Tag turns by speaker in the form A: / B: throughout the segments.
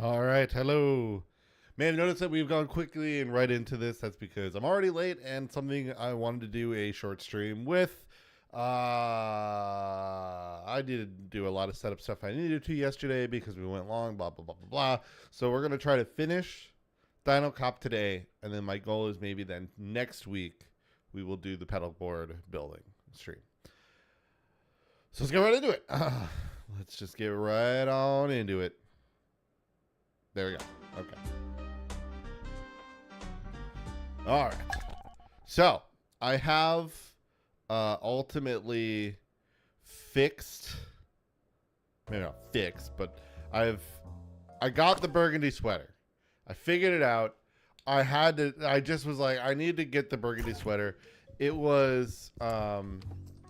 A: All right, hello. Man, notice that we've gone quickly and right into this. That's because I'm already late and something I wanted to do a short stream with. I did do a lot of setup stuff I needed to yesterday because we went long, blah, blah, blah, blah, blah. So we're going to try to finish Dino Cop today. And then my goal is maybe then next week we will do the pedal board building stream. So let's get right into it. Let's just get right on into it. There we go. Okay. All right. So I have ultimately fixed, maybe not fixed, but I got the burgundy sweater. I figured it out. I just was like, I need to get the burgundy sweater. It was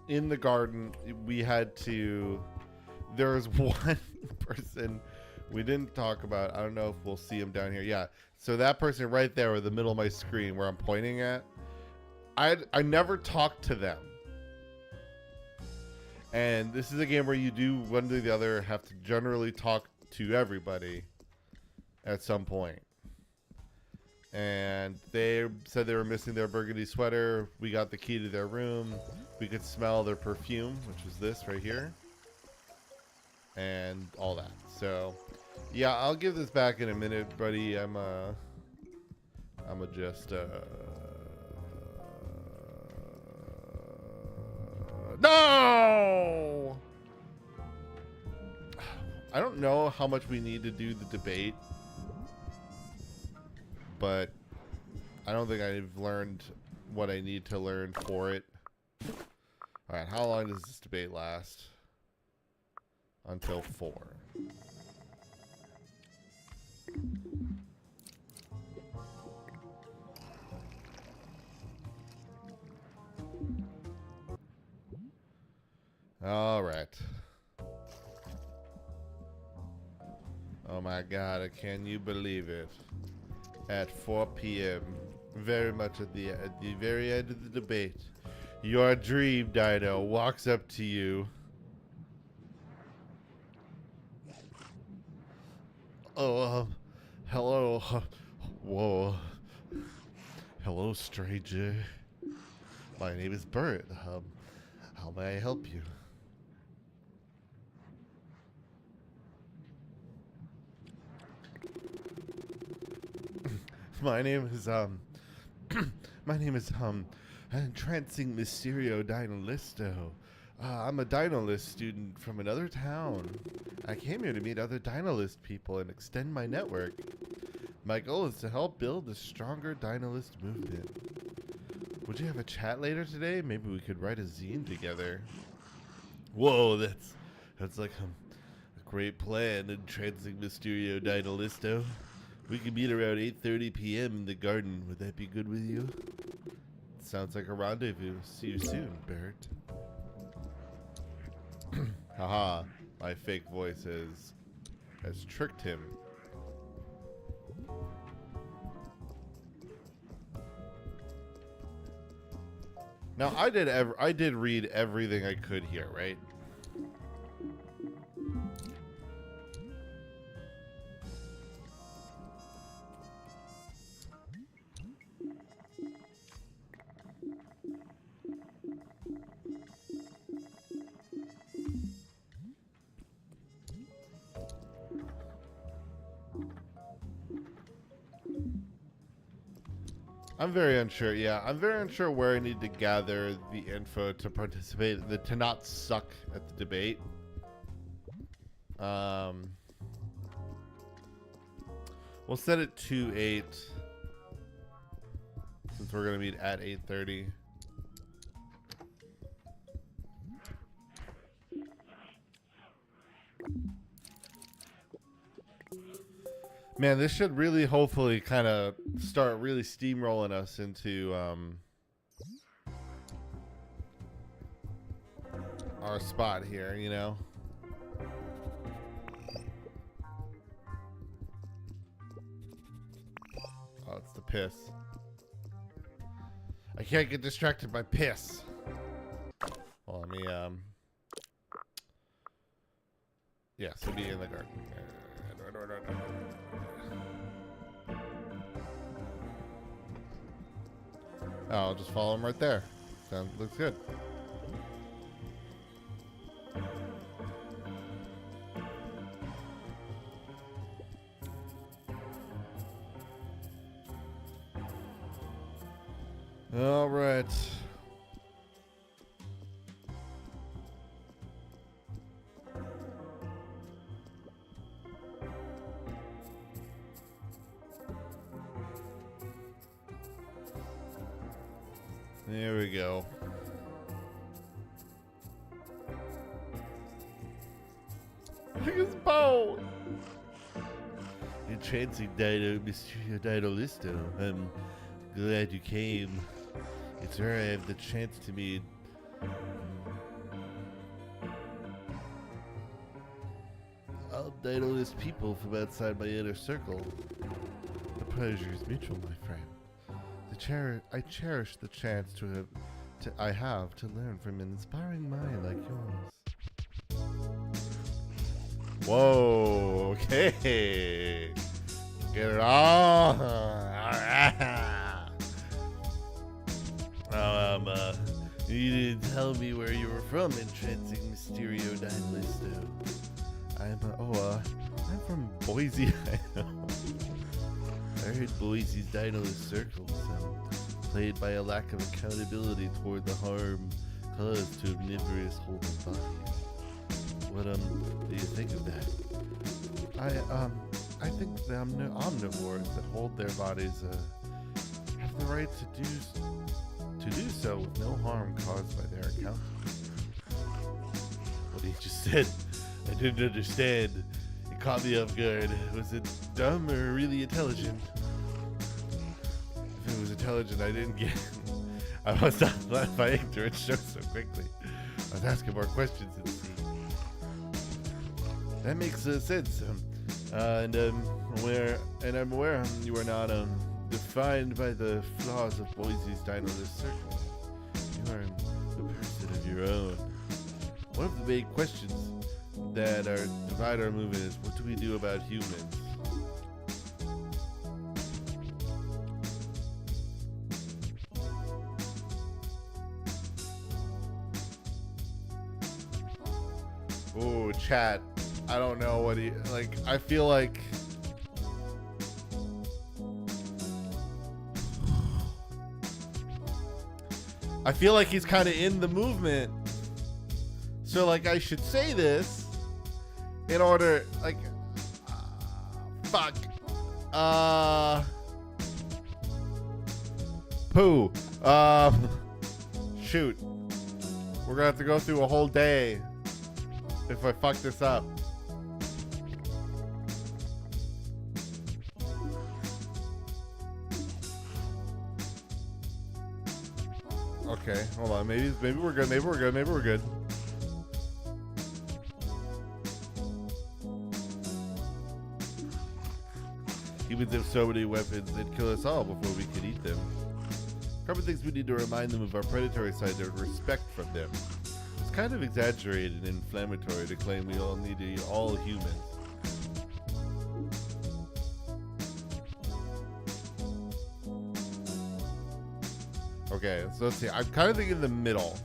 A: in the garden. There was one person we didn't talk about. I don't know if we'll see him down here. Yeah. So that person right there in the middle of my screen where I'm pointing at, I never talked to them. And this is a game where you do one to the other have to generally talk to everybody at some point. And they said they were missing their burgundy sweater. We got the key to their room. We could smell their perfume, which is this right here. And all that. So yeah, I'll give this back in a minute, buddy. I'm just no. I don't know how much we need to do the debate, but I don't think I've learned what I need to learn for it. All right, how long does this debate last? Until 4. All right. Oh my God, can you believe it? At 4 p.m., very much at the very end of the debate, your dream dino walks up to you. Oh, hello. Whoa. Hello, stranger. My name is Bert. How may I help you? My name is Entrancing Mysterio Dinolisto. I'm a Dinolist student from another town. I came here to meet other Dinolist people and extend my network. My goal is to help build a stronger Dinolist movement. Would you have a chat later today? Maybe we could write a zine together. Whoa, that's like a great plan, Entrancing Mysterio Dinolisto. We can meet around 8:30 p.m. in the garden. Would that be good with you? Sounds like a rendezvous. See you soon, Bert. Haha, my fake voice has tricked him. Now I did read everything I could here, right? I'm very unsure. Yeah, I'm very unsure where I need to gather the info to participate, to not suck at the debate. We'll set it to 8, since we're gonna meet at 8:30. Man, this should really hopefully kind of start really steamrolling us into our spot here, you know? Oh, it's the piss. I can't get distracted by piss. Well, let me, yeah, so be in the garden. Oh, I'll just follow him right there. Looks good. All right. There we go. Look at his bow. Entrancing Dino, Mysterio Dinolisto. I'm glad you came. It's rare I have the chance to meet all Dinolist people from outside my inner circle. The pleasure is mutual, my friend. I cherish the chance I have to learn from an inspiring mind like yours. Whoa, okay. Get it on. Alright. You didn't tell me where you were from, entrancing Mysterio Dinolisto. I'm from Boise, Idaho. I heard Boise's Dinolist circles plagued by a lack of accountability toward the harm caused to omnivorous holding bodies. What do you think of that? I think the omnivores that hold their bodies have the right to do so with no harm caused by their account. What he just said, I didn't understand. It caught me off guard. Was it dumb or really intelligent? If it was intelligent, I didn't get it. I must not let my ignorance show so quickly. I was asking more questions and see. That makes sense. I'm aware you are not defined by the flaws of Boise's Dinolist circle. You are a person of your own. One of the big questions that divide our movement is, what do we do about humans? Oh, chat. I don't know what I feel like he's kind of in the movement. So I should say this in order poo. Shoot. We're gonna have to go through a whole day if I fuck this up. Okay, hold on. Maybe we're good. Maybe we're good. Humans have so many weapons, they'd kill us all before we could eat them. Carmen thinks we need to remind them of our predatory side and respect from them. It's kind of exaggerated and inflammatory to claim we all need to eat all humans. Okay, so let's see. I'm kind of thinking in the middle.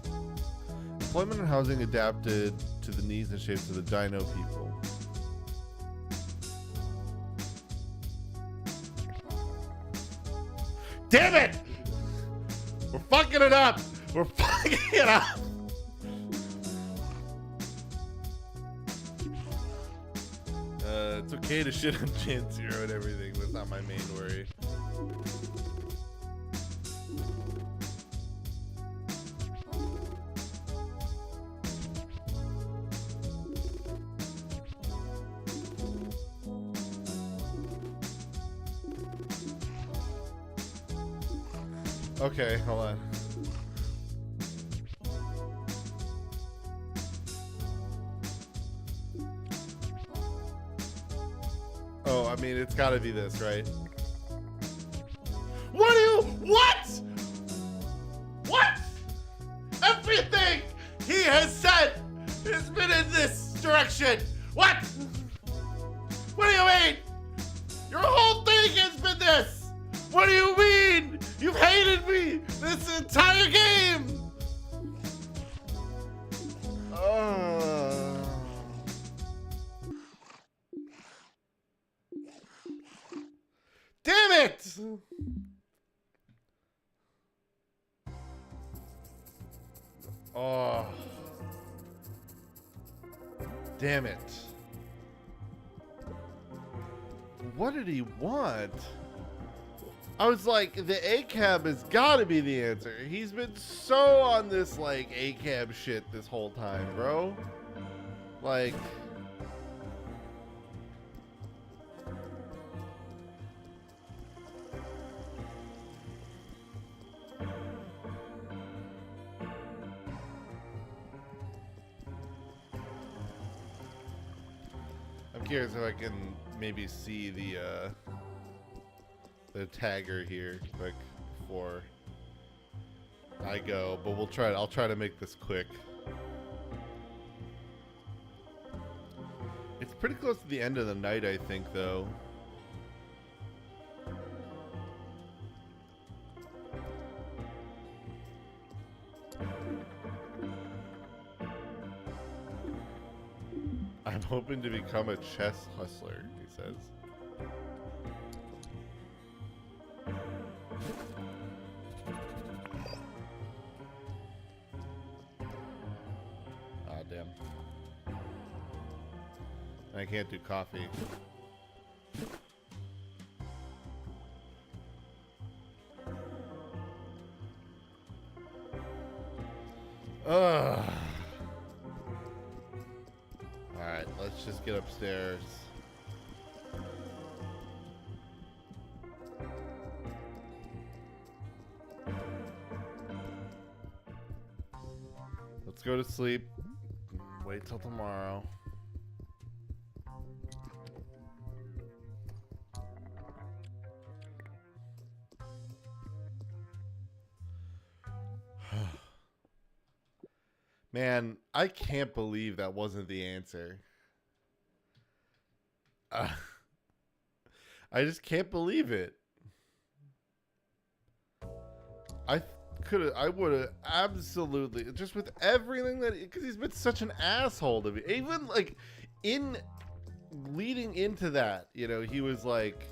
A: Employment and housing adapted to the needs and shapes of the Dino people. Damn it! We're fucking it up! We're fucking it up! It's okay to shit on Gen Zero and everything, but it's not my main worry. Okay, hold on. Oh, I mean, it's gotta be this, right? What? Everything he has said has been in this direction. What do you What do you mean? You've hated me this entire game! Damn it! Oh. Damn it. What did he want? I was like, the ACAB has got to be the answer. He's been so on this, like, ACAB shit this whole time, bro. Like... I'm curious if I can maybe see the tagger here quick before I go, but we'll try. I'll try to make this quick. It's pretty close to the end of the night, I think, though. I'm hoping to become a chess hustler, he says. Ah, damn. I can't do coffee. Ugh. Alright, let's just get upstairs. Let's go to sleep. Wait till tomorrow. Man, I can't believe that wasn't the answer. I just can't believe it. I would have absolutely, just with everything that, because he's been such an asshole to me. Even like leading into that, you know, he was like,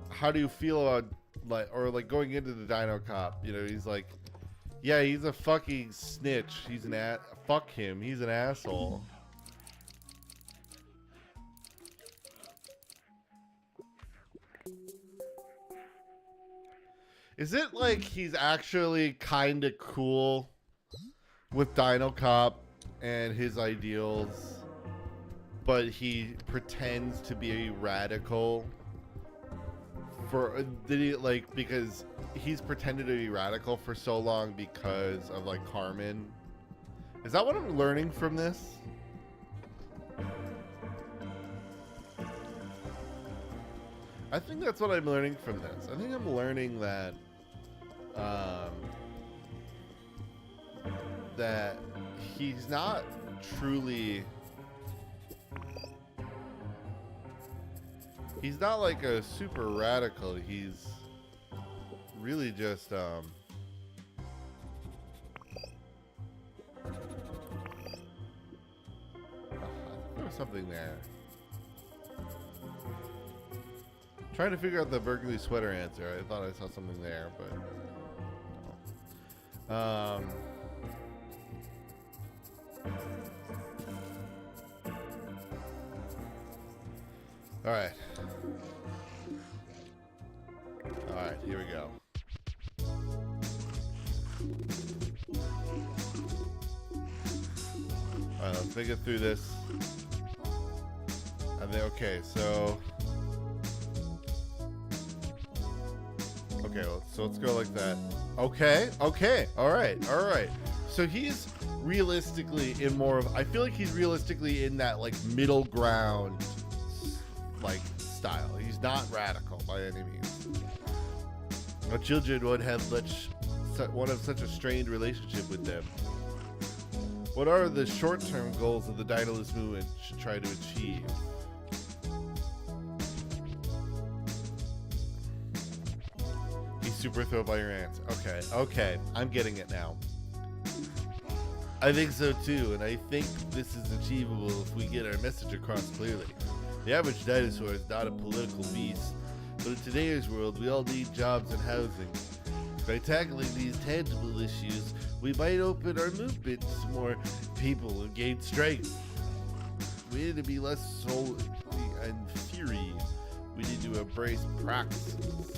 A: how do you feel about, like, or like going into the Dino Cop, you know, he's like, yeah, he's a fucking snitch. He's an fuck him. He's an asshole. Is it like he's actually kind of cool with Dino Cop and his ideals, but he pretends to be a radical? Did he, like, because he's pretended to be radical for so long because of, like, Carmen? Is that what I'm learning from this? I think that's what I'm learning from this. I think I'm learning that that he's not truly, he's not like a super radical. He's really just there was something there. Trying to figure out the burgundy sweater answer. I thought I saw something there, but no. All right. All right, here we go. All right, let's make it through this. I think, okay, so. Okay, so let's go like that. Okay, all right. So he's realistically in more of, I feel like he's realistically in that, like, middle ground, like, style. He's not radical by any means. But children would have such a strained relationship with them. What are the short-term goals of the Dynalist movement should try to achieve? super thrilled by your answer. Okay, I'm getting it now. I think so too, and I think this is achievable if we get our message across clearly. The average dinosaur is not a political beast, but in today's world, we all need jobs and housing. By tackling these tangible issues, we might open our movement to more people and gain strength. We need to be less soul and fury. We need to embrace practices.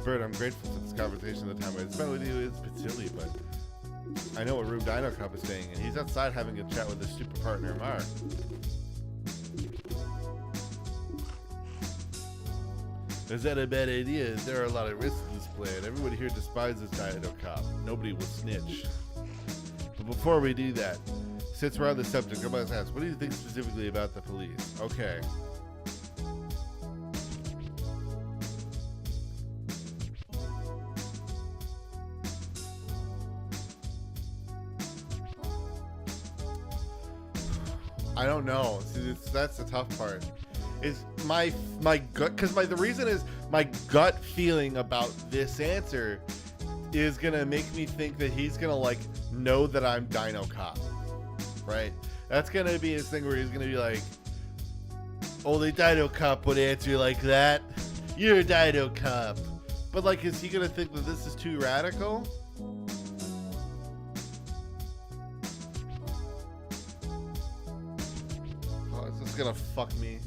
A: Bert, I'm grateful for this conversation. The time I spent with you is silly, but I know what room Dino Cup is staying in. He's outside having a chat with his super partner, Mark. Is that a bad idea? There are a lot of risks in this plan. Everybody here despises Dino Cop. Nobody will snitch. But before we do that, since we're on the subject, I must ask, what do you think specifically about the police? Okay. I don't know. See, that's the tough part. Is my gut, because the reason is my gut feeling about this answer is gonna make me think that he's gonna like know that I'm Dino Cop, right? That's gonna be his thing where he's gonna be like, only Dino Cop would answer like that. You're a Dino Cop, but like, is he gonna think that this is too radical? Oh, is this gonna fuck me?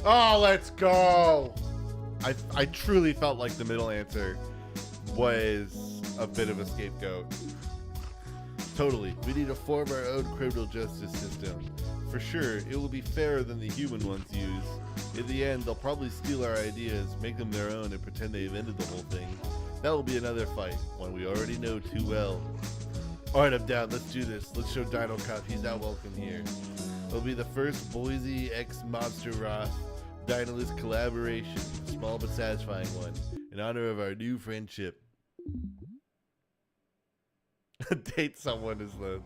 A: Oh, let's go! I truly felt like the middle answer was a bit of a scapegoat. Totally. We need to form our own criminal justice system. For sure, it will be fairer than the human ones use. In the end, they'll probably steal our ideas, make them their own, and pretend they've ended the whole thing. That will be another fight, one we already know too well. Alright, I'm down. Let's do this. Let's show Dino Cop he's not welcome here. It'll be the first Boise X Monster Roth Dinolist collaboration, a small but satisfying one, in honor of our new friendship. Date someone is the...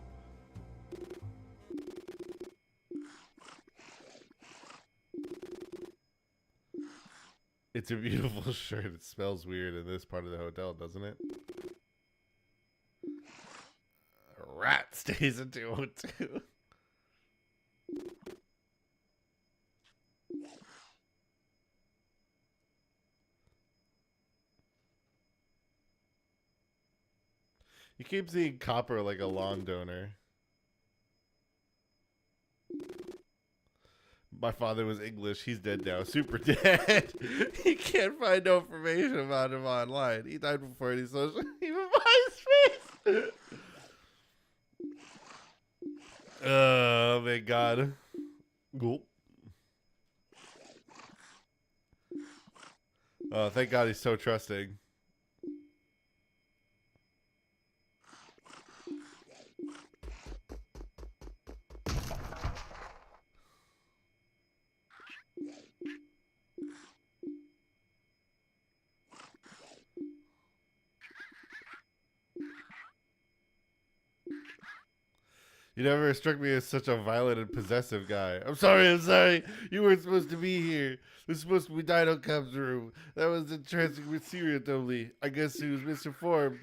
A: It's a beautiful shirt. It smells weird in this part of the hotel, doesn't it? A rat stays in 202. You keep seeing Copper like a lawn donor. My father was English. He's dead now. Super dead. He can't find no information about him online. He died before any social even MySpace. Oh my god. Gulp. Oh, thank God he's so trusting. You never struck me as such a violent and possessive guy. I'm sorry. You weren't supposed to be here. This was supposed to be Dino Cop's room. That was entrancing Mysterio only. I guess he was misinformed.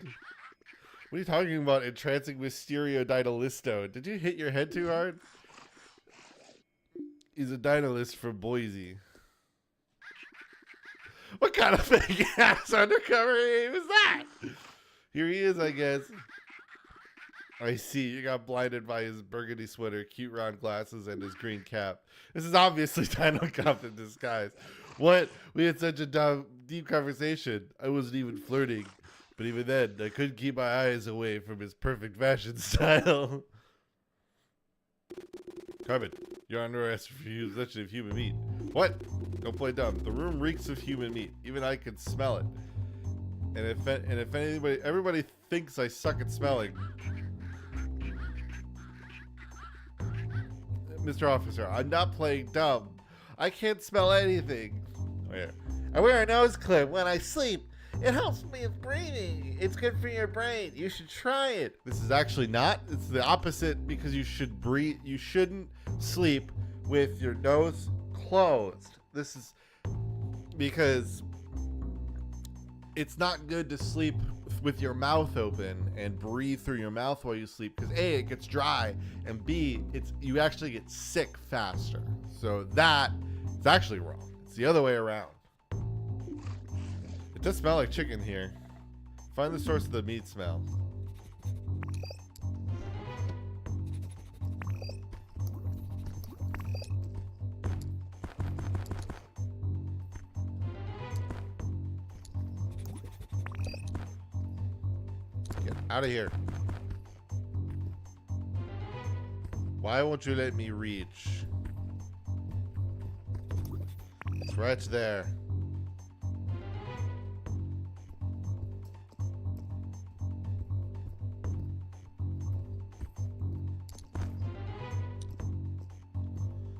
A: What are you talking about, entrancing Mysterio Dinolisto? Did you hit your head too hard? He's a Dinolist from Boise. What kind of fake ass undercover name is that? Here he is, I guess. I see. You got blinded by his burgundy sweater, cute round glasses, and his green cap. This is obviously Dino Cop in disguise. What? We had such a deep conversation. I wasn't even flirting. But even then, I couldn't keep my eyes away from his perfect fashion style. Carmen, you're under arrest for possession of human meat. What? Don't play dumb. The room reeks of human meat. Even I can smell it. And if everybody thinks I suck at smelling. Mr. Officer, I'm not playing dumb. I can't smell anything. Oh, yeah. I wear a nose clip when I sleep. It helps me with breathing. It's good for your brain. You should try it. This is actually not. It's the opposite because you should breathe. You shouldn't sleep with your nose closed. This is because it's not good to sleep with your mouth open and breathe through your mouth while you sleep, because A, it gets dry, and B, you actually get sick faster. So that is actually wrong. It's the other way around. It does smell like chicken here. Find the source of the meat smell. Get out of here. Why won't you let me reach? It's right there.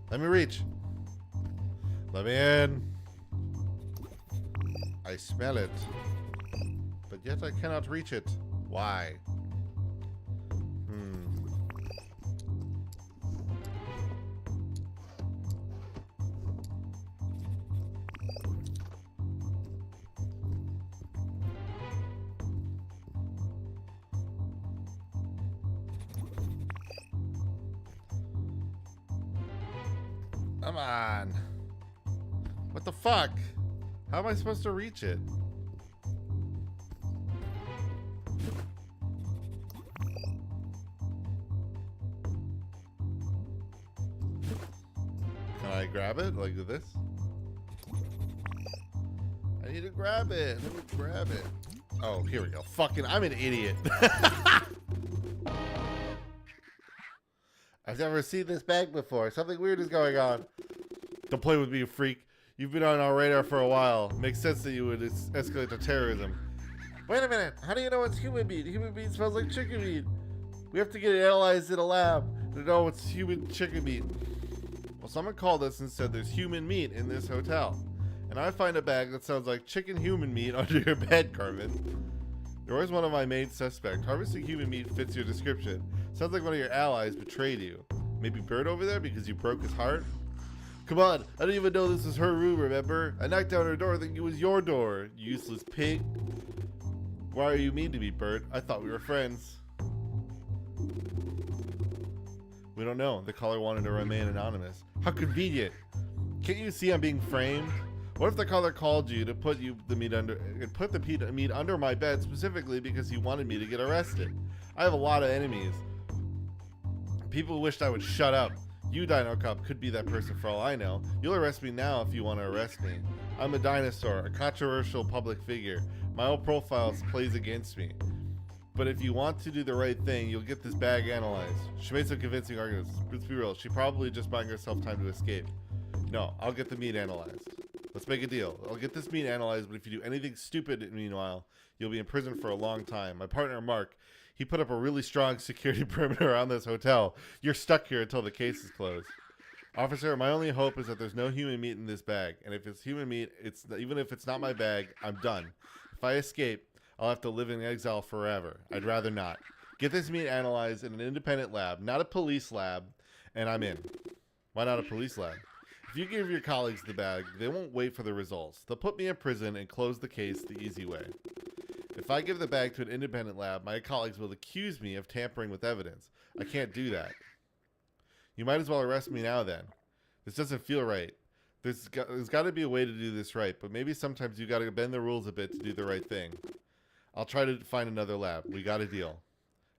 A: Let me reach. Let me in. I smell it. But yet I cannot reach it. Why? Come on. What the fuck? How am I supposed to reach it? Can I grab it like this? I need to grab it. Let me grab it. Oh, here we go. Fucking, I'm an idiot. I've never seen this bag before. Something weird is going on. Don't play with me, you freak. You've been on our radar for a while. Makes sense that you would escalate to terrorism. Wait a minute. How do you know it's human meat? Human meat smells like chicken meat. We have to get it analyzed in a lab to know it's human chicken meat. Well, someone called us and said there's human meat in this hotel. And I find a bag that sounds like chicken human meat under your bed, Carmen. You're always one of my main suspects. Harvesting human meat fits your description. Sounds like one of your allies betrayed you. Maybe Bert over there because you broke his heart? Come on, I didn't even know this was her room, remember? I knocked down her door thinking it was your door, you useless pig. Why are you mean to me, Bert? I thought we were friends. We don't know. The caller wanted to remain anonymous. How convenient. Can't you see I'm being framed? What if the caller called you to put the meat under my bed specifically because he wanted me to get arrested? I have a lot of enemies. People wished I would shut up. You, Dino Cop, could be that person for all I know. You'll arrest me now if you want to arrest me. I'm a dinosaur, a controversial public figure. My whole profile plays against me. But if you want to do the right thing, you'll get this bag analyzed. She made some convincing arguments. Let's be real, she probably just buying herself time to escape. No, I'll get the meat analyzed. Let's make a deal. I'll get this meat analyzed, but if you do anything stupid meanwhile, you'll be in prison for a long time. My partner, Mark, he put up a really strong security perimeter around this hotel. You're stuck here until the case is closed. Officer, my only hope is that there's no human meat in this bag. And if it's human meat, even if it's not my bag, I'm done. If I escape, I'll have to live in exile forever. I'd rather not. Get this meat analyzed in an independent lab, not a police lab, and I'm in. Why not a police lab? If you give your colleagues the bag, they won't wait for the results. They'll put me in prison and close the case the easy way. If I give the bag to an independent lab, my colleagues will accuse me of tampering with evidence. I can't do that. You might as well arrest me now then. This doesn't feel right. There's got to be a way to do this right, but maybe sometimes you got to bend the rules a bit to do the right thing. I'll try to find another lab. We got a deal.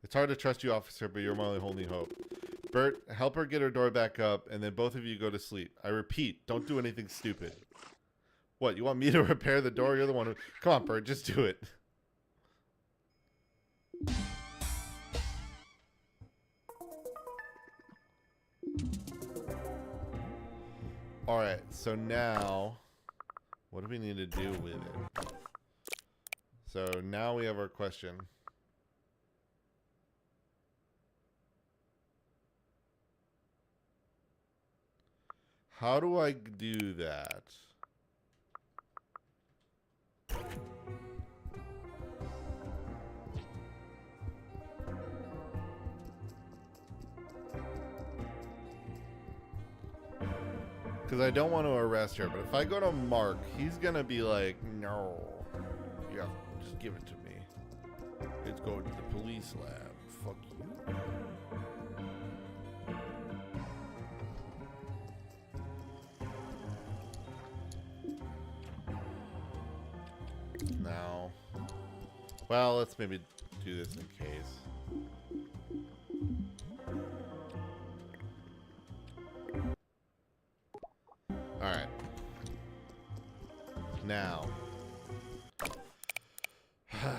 A: It's hard to trust you, officer, but you're my only hope. Bert, help her get her door back up, and then both of you go to sleep. I repeat, don't do anything stupid. What, you want me to repair the door? You're the one who... Come on, Bert, just do it. Alright, so now... What do we need to do with it? So now we have our question. How do I do that? Because I don't want to arrest her. But if I go to Mark, he's going to be like, no. Yeah, just give it to me. It's going to the police lab. Fuck you. No. Well, let's maybe do this in case. Alright. Now.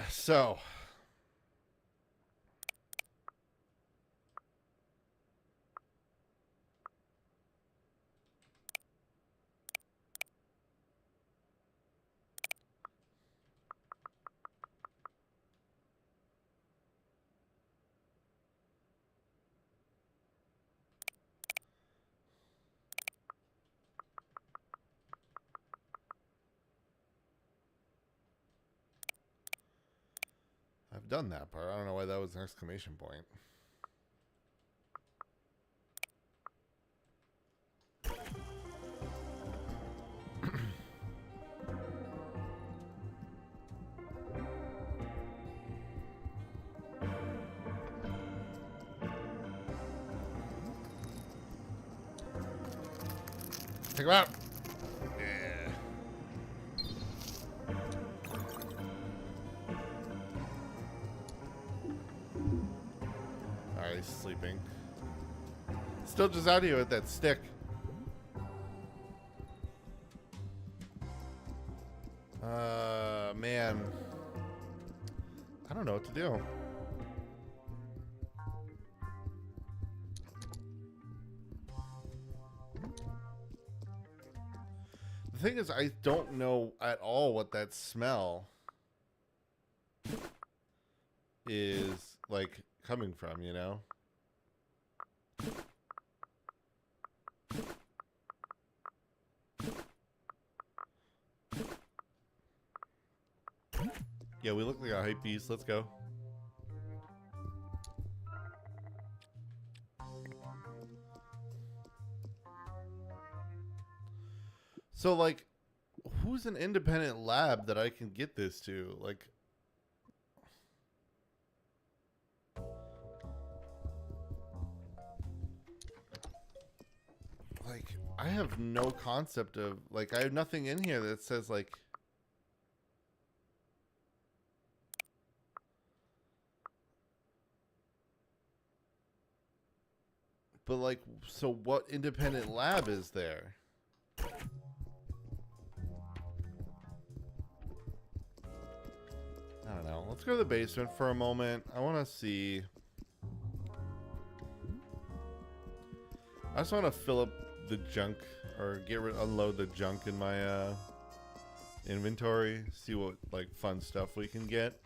A: So. I've done that part. I don't know why that was an exclamation point. Take him out. Yeah. Alright, he's sleeping. Still just out here with that stick. Man. I don't know what to do. The thing is, I don't know at all what that smell is, like, coming from, you know? Yeah, we look like a hype beast. Let's go. So, like, who's an independent lab that I can get this to? Like, I have no concept of, like, I have nothing in here that says, like, but, like, so what independent lab is there? I don't know. Let's go to the basement for a moment. I want to see. I just want to fill up the junk, or unload the junk in my inventory. See what, like, fun stuff we can get.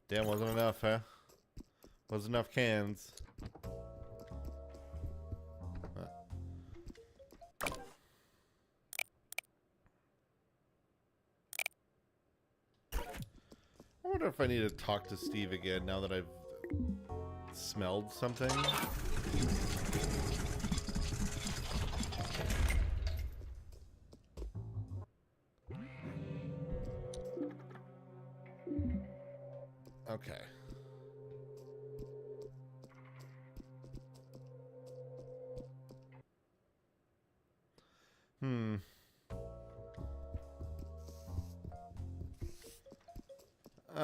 A: Damn, wasn't enough, huh? Wasn't enough cans. I wonder if I need to talk to Steve again now that I've smelled something. Okay.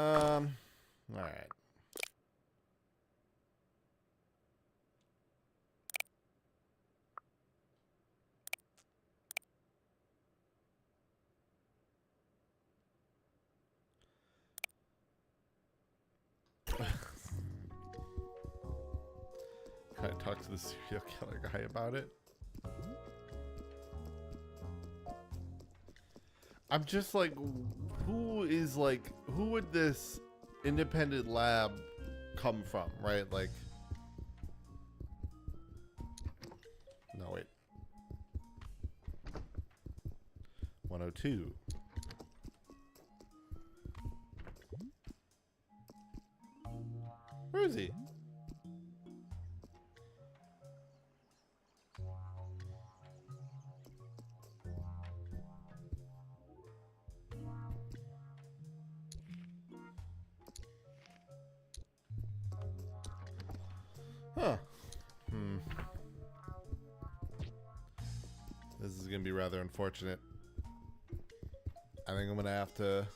A: All right. Can I talk to the serial killer guy about it? I'm just like, who would this independent lab come from, right? Like, no, wait. 102. Where is he? Huh. This is going to be rather unfortunate. I think I'm going to have to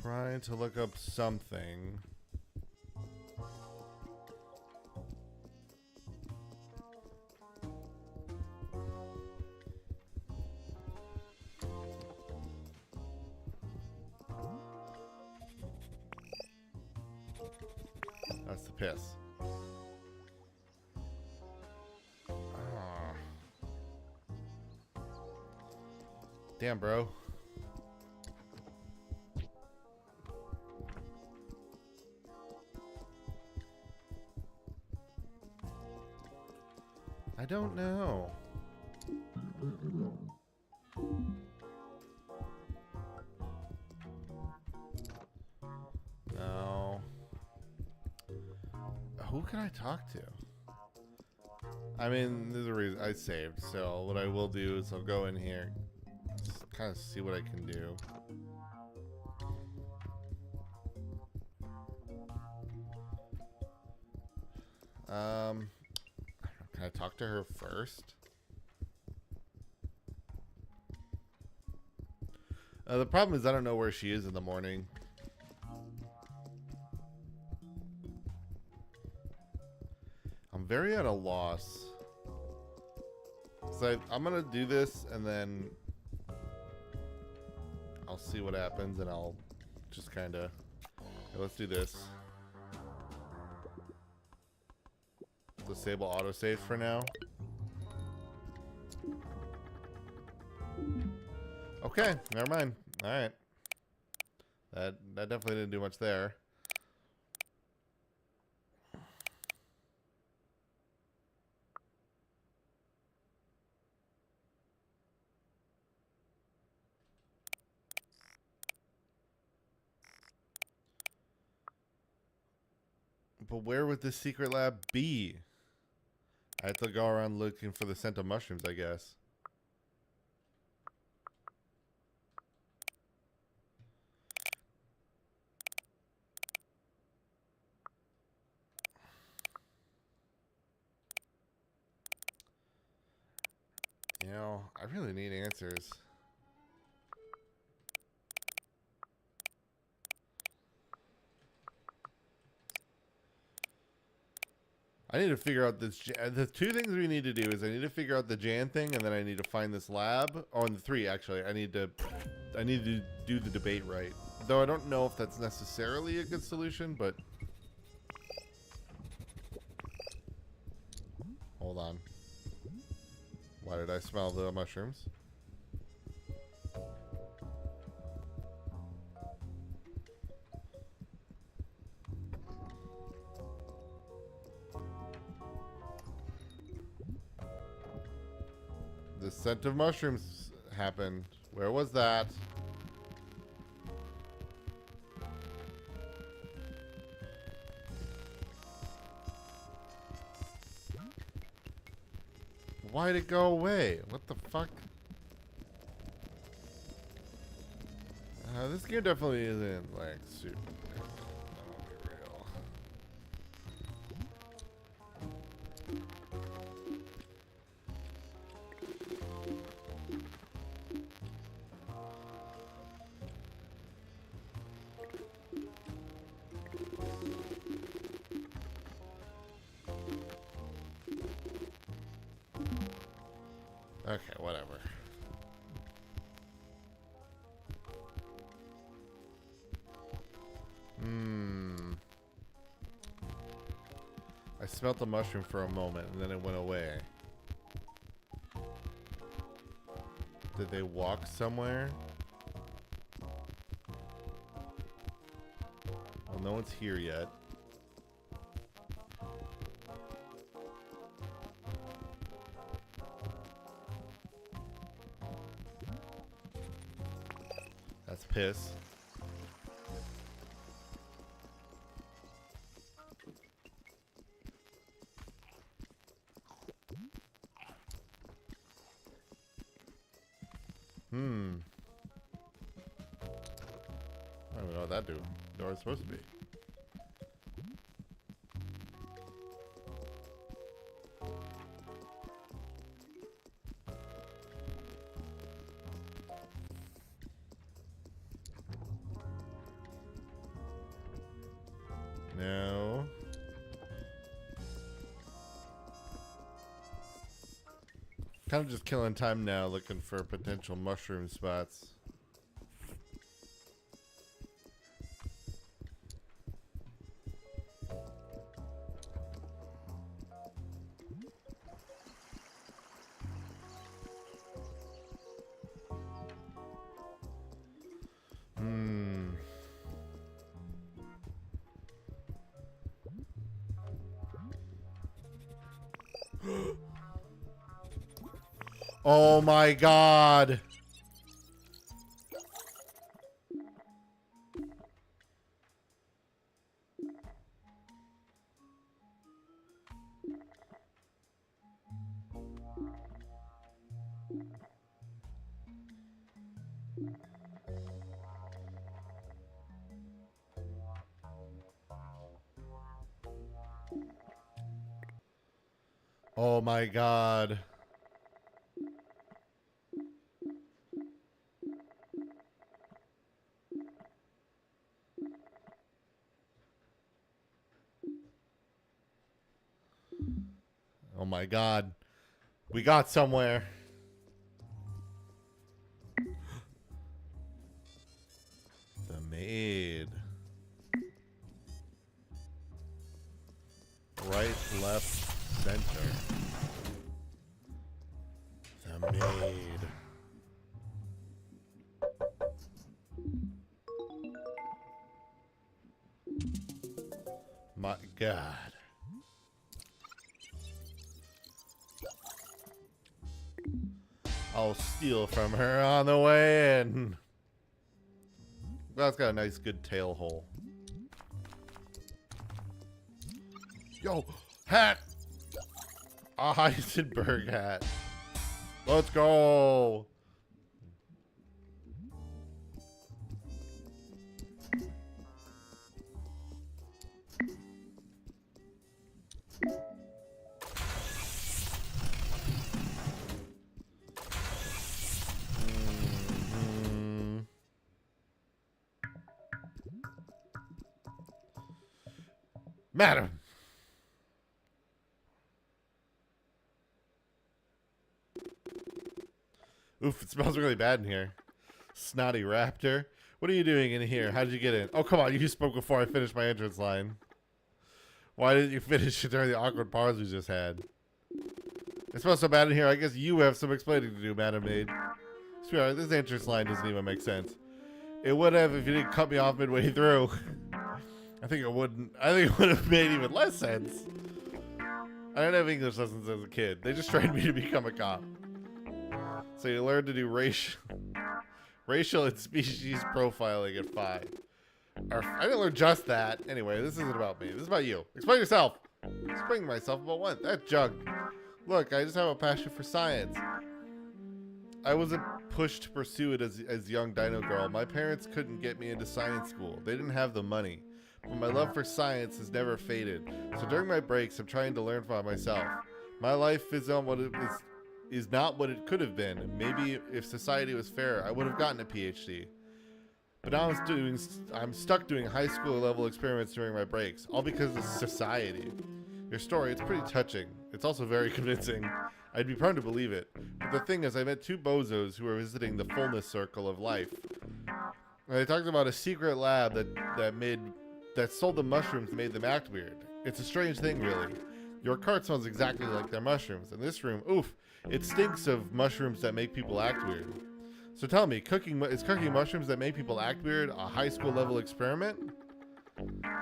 A: try to look up something. That's the piss. Ah. Damn, bro. I don't know. No. Who can I talk to? I mean, there's a reason I saved, so what I will do is I'll go in here, kind of see what I can do. Can I talk to her first? The problem is I don't know where she is in the morning. I'm very at a loss. So I'm gonna do this and then I'll see what happens and I'll just kind of, let's do this. Disable autosave for now. Okay, never mind. All right. That definitely didn't do much there. But where would this secret lab be? I have to go around looking for the scent of mushrooms, I guess. You know, I really need answers. I need to figure out this. The two things we need to do is I need to figure out the Jan thing, and then I need to find this lab. Oh, and the three actually. I need to do the debate right. Though I don't know if that's necessarily a good solution, but hold on. Why did I smell the mushrooms? The scent of mushrooms happened. Where was that? Why'd it go away? What the fuck? This game definitely isn't like super. Okay, whatever. I smelt the mushroom for a moment and then it went away. Did they walk somewhere? No one's here yet. That's piss. I don't know what that do. Where it's supposed to be. No. Kind of just killing time now, looking for potential mushroom spots. Oh my god. Oh my god. Oh my god. We got somewhere. The maid. Right, left, center. The maid. My god. I'll steal from her on the way in. That's got a nice, good tail hole. Yo, hat! A Heisenberg hat. Let's go! Madam! Oof, it smells really bad in here. Snotty raptor. What are you doing in here? How did you get in? Oh, come on, you spoke before I finished my entrance line. Why didn't you finish during the awkward pause we just had? It smells so bad in here, I guess you have some explaining to do, Madam Maid. Sweetheart, this entrance line doesn't even make sense. It would have if you didn't cut me off midway through. I think it wouldn't. I think it would have made even less sense. I didn't have English lessons as a kid. They just trained me to become a cop. So you learn to do racial and species profiling at 5. I didn't learn just that. Anyway, this isn't about me. This is about you. Explain yourself. Explaining myself about what? That jug. Look, I just have a passion for science. I wasn't pushed to pursue it as young dino girl. My parents couldn't get me into science school. They didn't have the money. But my love for science has never faded. So during my breaks, I'm trying to learn by myself. My life is not what it could have been. Maybe if society was fair, I would have gotten a PhD. But now I'm stuck doing high school level experiments during my breaks, all because of society. Your story, it's pretty touching. It's also very convincing. I'd be proud to believe it. But the thing is, I met 2 bozos who were visiting the fullness circle of life. And they talked about a secret lab that sold the mushrooms that made them act weird. It's a strange thing, really. Your cart smells exactly like their mushrooms. In this room, oof, it stinks of mushrooms that make people act weird. So tell me, is cooking mushrooms that make people act weird a high school level experiment?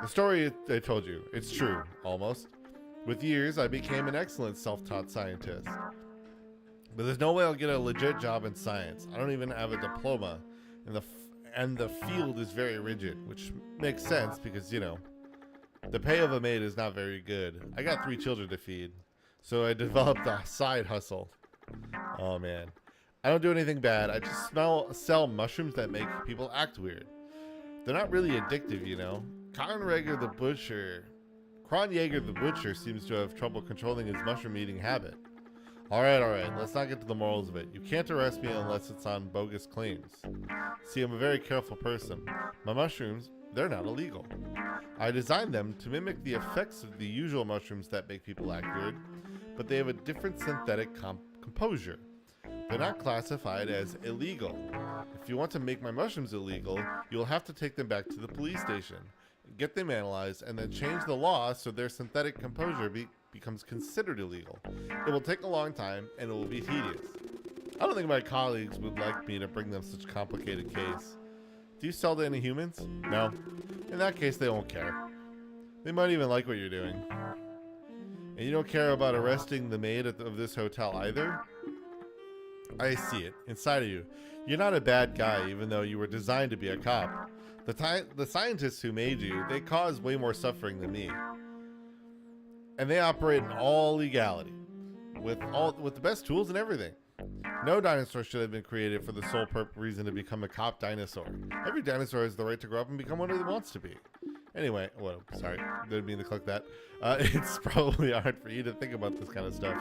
A: The story I told you, it's true, almost. With years, I became an excellent self-taught scientist. But there's no way I'll get a legit job in science. I don't even have a diploma, and the field is very rigid, which makes sense because, you know, the pay of a maid is not very good. I got 3 children to feed, so I developed a side hustle. Oh man. I don't do anything bad. I just sell mushrooms that make people act weird. They're not really addictive, you know. Kronjaeger the Butcher seems to have trouble controlling his mushroom eating habit. Alright, let's not get to the morals of it. You can't arrest me unless it's on bogus claims. See, I'm a very careful person. My mushrooms, they're not illegal. I designed them to mimic the effects of the usual mushrooms that make people act weird, but they have a different synthetic composure. They're not classified as illegal. If you want to make my mushrooms illegal, you'll have to take them back to the police station, get them analyzed, and then change the law so their synthetic composure becomes considered illegal. It will take a long time, and it will be tedious. I don't think my colleagues would like me to bring them such a complicated case. Do you sell to any humans? No. In that case, they won't care. They might even like what you're doing. And you don't care about arresting the maid of this hotel either? I see it. Inside of you. You're not a bad guy, even though you were designed to be a cop. The scientists who made you, they caused way more suffering than me. And they operate in all legality. With the best tools and everything. No dinosaur should have been created for the sole reason to become a cop dinosaur. Every dinosaur has the right to grow up and become what it wants to be. Anyway, well, sorry, didn't mean to click that. It's probably hard for you to think about this kind of stuff.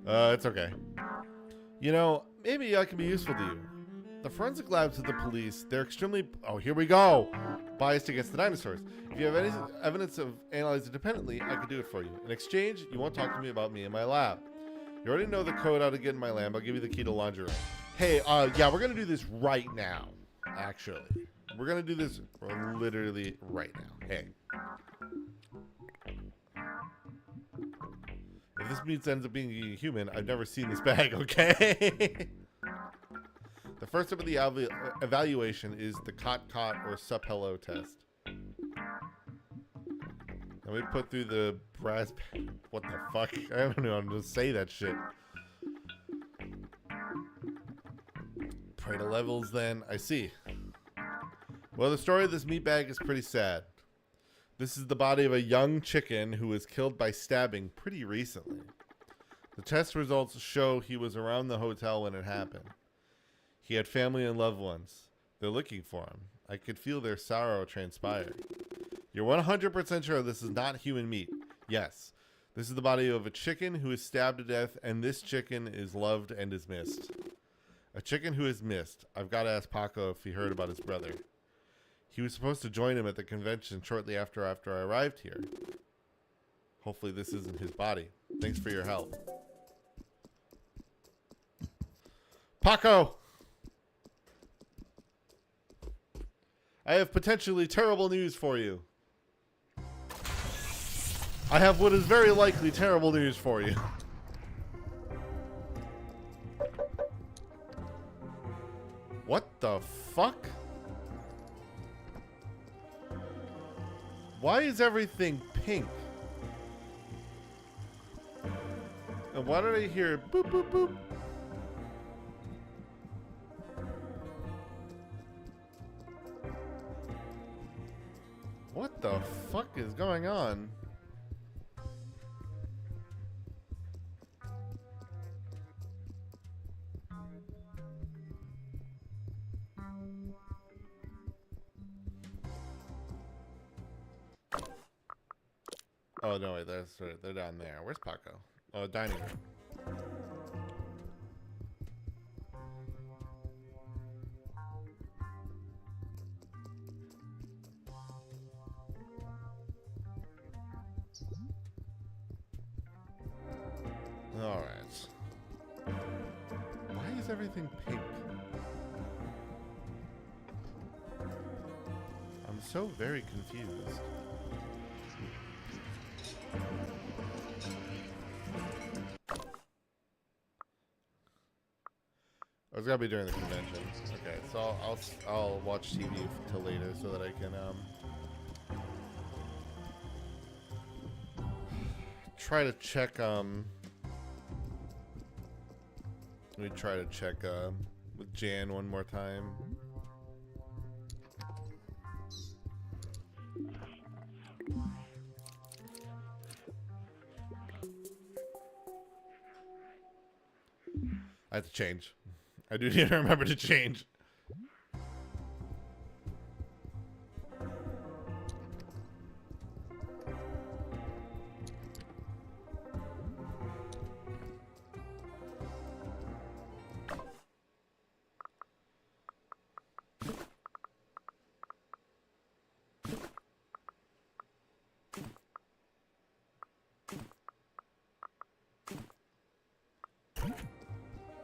A: It's okay. You know, maybe I can be useful to you. The forensic labs of the police, they're extremely, oh, here we go, biased against the dinosaurs. If you have any evidence of analyzing independently, I can do it for you. In exchange, you won't talk to me about me and my lab. You already know the code how to get in my lab. I'll give you the key to laundry room. Hey, yeah, we're going to do this right now, actually. We're going to do this literally right now. Hey. If this means ends up being a human, I've never seen this bag, okay? The first step of the evaluation is the cot or Supello test. Let me put through the brass... What the fuck? I don't know how to say that shit. Pray to levels then. I see. Well, the story of this meat bag is pretty sad. This is the body of a young chicken who was killed by stabbing pretty recently. The test results show he was around the hotel when it happened. He had family and loved ones. They're looking for him. I could feel their sorrow transpire. You're 100% sure this is not human meat. Yes. This is the body of a chicken who is stabbed to death, and this chicken is loved and is missed. A chicken who is missed. I've got to ask Paco if he heard about his brother. He was supposed to join him at the convention shortly after I arrived here. Hopefully this isn't his body. Thanks for your help. Paco! I have potentially terrible news for you. I have what is very likely terrible news for you. What the fuck? Why is everything pink? And why did I hear boop boop boop? What the fuck is going on? Oh no, wait, that's right. They're down there. Where's Paco? Oh, dining room. All right. Why is everything pink? I'm so very confused. I was gonna be during the convention. Okay, so I'll watch TV till later so that I can try to check let me try to check with Jan one more time. I have to change. I do need to remember to change.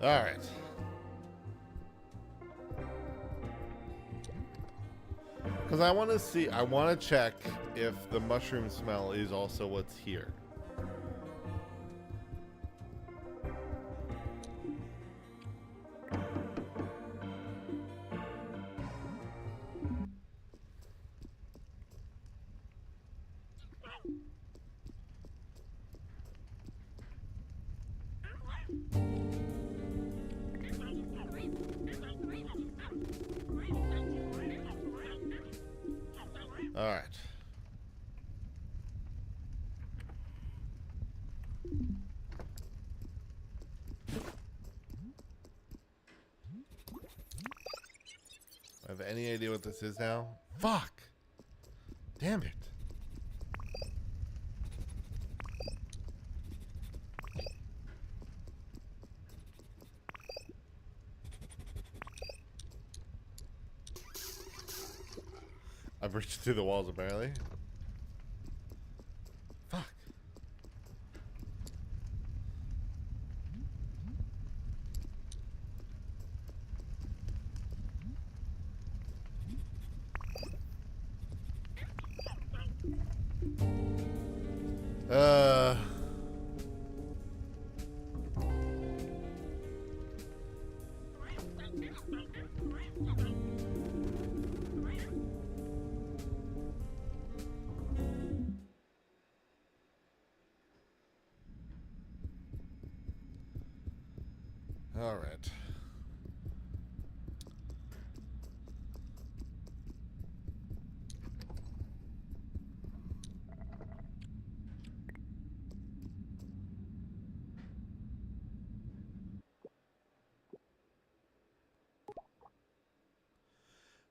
A: All right. Because I want to see, I want to check if the mushroom smell is also what's here. All right. I have any idea what this is now? Fuck! Damn it. I've reached through the walls apparently. Fuck. All right.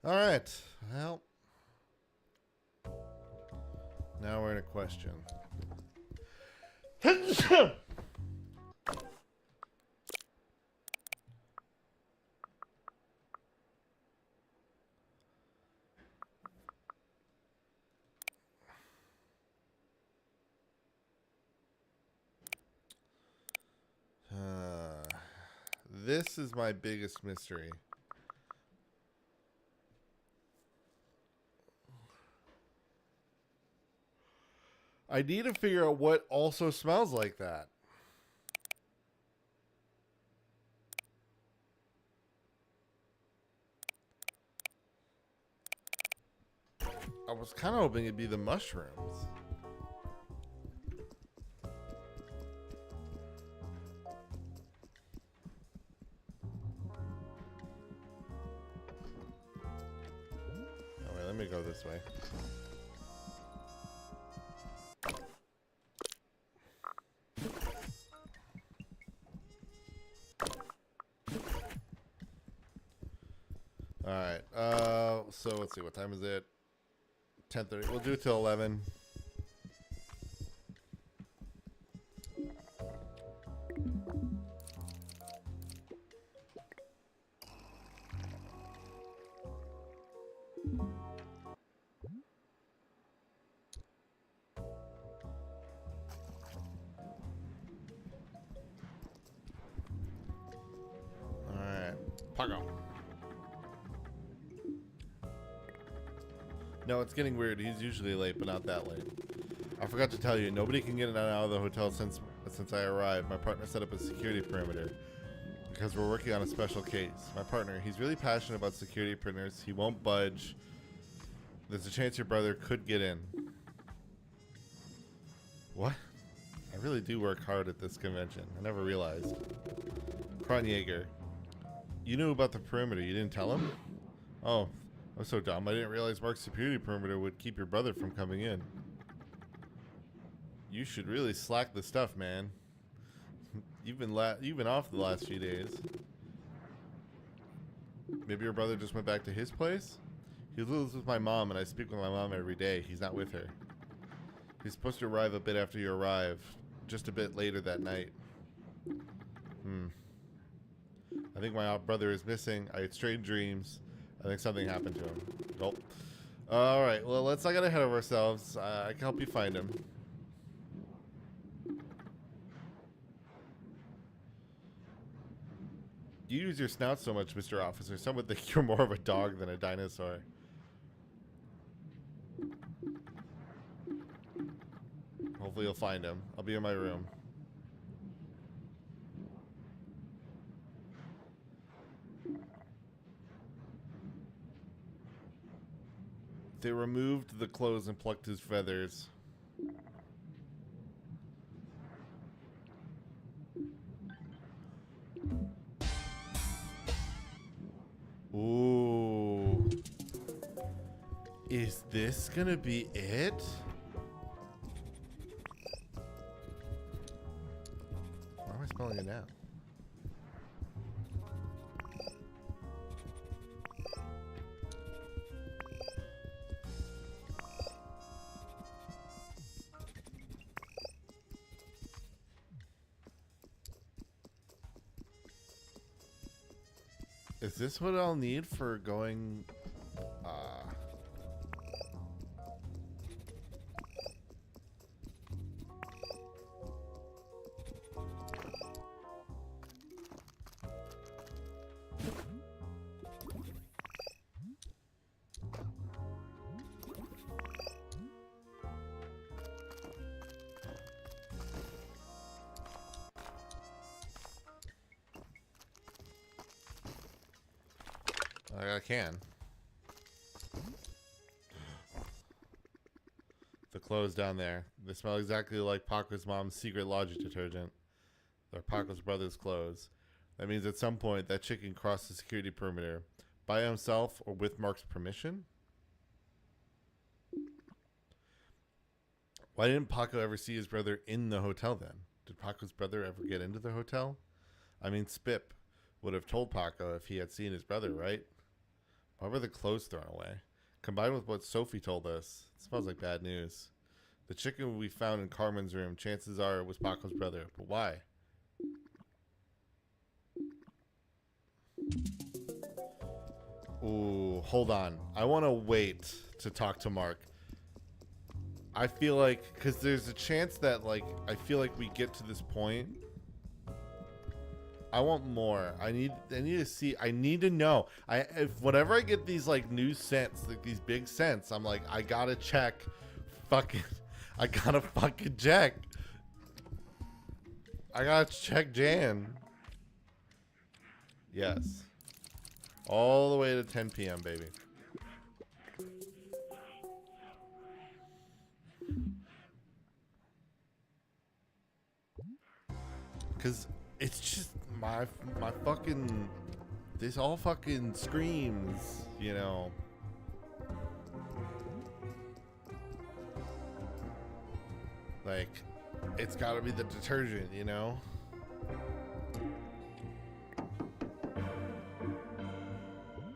A: All right. Well, now we're in a question. This is my biggest mystery. I need to figure out what also smells like that. I was kind of hoping it'd be the mushrooms. Oh, wait, let me go this way. All right. So let's see. What time is it? 10:30. We'll do it till 11. All right. Pago. No, it's getting weird. He's usually late, but not that late. I forgot to tell you, nobody can get in and out of the hotel since I arrived. My partner set up a security perimeter because we're working on a special case. My partner, he's really passionate about security perimeters. He won't budge. There's a chance your brother could get in. What?
B: I
A: really do work hard at this convention. I never realized. Kronjaeger. You knew about the perimeter. You didn't tell him? Oh, I was so dumb. I didn't realize Mark's security perimeter would keep your brother from coming in. You should really slack the stuff, man. You've been off the last few days. Maybe your brother just went back to his place? He lives with my mom, and I speak with my mom every day. He's not with her. He's supposed to arrive a bit after you arrive. Just a bit later that night. I think my brother is missing. I had strange dreams. I think something happened to him. Nope. Alright, well, let's not get ahead of ourselves. I can help you find him. You use your snout so much, Mr. Officer. Some would think you're more of a dog than a dinosaur. Hopefully you'll find him. I'll be in my room. They removed the clothes and plucked his feathers. Ooh. Is this gonna be it? Why am I spelling it out? Is this what I'll need for going, I can. The clothes down there. They smell exactly like Paco's mom's secret laundry detergent. They're Paco's brother's clothes. That means at some point that chicken crossed the security perimeter. By himself or with Mark's permission? Why didn't Paco ever see his brother in the hotel then? Did Paco's brother ever get into the hotel? I mean, Spip would have told Paco if he had seen his brother, right? Why were the clothes thrown away? Combined with what Sophie told us, it smells like bad news. The chicken we found in Carmen's room, chances are it was Paco's brother. But why? Ooh, hold on. I want to wait to talk to Mark. I feel like, because there's a chance that, like, I feel like we get to this point. I want more. I need to see. I need to know. If whenever I get these like new scents, like these big scents, I'm like, I gotta check. I gotta fucking check. I gotta check Jan. Yes. All the way to 10 p.m., baby. Cause it's just my fucking, this all fucking screams, you know. Like, it's gotta be the detergent, you know.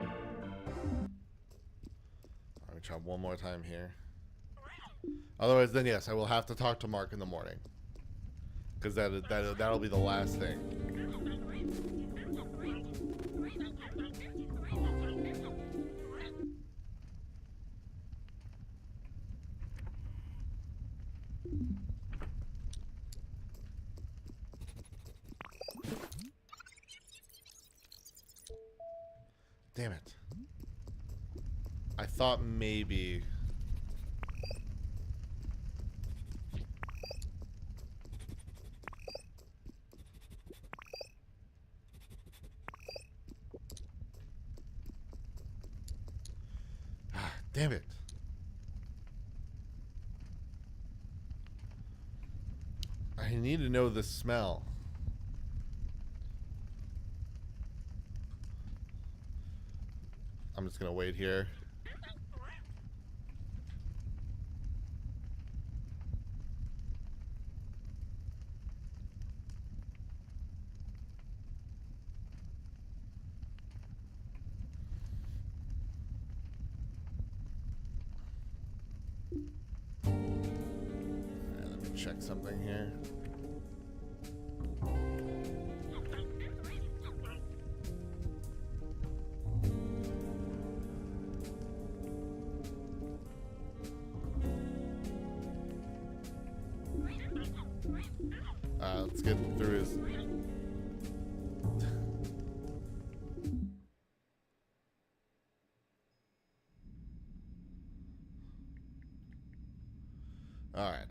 A: Let me try one more time here. Otherwise, then yes, I will have to talk to Mark in the morning. Because that'll be the last thing. Damn it. I thought maybe... Damn it. I I need to know the smell. I'm just gonna wait here. Alright, let me check something here. Let's get through his... Alright.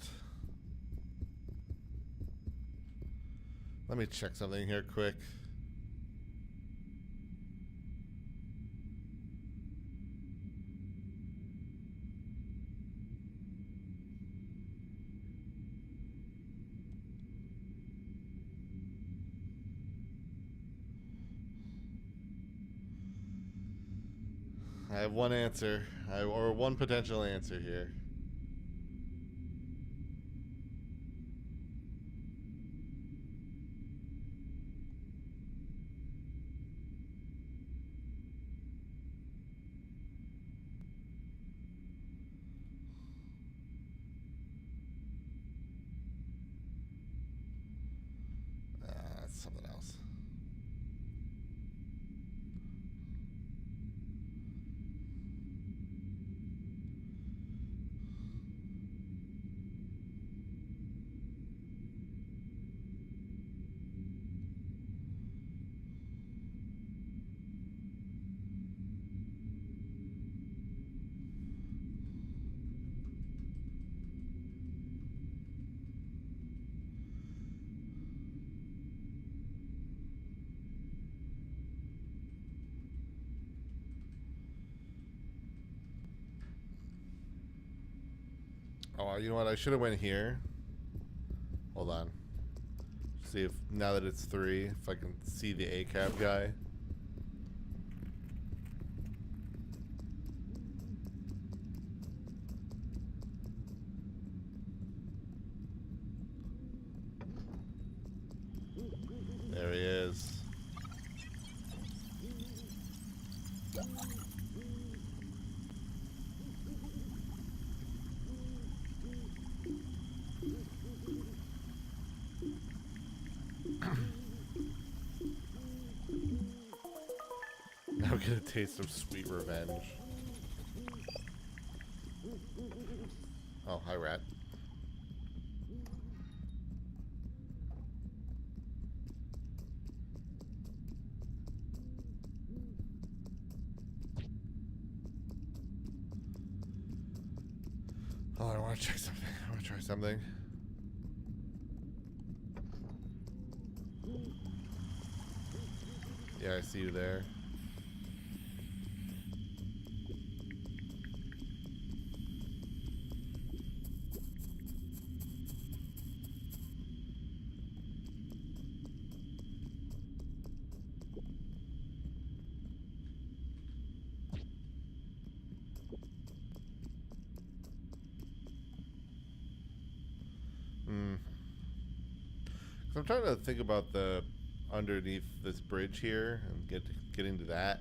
A: Let me check something here quick. I have one answer, or one potential answer here. That's something else. Oh, you know what? I should have went here. Hold on. See if now that it's 3, if I can see the ACAB guy. There he is. Now get a taste of sweet revenge. Oh, hi, rat. Oh, I want to check something. I want to try something. Yeah, I see you there. So I'm trying to think about the underneath this bridge here and get into that.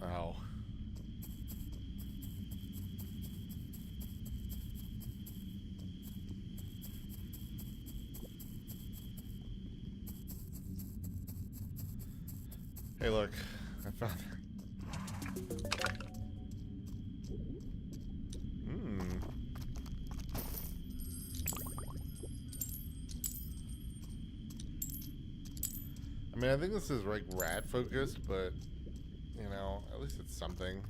A: Oh. Hey, look. I found her. I mean, I think this is like rat focused, but you know, at least it's something.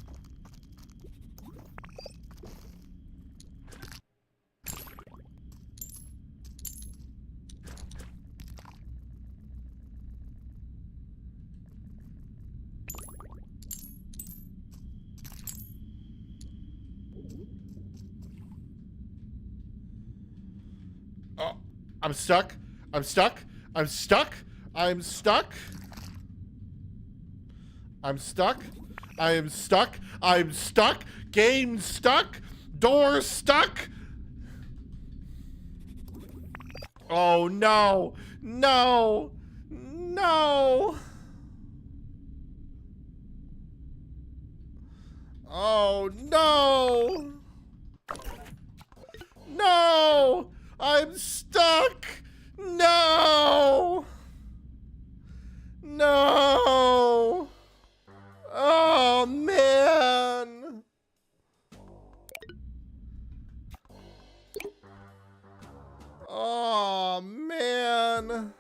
A: Oh, I'm stuck. I'm stuck. I'm stuck. I'm stuck. I'm stuck. I am stuck. I'm stuck. Game stuck. Door stuck. Oh no. No. No. Oh no. No. I'm stuck. No. No. Oh man. Oh man.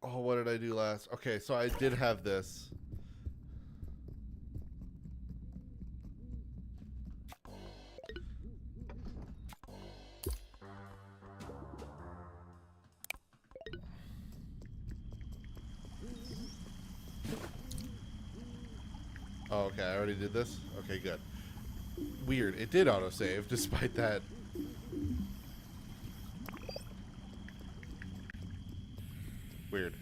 A: Oh, what did I do last? Okay, so I did have this. Oh, okay, I already did this? Okay, good. Weird, it did autosave despite that. Weird.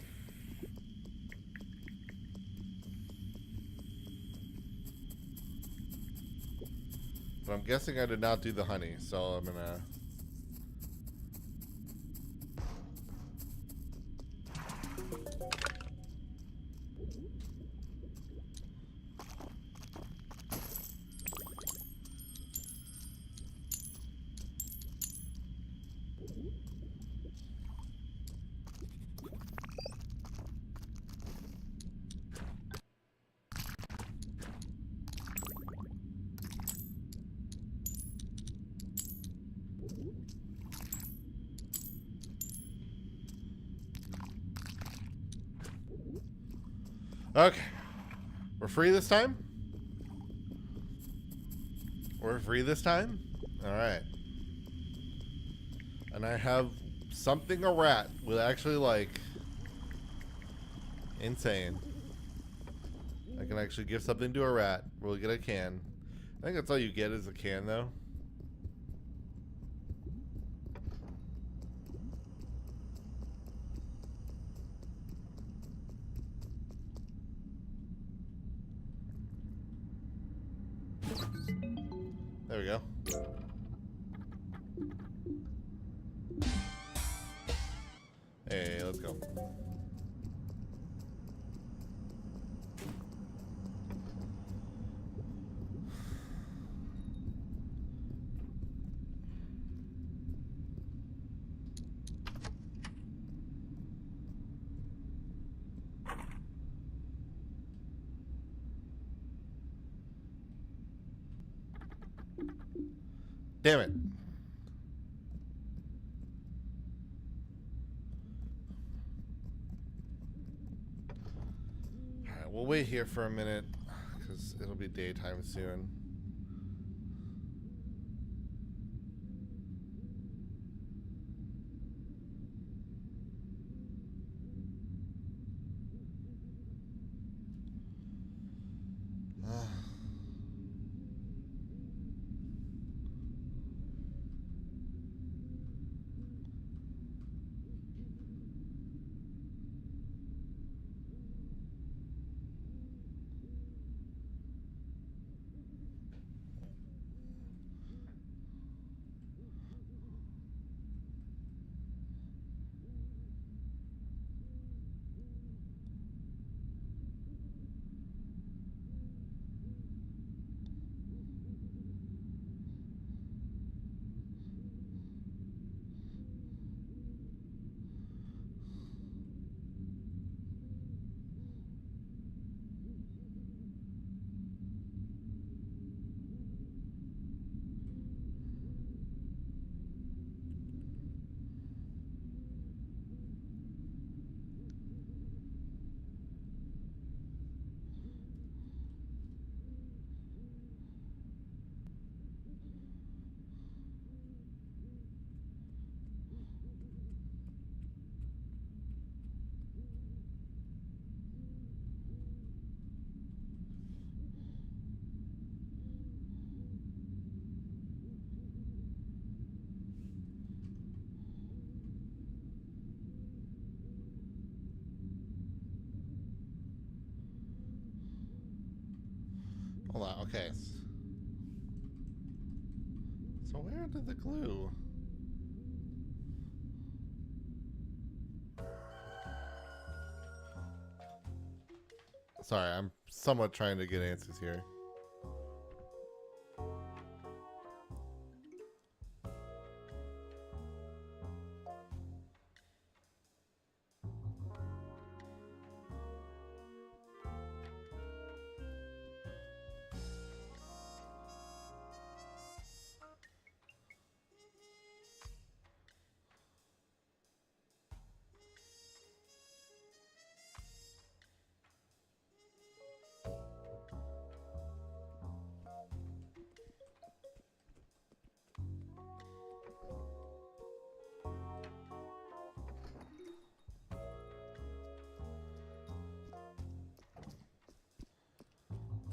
A: But I'm guessing I did not do the honey, so I'm gonna... Okay. We're free this time? We're free this time? Alright. And I have something a rat will actually like. Insane. I can actually give something to a rat. We'll get a can. I think that's all you get is a can though. There we go. Hey, let's go. Damn it. Alright, we'll wait here for a minute because it'll be daytime soon. Hold on, okay. So where did the glue? Sorry, I'm somewhat trying to get answers here.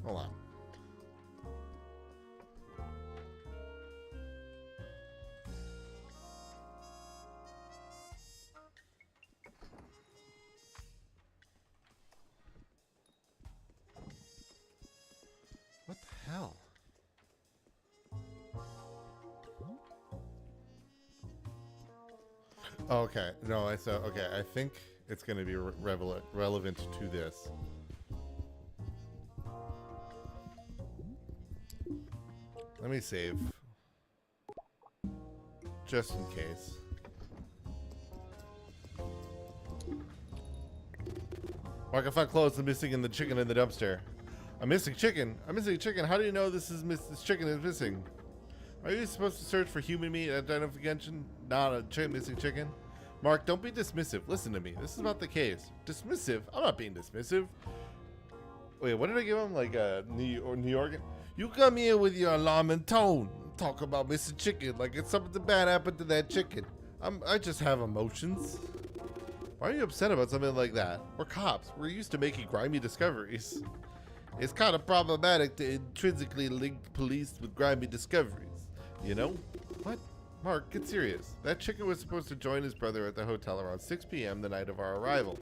A: Hold on. What the hell? Oh, okay. No, I saw. Okay, I think it's going to be relevant to this. Let me save. Just in case. Mark, I found clothes missing in the chicken in the dumpster. A missing chicken? A missing chicken? How do you know this chicken is missing? Are you supposed to search for human meat identification, not a missing chicken? Mark, don't be dismissive. Listen to me. This is not the case. Dismissive? I'm not being dismissive. Wait, what did I give him? Like a New York? You come here with your alarming tone. Talk about missing chicken like it's something bad happened to that chicken. I just have emotions. Why are you upset about something like that? We're cops. We're used to making grimy discoveries. It's kind of problematic to intrinsically link police with grimy discoveries. You know? What? Mark, get serious. That chicken was supposed to join his brother at the hotel around 6 p.m. the night of our arrival.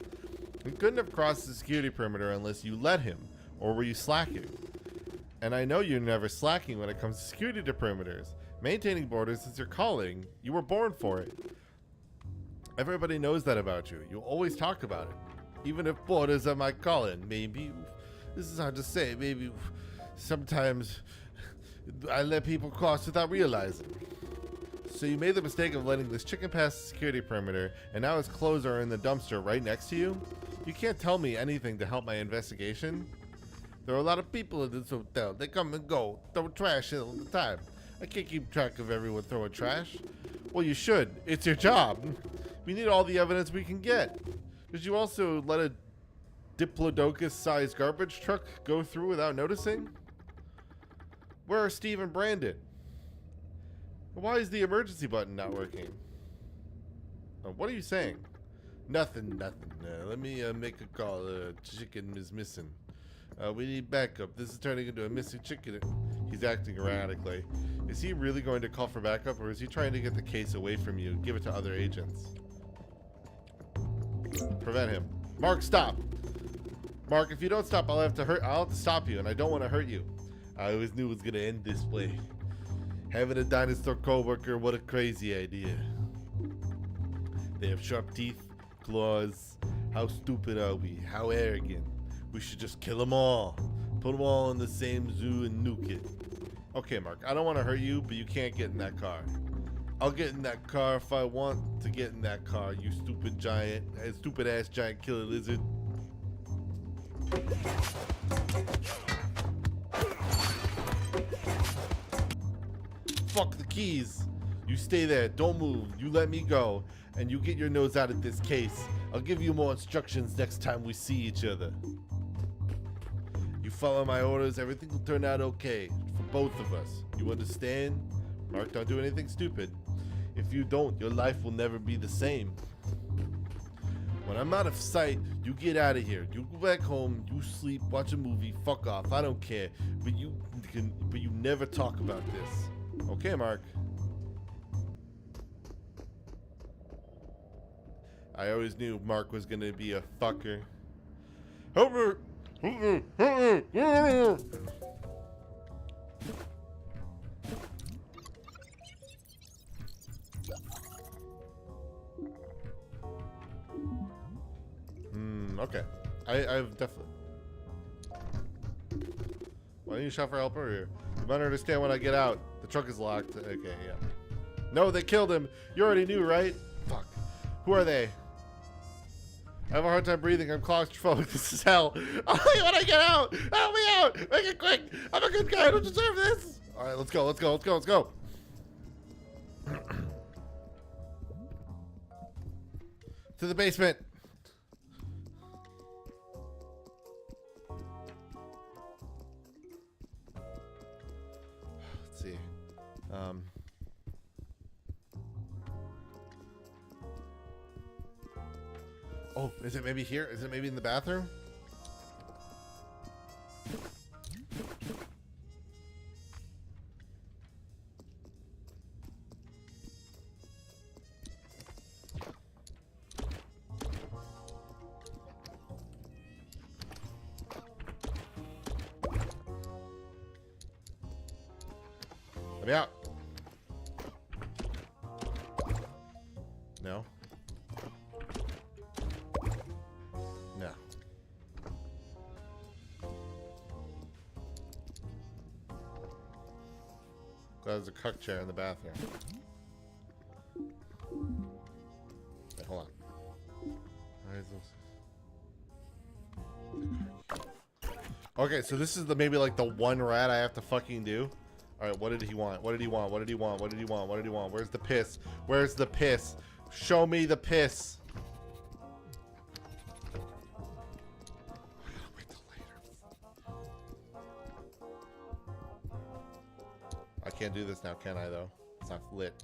A: He couldn't have crossed the security perimeter unless you let him. Or were you slacking? And I know you're never slacking when it comes to security perimeters. Maintaining borders is your calling. You were born for it. Everybody knows that about you. You always talk about it. Even if borders are my calling, maybe, this is hard to say, maybe sometimes I let people cross without realizing. So you made the mistake of letting this chicken pass the security perimeter, and now his clothes are in the dumpster right next to you? You can't tell me anything to help my investigation. There are a lot of people in this hotel. They come and go, throw trash in all the time. I can't keep track of everyone throwing trash. Well, you should. It's your job. We need all the evidence we can get. Did you also let a Diplodocus-sized garbage truck go through without noticing? Where are Steve and Brandon? Why is the emergency button not working? What are you saying? Nothing. Let me make a call. Chicken is missing. We need backup. This is turning into a missing chicken. He's acting erratically. Is he really going to call for backup, or is he trying to get the case away from you, give it to other agents? Prevent him. Mark, stop. Mark, if you don't stop, I'll have to stop you, and I don't want to hurt you. I always knew it was going to end this way. Having a dinosaur coworker, what a crazy idea. They have sharp teeth, claws. How stupid are we? How arrogant. We should just kill them all. Put them all in the same zoo and nuke it. Okay, Mark, I don't want to hurt you, but you can't get in that car. I'll get in that car if I want to get in that car, you stupid ass giant killer lizard. Fuck the keys. You stay there, don't move, you let me go, and you get your nose out of this case. I'll give you more instructions next time we see each other. You follow my orders, everything will turn out okay, for both of us. You understand? Mark, don't do anything stupid. If you don't, your life will never be the same. When I'm out of sight, you get out of here. You go back home, you sleep, watch a movie, fuck off, I don't care. But you never talk about this. Okay, Mark. I always knew Mark was gonna be a fucker. Help me! Okay. I've definitely... Why don't you shout for help earlier? You might understand when I get out. The trunk is locked. Okay, yeah. No, they killed him. You already knew, right? Fuck. Who are they? I have a hard time breathing. I'm claustrophobic. This is hell. Oh, when I get out! Help me out! Make it quick! I'm a good guy. I don't deserve this! Alright, let's go. Let's go. Let's go. Let's go. To the basement. Let's see. Oh, is it maybe here? Is it maybe in the bathroom? Let me out. No. No. There's a cuck chair in the bathroom. Wait, hold on. Why is this? Okay, so this is the maybe like the one rat I have to fucking do. All right, what did he want? What did he want? What did he want? What did he want? What did he want? Where's the piss? Where's the piss? Show me the piss. Wait till later. I can't do this now, can I, though? It's not lit.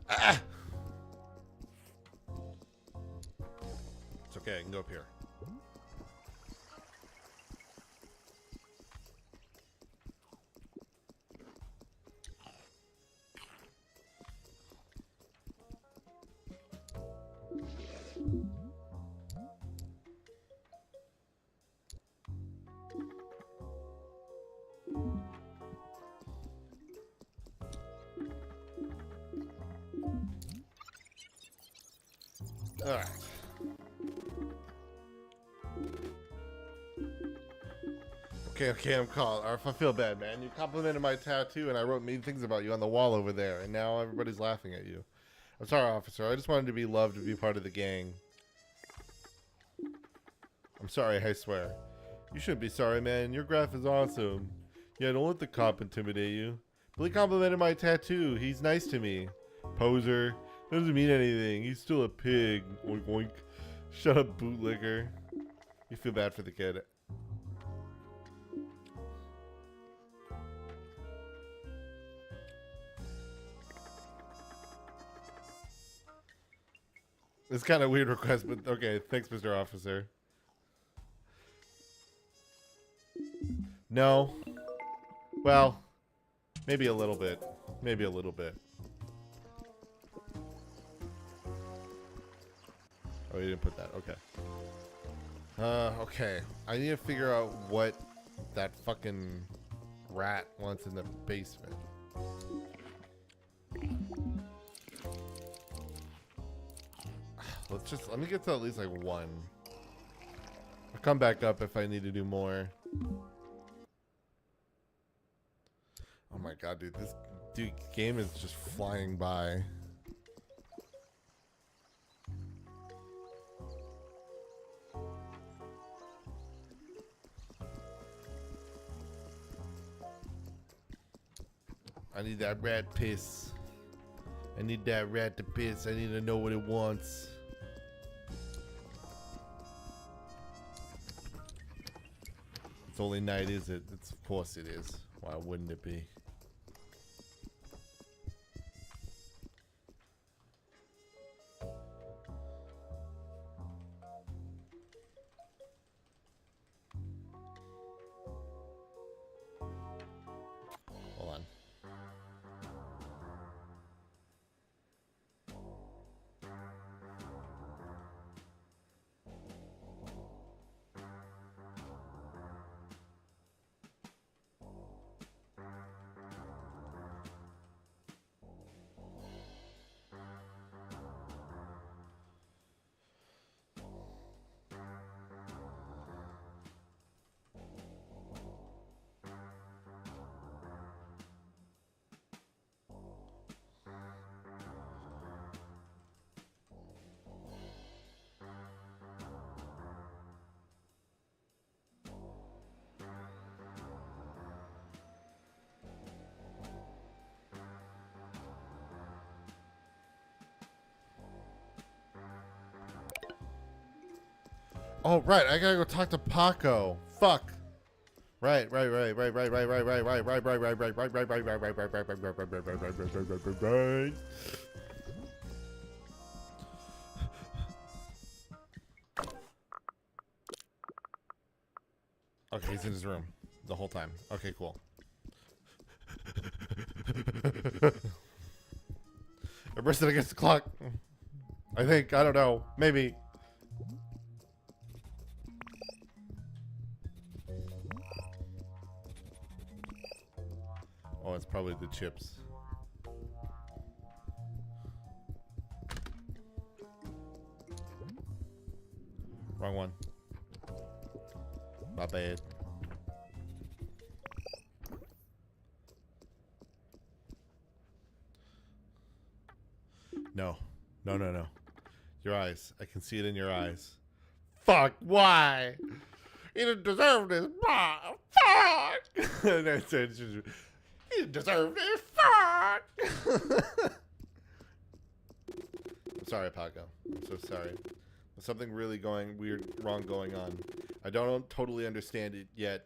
A: Ah! It's okay, I can go up here. Alright. Okay, I'm called. Arf, I feel bad, man. You complimented my tattoo, and I wrote mean things about you on the wall over there, and now everybody's laughing at you. I'm sorry, officer. I just wanted to be loved to be part of the gang. I'm sorry, I swear. You shouldn't be sorry, man. Your graph is awesome. Yeah, don't let the cop intimidate you. Billy complimented my tattoo. He's nice to me. Poser. Doesn't mean anything. He's still a pig. Oink, oink. Shut up, bootlicker. You feel bad for the kid. It's kind of a weird request, but okay. Thanks, Mr. Officer. No. Well, maybe a little bit. Maybe a little bit. Oh, you didn't put that. Okay. Okay. I need to figure out what that fucking rat wants in the basement. Let me get to at least like one. I'll come back up if I need to do more. Oh my god, dude. This game is just flying by. I need that rat piss. I need that rat to piss. I need to know what it wants. It's only night, is it? It's, of course it is. Why wouldn't it be? Hold on. Oh, right. I gotta go talk to Paco. Fuck. Right. Okay, he's in his room the whole time. Okay, cool. I pressed it against the clock. I think. I don't know. Maybe. Oh, it's probably the chips. Wrong one. My bad. No. No. Your eyes. I can see it in your eyes. Fuck. Why? He didn't deserve this. Fuck. He didn't deserve this. Fuck. I'm sorry, Paco. I'm so sorry. There's something really wrong going on. I don't totally understand it yet,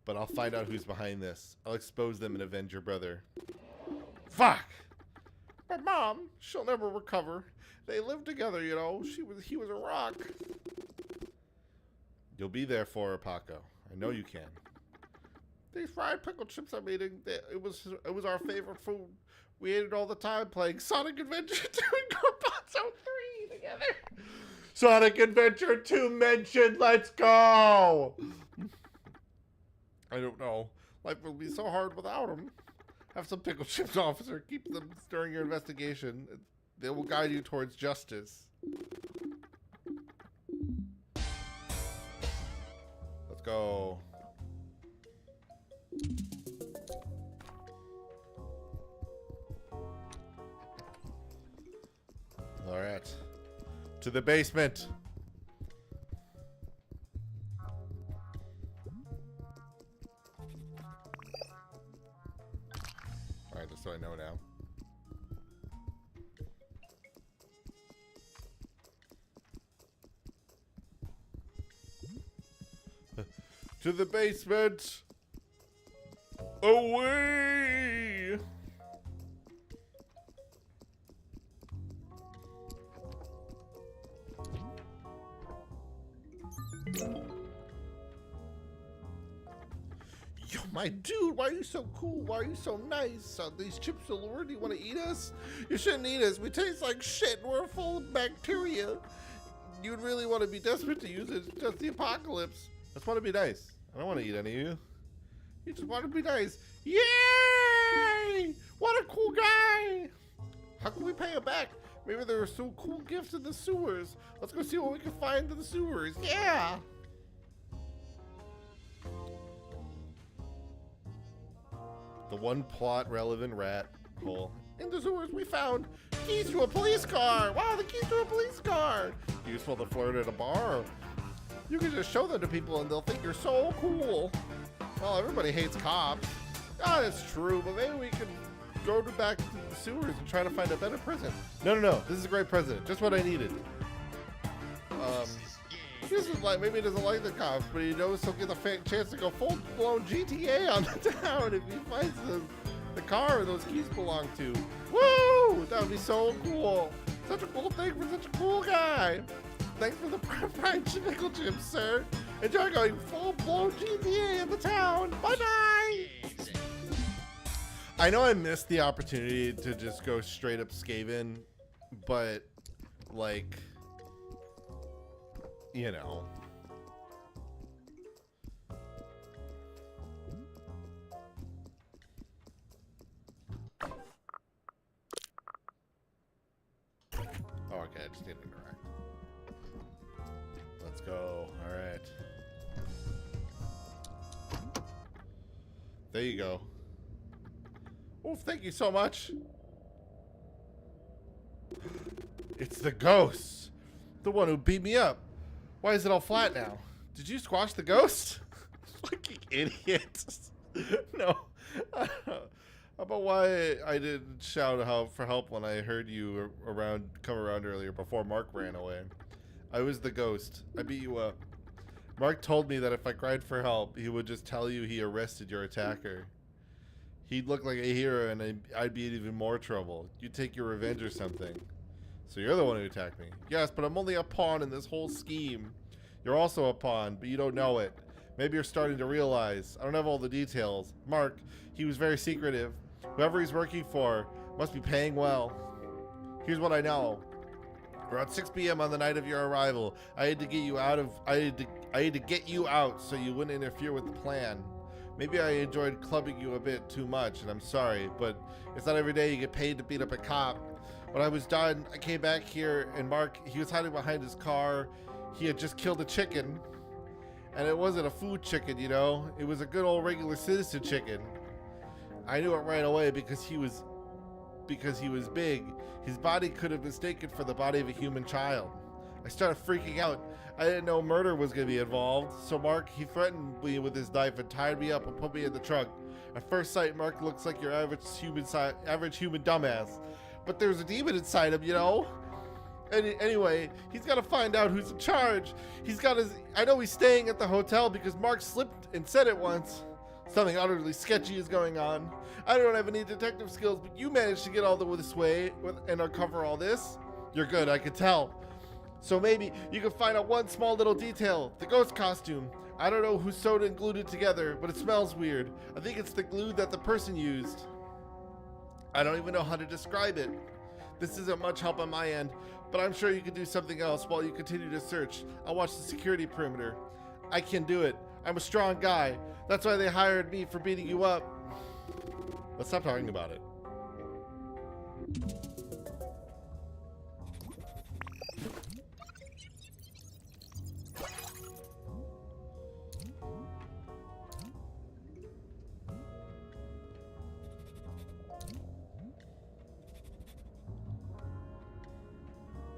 A: but I'll find out who's behind this. I'll expose them and avenge your brother. Fuck! My mom, she'll never recover. They lived together, you know. He was a rock. You'll be there for her, Paco. I know you can. These fried pickle chips I'm eating, it was our favorite food. We ate it all the time playing Sonic Adventure 2 and Corpazzo 3 together. Sonic Adventure 2 mentioned. Let's go. I don't know. Life will be so hard without them. Have some pickle chips, officer. Keep them during your investigation. They will guide you towards justice. Let's go. All right. To the basement. All right, just so I know now. To the basement. Away. Yo, my dude, why are you so cool? Why are you so nice? Are these chips alluring? Do you want to eat us? You shouldn't eat us. We taste like shit. We're full of bacteria. You'd really want to be desperate to use it. It's just the apocalypse. I just want to be nice. I don't want to eat any of you. You just want to be nice. Yay! What a cool guy! How can we pay him back? Maybe there are some cool gifts in the sewers. Let's go see what we can find in the sewers. Yeah! The one plot relevant rat hole. In the sewers we found keys to a police car. Wow, the keys to a police car. Useful to flirt at a bar. You can just show them to people and they'll think you're so cool. Well, everybody hates cops. Ah, that's true, but maybe we can go back to the sewers and try to find a better prison. No. This is a great president. Just what I needed. This is like, maybe he doesn't like the cops, but he knows he'll get the chance to go full-blown GTA on the town if he finds the car those keys belong to. Woo! That would be so cool. Such a cool thing for such a cool guy. Thanks for the fried pickle chips, sir. Enjoy going full-blown GTA in the town. Bye-bye! I know I missed the opportunity to just go straight up Skaven, but, like, you know. Oh, okay, I just need to interact. Let's go. All right. There you go. Oh, thank you so much. It's the ghost. The one who beat me up. Why is it all flat now? Did you squash the ghost? Fucking idiot. No. How about why I didn't shout out for help when I heard you come around earlier before Mark ran away? I was the ghost. I beat you up. Mark told me that if I cried for help, he would just tell you he arrested your attacker. He'd look like a hero and I'd be in even more trouble. You'd take your revenge or something. So you're the one who attacked me. Yes, but I'm only a pawn in this whole scheme. You're also a pawn, but you don't know it. Maybe you're starting to realize. I don't have all the details. Mark, he was very secretive. Whoever he's working for must be paying well. Here's what I know. Around 6 p.m. on the night of your arrival, I had to get you out so you wouldn't interfere with the plan. Maybe I enjoyed clubbing you a bit too much, and I'm sorry, but it's not every day you get paid to beat up a cop. When I was done, I came back here, and Mark, he was hiding behind his car. He had just killed a chicken, and it wasn't a food chicken, you know? It was a good old regular citizen chicken. I knew it right away because he was big. His body could have been mistaken for the body of a human child. I started freaking out. I didn't know murder was going to be involved. So Mark, he threatened me with his knife and tied me up and put me in the trunk. At first sight, Mark looks like your average human dumbass. But there's a demon inside him, you know? Anyway, he's got to find out who's in charge. I know he's staying at the hotel because Mark slipped and said it once. Something utterly sketchy is going on. I don't have any detective skills, but you managed to get all this way and uncover all this. You're good, I could tell. So maybe you can find out one small little detail. The ghost costume. I don't know who sewed and glued it together, but it smells weird. I think it's the glue that the person used. I don't even know how to describe it. This isn't much help on my end, but I'm sure you can do something else while you continue to search. I'll watch the security perimeter. I can do it. I'm a strong guy. That's why they hired me for beating you up. Let's stop talking about it.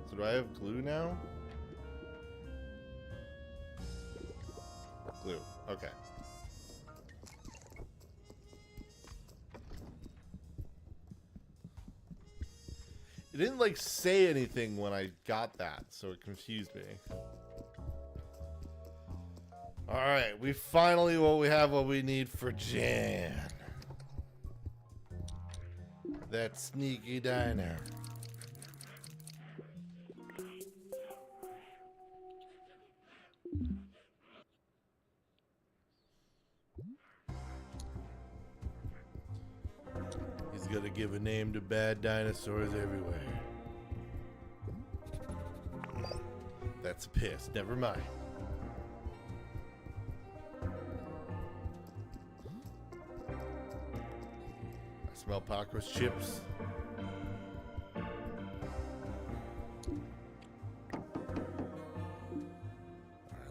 A: So do I have glue now? Glue. Okay. It didn't like say anything when I got that, so it confused me. Alright, we finally have what we need for Jan. That sneaky diner. He's gonna give a name to bad dinosaurs everywhere. That's a piss. Never mind. I smell Paco's chips. Alright,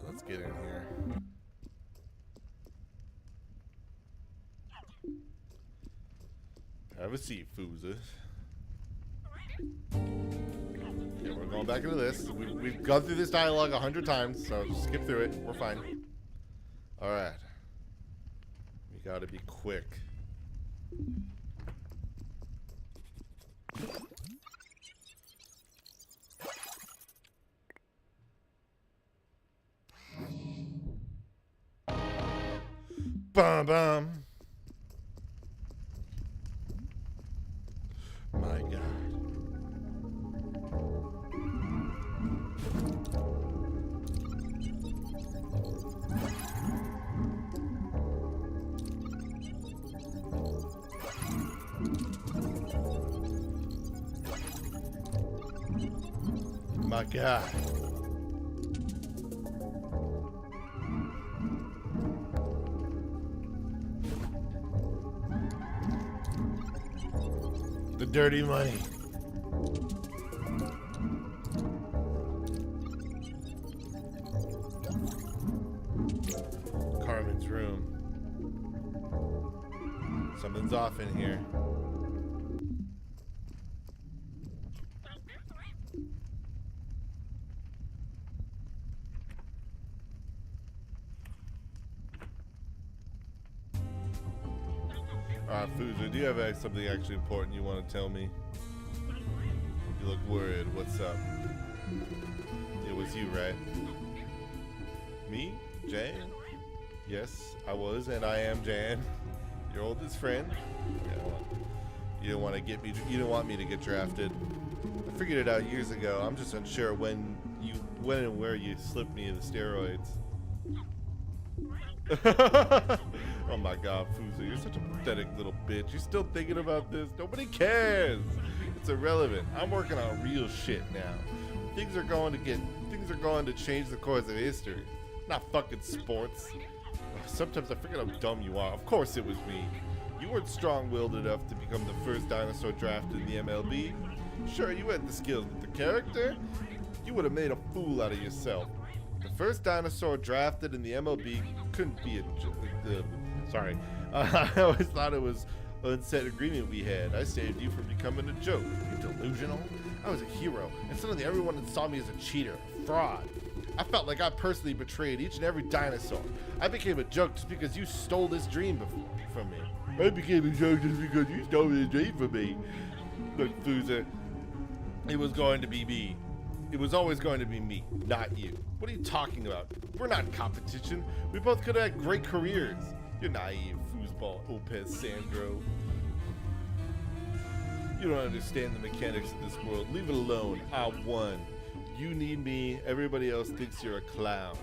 A: let's get in here. Have a seat, Fooza. Yeah, we're going back into this. We've gone through this dialogue 100 times, so just skip through it. We're fine. Alright. We gotta be quick. Bum bum. My God. My God. The dirty money. Carmen's room. Something's off in here. Fooza, do you have something actually important you want to tell me? You look worried. What's up? It was you, right? Me? Jan? Yes, I was, and I am Jan, your oldest friend. You don't want to get me. You don't want me to get drafted. I figured it out years ago. I'm just unsure when and where you slipped me the steroids. Oh my God, Fuzu, you're such a pathetic little bitch. You're still thinking about this? Nobody cares. It's irrelevant. I'm working on real shit now. Things are going to change the course of history. Not fucking sports. Sometimes I forget how dumb you are. Of course it was me. You weren't strong-willed enough to become the first dinosaur drafted in the MLB. Sure, you had the skills, but the character? You would have made a fool out of yourself. The first dinosaur drafted in the MLB couldn't be a sorry. I always thought it was an unsaid agreement we had. I saved you from becoming a joke. You delusional? I was a hero, and suddenly everyone saw me as a cheater, a fraud. I felt like I personally betrayed each and every dinosaur. I became a joke just because you stole this dream from me. I became a joke just because you stole this dream from me. Look, Fuza, it was going to be me. It was always going to be me, not you. What are you talking about? We're not in competition. We both could have had great careers. You're naive, foosball, Opez Sandro. You don't understand the mechanics of this world. Leave it alone. I won. You need me. Everybody else thinks you're a clown.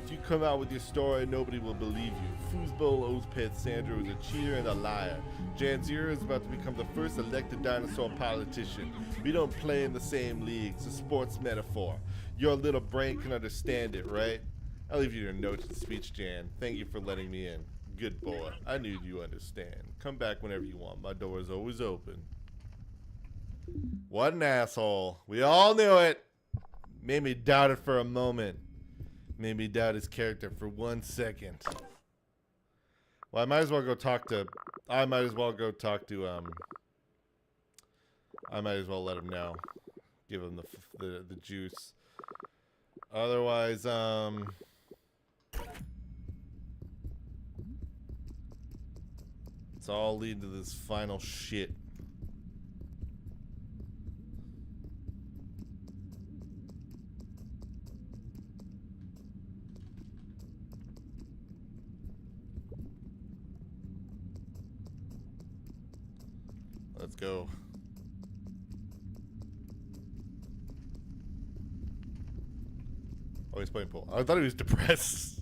A: If you come out with your story, nobody will believe you. Foosball Opez Sandro is a cheater and a liar. Janzira is about to become the first elected dinosaur politician. We don't play in the same league. It's a sports metaphor. Your little brain can understand it, right? I'll leave you your notes and speech, Jan. Thank you for letting me in. Good boy. I knew you understand. Come back whenever you want. My door is always open. What an asshole. We all knew it. Made me doubt it for a moment. Made me doubt his character for 1 second. Well, I might as well go talk to I might as well let him know. Give him the juice. Otherwise, it's all leading to this final shit. Let's go. Oh, he's playing pool. I thought he was depressed.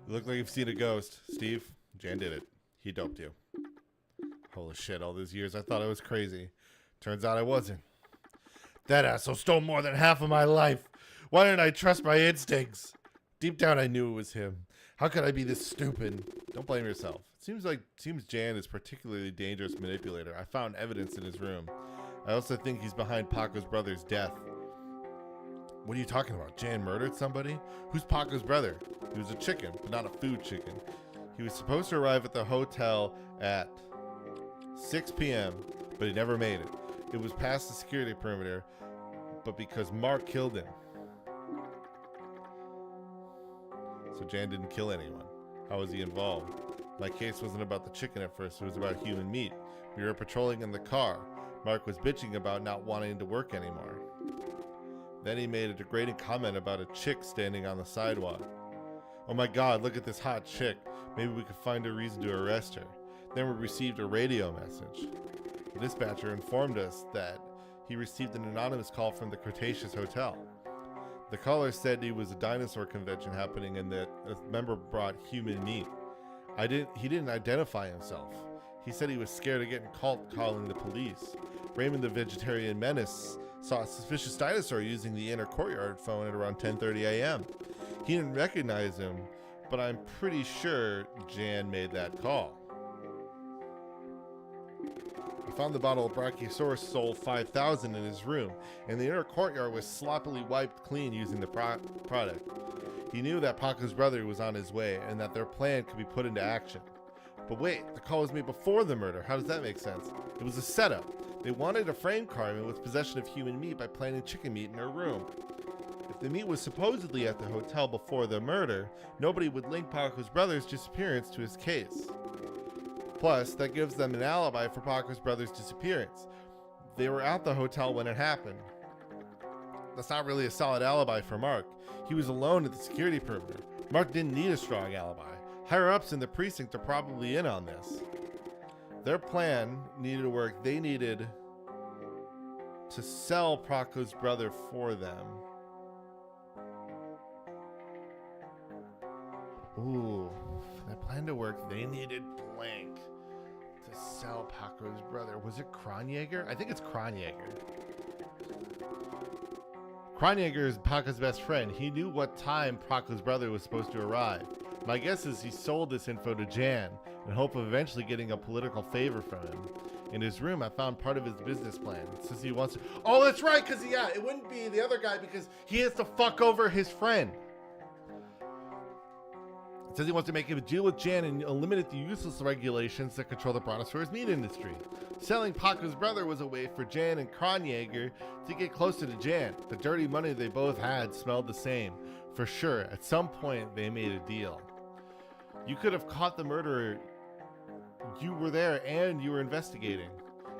A: You look like you've seen a ghost. Steve, Jan did it. He doped you. Holy shit, all these years I thought I was crazy. Turns out I wasn't. That asshole stole more than half of my life. Why didn't I trust my instincts? Deep down I knew it was him. How could I be this stupid? Don't blame yourself. It seems Jan is a particularly dangerous manipulator. I found evidence in his room. I also think he's behind Paco's brother's death. What are you talking about? Jan murdered somebody? Who's Paco's brother? He was a chicken, but not a food chicken. He was supposed to arrive at the hotel at 6 p.m., but he never made it. It was past the security perimeter, but because Mark killed him. So Jan didn't kill anyone. How was he involved? My case wasn't about the chicken at first, it was about human meat. We were patrolling in the car. Mark was bitching about not wanting to work anymore. Then he made a degrading comment about a chick standing on the sidewalk. Oh my God, look at this hot chick. Maybe we could find a reason to arrest her. Then we received a radio message. The dispatcher informed us that he received an anonymous call from the Cretaceous Hotel. The caller said it was a dinosaur convention happening and that a member brought human meat. He didn't identify himself. He said he was scared of getting caught calling the police. Raymond the Vegetarian Menace saw a suspicious dinosaur using the inner courtyard phone at around 10:30 a.m. He didn't recognize him, but I'm pretty sure Jan made that call. I found the bottle of Brachiosaurus Sol 5000 in his room, and the inner courtyard was sloppily wiped clean using the product. He knew that Paco's brother was on his way, and that their plan could be put into action. But wait, the call was made before the murder. How does that make sense? It was a setup. They wanted to frame Carmen with possession of human meat by planting chicken meat in her room. If The meet was supposedly at the hotel before the murder. Nobody would link Paco's brother's disappearance to his case. Plus, that gives them an alibi for Paco's brother's disappearance. They were at the hotel when it happened. That's not really a solid alibi for Mark. He was alone at the security perimeter. Mark didn't need a strong alibi. Higher-ups in the precinct are probably in on this. Their plan needed to work. They needed to sell Paco's brother for them. Ooh, for that plan to work, they needed blank to sell Paco's brother. Was it Kronjaeger? I think it's Kronjaeger. Kronjaeger is Paco's best friend. He knew what time Paco's brother was supposed to arrive. My guess is he sold this info to Jan in hope of eventually getting a political favor from him. In his room, I found part of his business plan. It says he wants to... Oh, that's right, because, yeah, it wouldn't be the other guy because he has to fuck over his friend. It says he wants to make a deal with Jan and eliminate the useless regulations that control the Brontosaurus meat industry. Selling Paco's brother was a way for Jan and Kronjaeger to get closer to Jan. The dirty money they both had smelled the same. For sure, at some point they made a deal. You could have caught the murderer. You were there and you were investigating.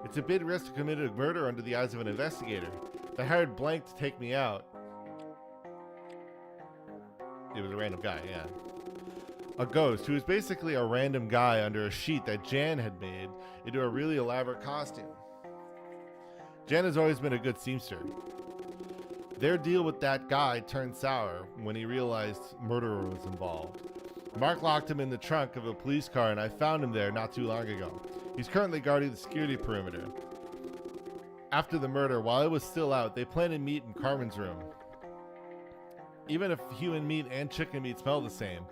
A: It's a big risk to commit a murder under the eyes of an investigator. They hired blank to take me out. It was a random guy, yeah. A ghost, who was basically a random guy under a sheet that Jan had made into a really elaborate costume. Jan has always been a good seamster. Their deal with that guy turned sour when he realized murderer was involved. Mark locked him in the trunk of a police car and I found him there not too long ago. He's currently guarding the security perimeter. After the murder, while it was still out, they planned to meet in Carmen's room. Even if human meat and chicken meat smell the same,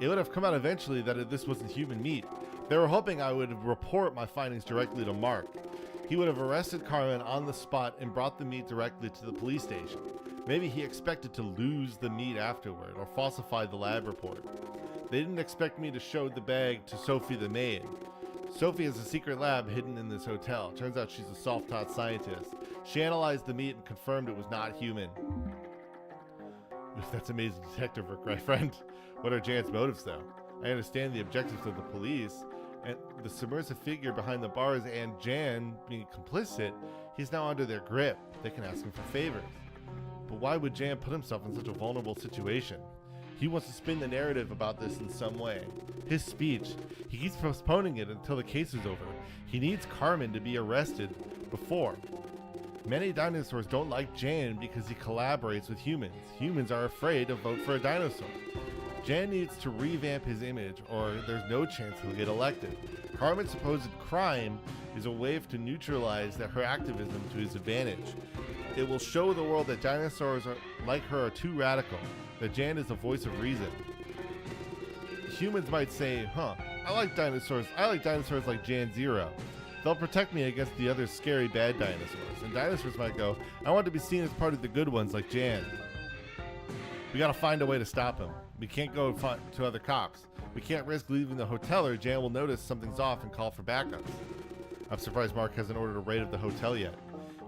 A: it would have come out eventually that this wasn't human meat. They were hoping I would report my findings directly to Mark. He would have arrested Carmen on the spot and brought the meat directly to the police station. Maybe he expected to lose the meat afterward or falsify the lab report. They didn't expect me to show the bag to Sophie the maid. Sophie has a secret lab hidden in this hotel. Turns out she's a self-taught scientist. She analyzed the meat and confirmed it was not human. If that's amazing detective work, right, friend? What are Jan's motives, though? I understand the objectives of the police, and the submersive figure behind the bars and Jan being complicit, he's now under their grip. They can ask him for favors. But why would Jan put himself in such a vulnerable situation? He wants to spin the narrative about this in some way. His speech, he keeps postponing it until the case is over. He needs Carmen to be arrested before. Many dinosaurs don't like Jan because he collaborates with humans. Humans are afraid to vote for a dinosaur. Jan needs to revamp his image or there's no chance he'll get elected. Carmen's supposed crime is a way to neutralize her activism to his advantage. It will show the world that dinosaurs like her are too radical, that Jan is the voice of reason. Humans might say, I like dinosaurs like Jan Zero. They'll protect me against the other scary bad dinosaurs. And dinosaurs might go, I want to be seen as part of the good ones like Jan. We gotta find a way to stop him. We can't go to other cops. We can't risk leaving the hotel or Jan will notice something's off and call for backups. I'm surprised Mark hasn't ordered a raid of the hotel yet.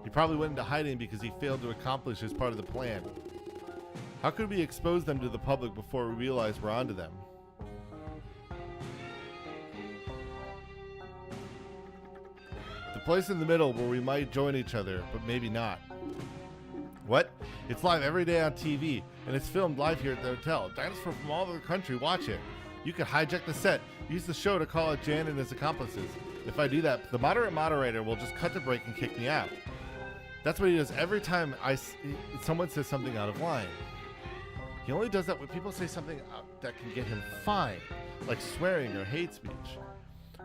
A: He probably went into hiding because he failed to accomplish his part of the plan. How could we expose them to the public before we realize we're onto them? The place in the middle where we might join each other, but maybe not. What? It's live every day on TV, and it's filmed live here at the hotel. Dinosaurs from all over the country watch it. You could hijack the set, use the show to call out Jan and his accomplices. If I do that, the moderate moderator will just cut the break and kick me out. That's what he does every time someone says something out of line. He only does that when people say something that can get him fined, like swearing or hate speech.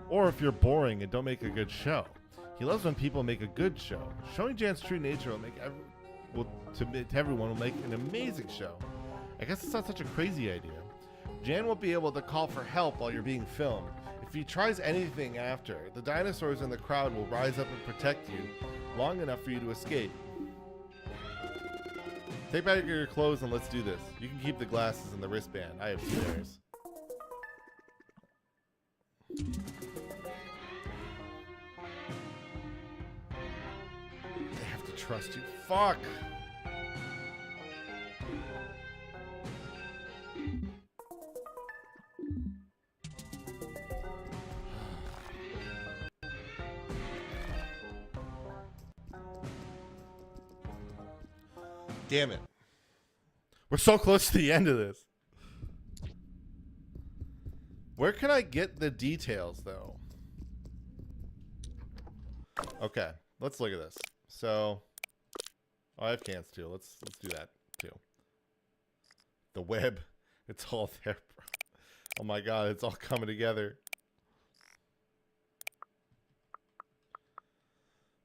A: Or if you're boring and don't make a good show. He loves when people make a good show. Showing Jan's true nature to everyone will make an amazing show. I guess it's not such a crazy idea. Jan won't be able to call for help while you're being filmed. If he tries anything after, the dinosaurs in the crowd will rise up and protect you long enough for you to escape. Take back your clothes and let's do this. You can keep the glasses and the wristband. I have spares. They have to trust you. Fuck! Damn it. We're so close to the end of this. Where can I get the details, though? Okay, let's look at this. So, oh, I have cans too. Let's do that too. The web, it's all there, bro. Oh my god, it's all coming together.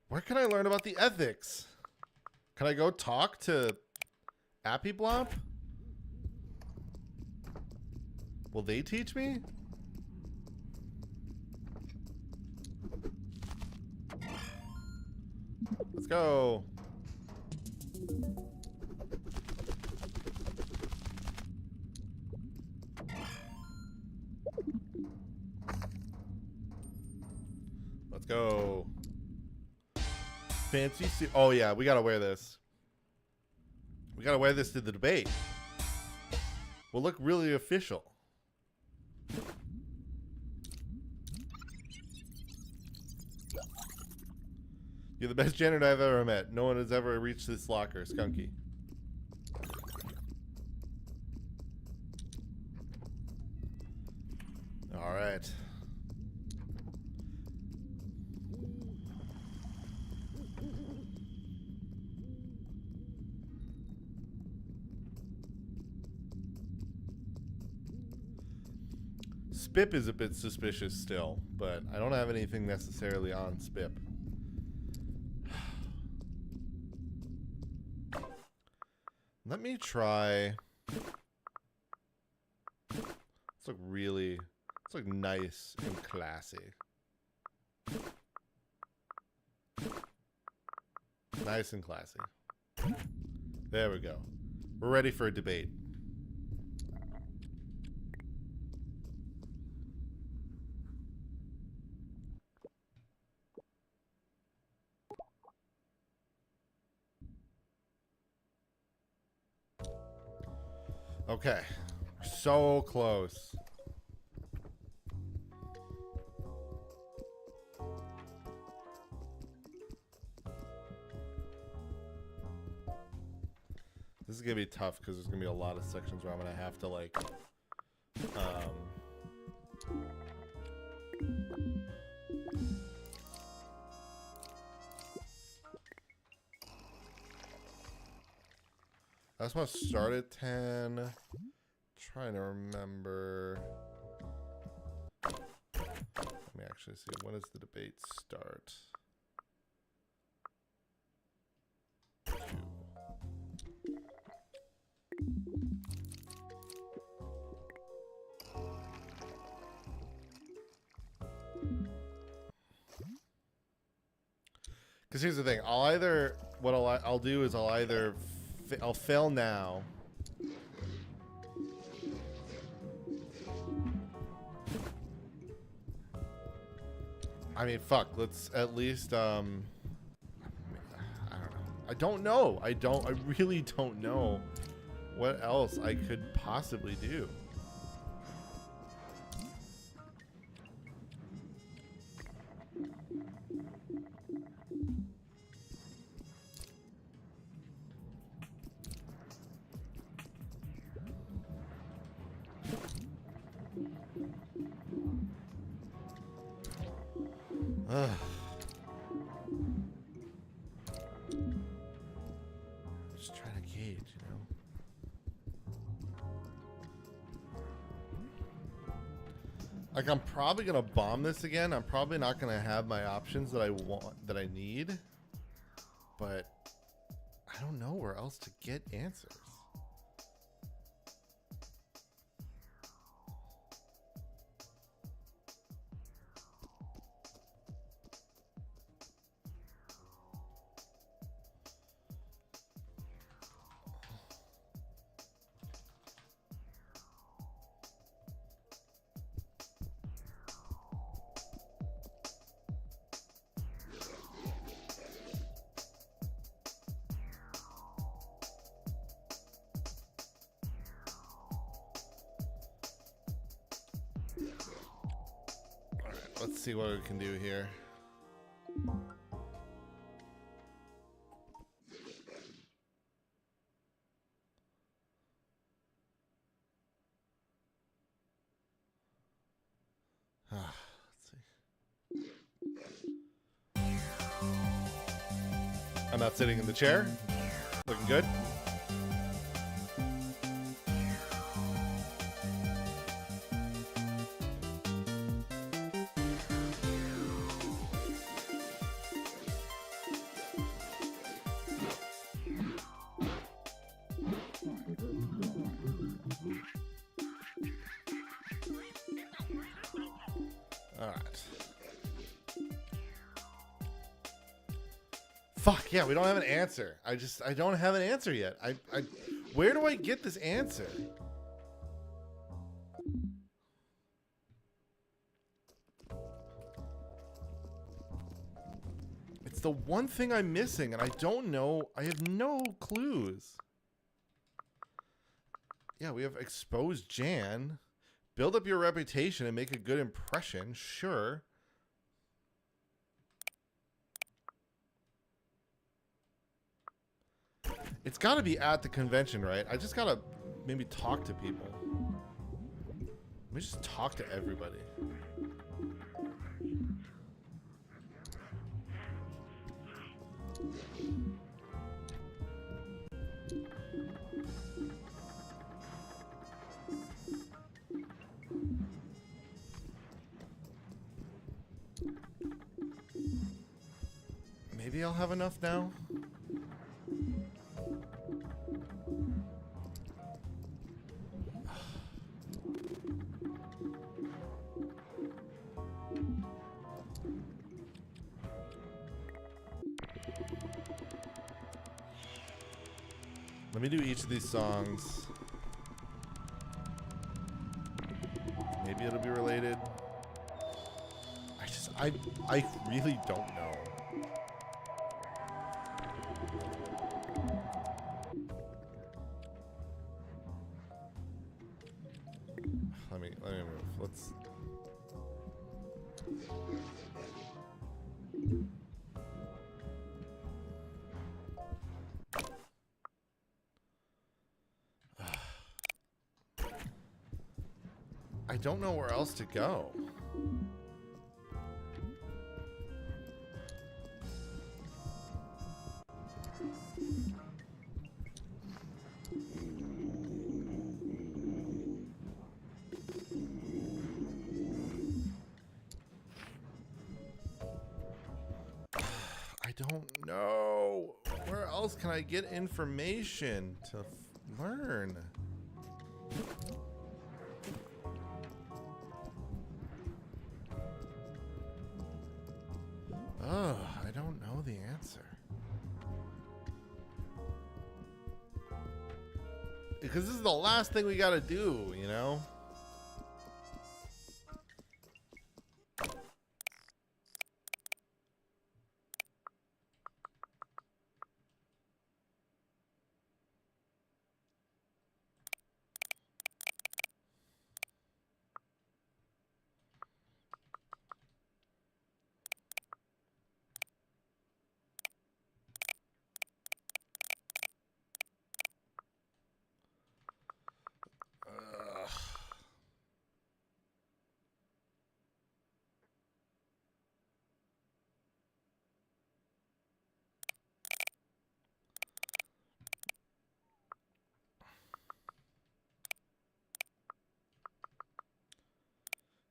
A: Where can I learn about the ethics? Can I go talk to Appy Blop? Will they teach me? Let's go. Let's go. Fancy suit. Oh yeah, we gotta wear this. We gotta wear this to the debate. We'll look really official. You're the best janitor I've ever met. No one has ever reached this locker, Skunky. All right. Spip is a bit suspicious still, but I don't have anything necessarily on Spip. Let me try. Let's look really. Let's look nice and classy. Nice and classy. There we go. We're ready for a debate. Okay, we're so close. This is gonna be tough because there's gonna be a lot of sections where I'm gonna have to like, I just want to start at 10. Trying to remember. Let me actually see. When does the debate start? 2. Because here's the thing. I'll do is I'll fail now. I mean, fuck. Let's at least I don't know. I really don't know what else I could possibly do. Ugh. Just trying to gauge, you know. Like, I'm probably gonna bomb this again. I'm probably not gonna have my options that I want, that I need. But I don't know where else to get answers. Let's see what we can do here. I'm not sitting in the chair. Looking good. All right. Fuck yeah, we don't have an answer. I don't have an answer yet. Where do I get this answer? It's the one thing I'm missing, and I don't know. I have no clues. Yeah, we have exposed Jan. Build up your reputation and make a good impression. Sure. It's got to be at the convention, right? I just got to maybe talk to people. Let me just talk to everybody. Maybe I'll have enough now. Let me do each of these songs. Maybe it'll be related. I really don't know. Let me move. Let's. I don't know where else to go. I don't know. Where else can I get information to learn? Ugh, I don't know the answer. Because this is the last thing we gotta do, you know?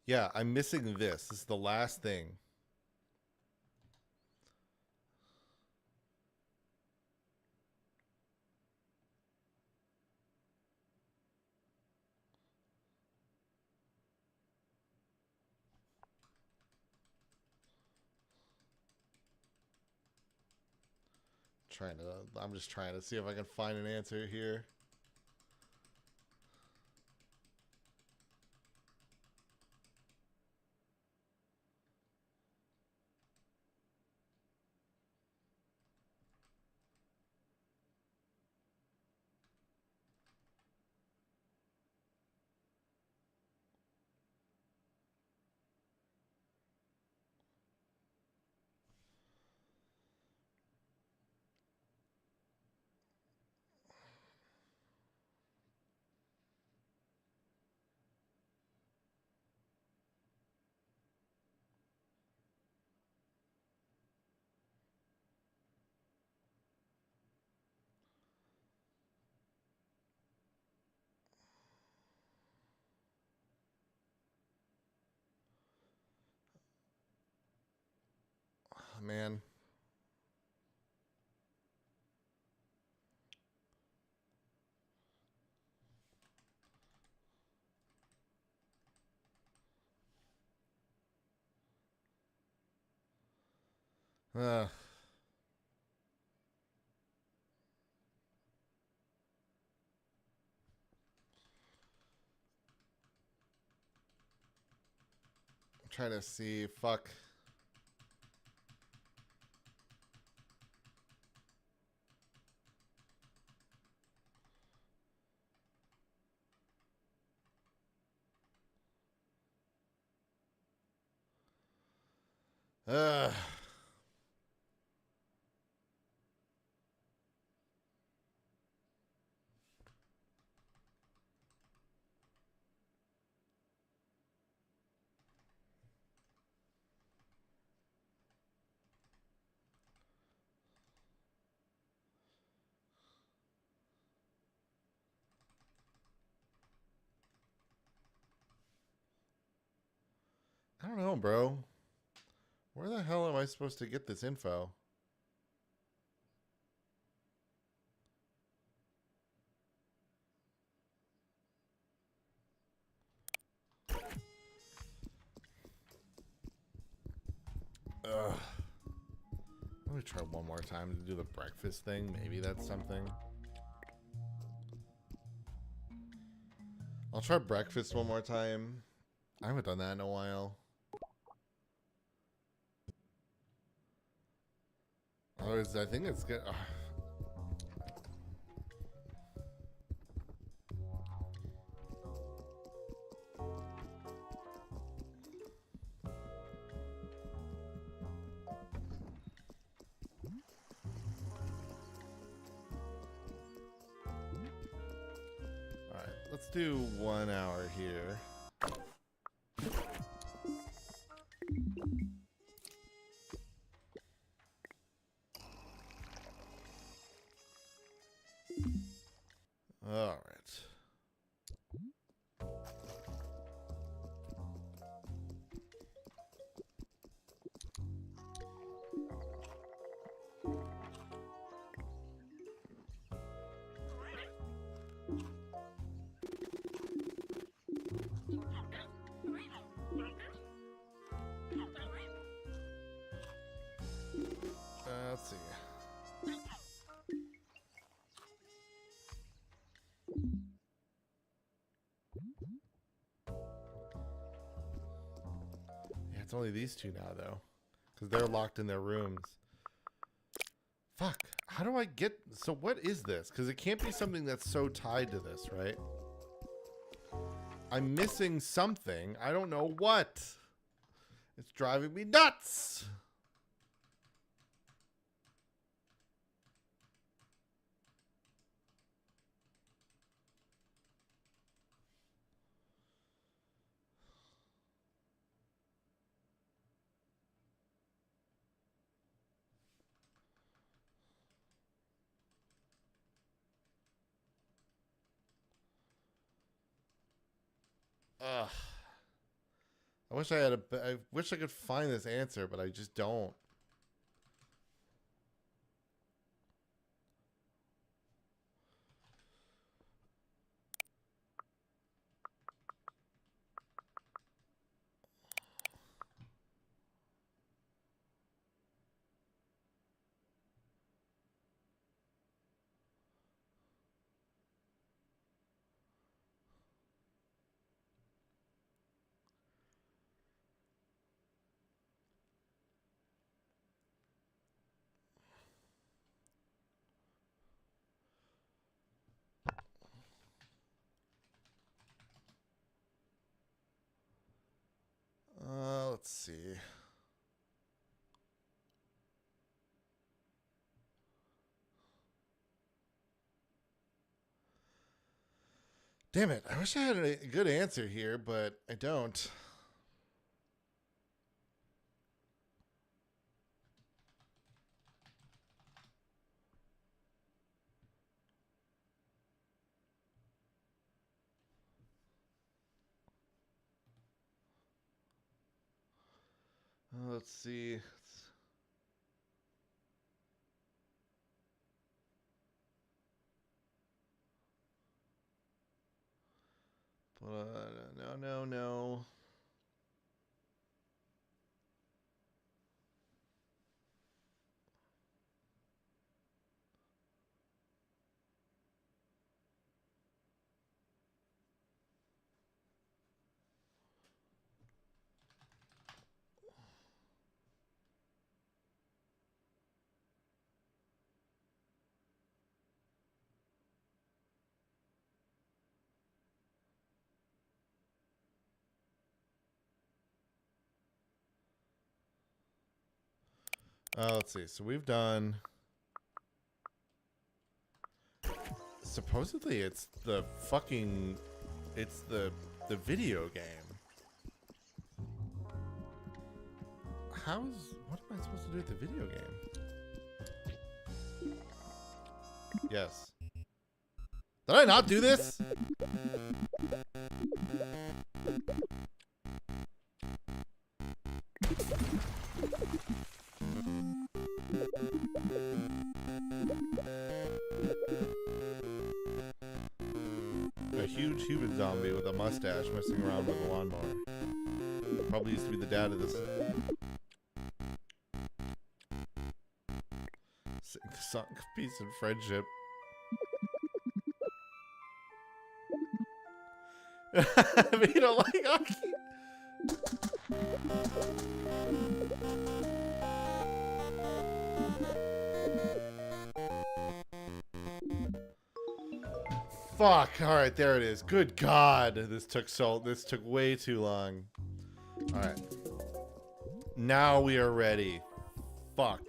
A: Yeah, I'm missing this. This is the last thing. I'm just trying to see if I can find an answer here. man. Ugh. I'm trying to see. Fuck. Ugh. I don't know, bro. Where the hell am I supposed to get this info? Ugh. Let me try one more time to do the breakfast thing. Maybe that's something. I'll try breakfast one more time. I haven't done that in a while. I think it's good. Alright, let's do 1 hour here. Alright. Let's see. Yeah, it's only these two now, though. Because they're locked in their rooms. Fuck. How do I get... So what is this? Because it can't be something that's so tied to this, right? I'm missing something. I don't know what. It's driving me nuts. Ugh. I wish I could find this answer, but I just don't. Let's see. Damn it. I wish I had a good answer here, but I don't. Let's see. No. Let's see. So we've done. Supposedly, it's the fucking. It's the video game. What am I supposed to do with the video game? Yes. Did I not do this? A huge human zombie with a mustache messing around with a lawnmower. Probably used to be the dad of this. Sunk piece of friendship. But you don't like hockey? Fuck. Alright, there it is. Good God. This took way too long. Alright. Now we are ready. Fuck.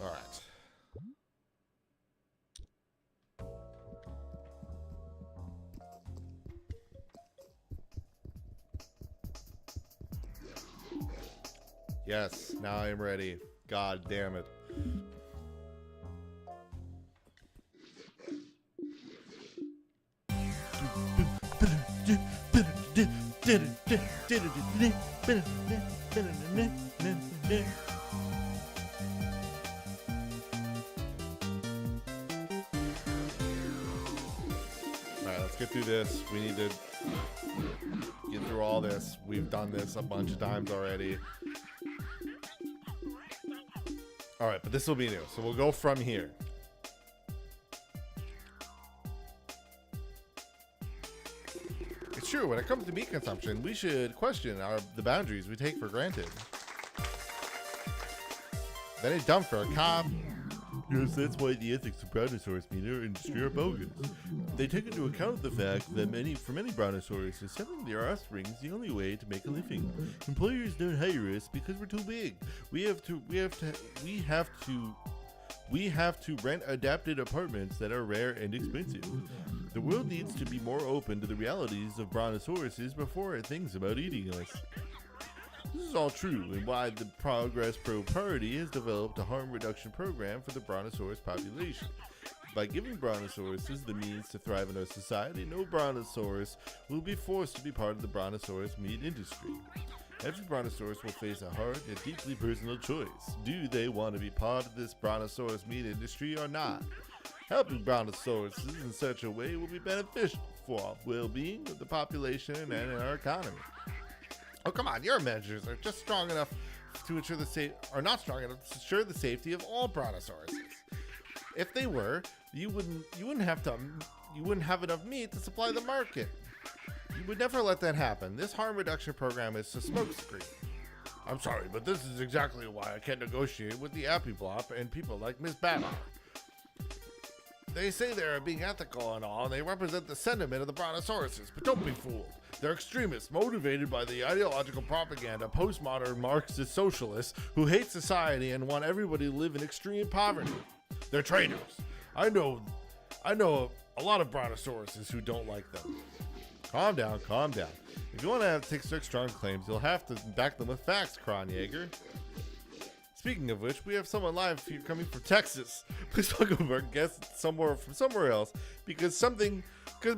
A: Alright. Yes, now I'm ready. God damn it. Alright, let's get through this. We need to get through all this. We've done this a bunch of times already. Alright, but this will be new. So we'll go from here. It's true, when it comes to meat consumption, we should question the boundaries we take for granted. That ain't dumb for a cop. Yes, that's why the ethics of Brontosaurus meat industry are bogus. They take into account the fact that for many Brontosaurus, selling their offspring is the only way to make a living. Employers don't hire us because we're too big. We have to rent adapted apartments that are rare and expensive. The world needs to be more open to the realities of Brontosauruses before it thinks about eating us. This is all true, and why the Progress Pro Party has developed a harm reduction program for the Brontosaurus population. By giving Brontosauruses the means to thrive in our society, no Brontosaurus will be forced to be part of the Brontosaurus meat industry. Every Brontosaurus will face a hard and deeply personal choice. Do they want to be part of this Brontosaurus meat industry or not? Helping Brontosauruses in such a way will be beneficial for our well-being of the population and in our economy. Oh, come on, your measures are just strong enough to ensure not strong enough to ensure the safety of all Brontosauruses. If they were, you wouldn't have enough meat to supply the market. You would never let that happen. This harm reduction program is a smokescreen. I'm sorry, but this is exactly why I can't negotiate with the Appy-Blop and people like Miss Batman. They say they're being ethical and all, and they represent the sentiment of the Brontosauruses, but don't be fooled. They're extremists motivated by the ideological propaganda postmodern Marxist socialists who hate society and want everybody to live in extreme poverty. They're traitors. I know a lot of Brontosauruses who don't like them. Calm down, calm down. If you want to take such strong claims, you'll have to back them with facts, Kronjaeger. Speaking of which, we have someone live here coming from Texas. Please welcome our guest from somewhere else, because something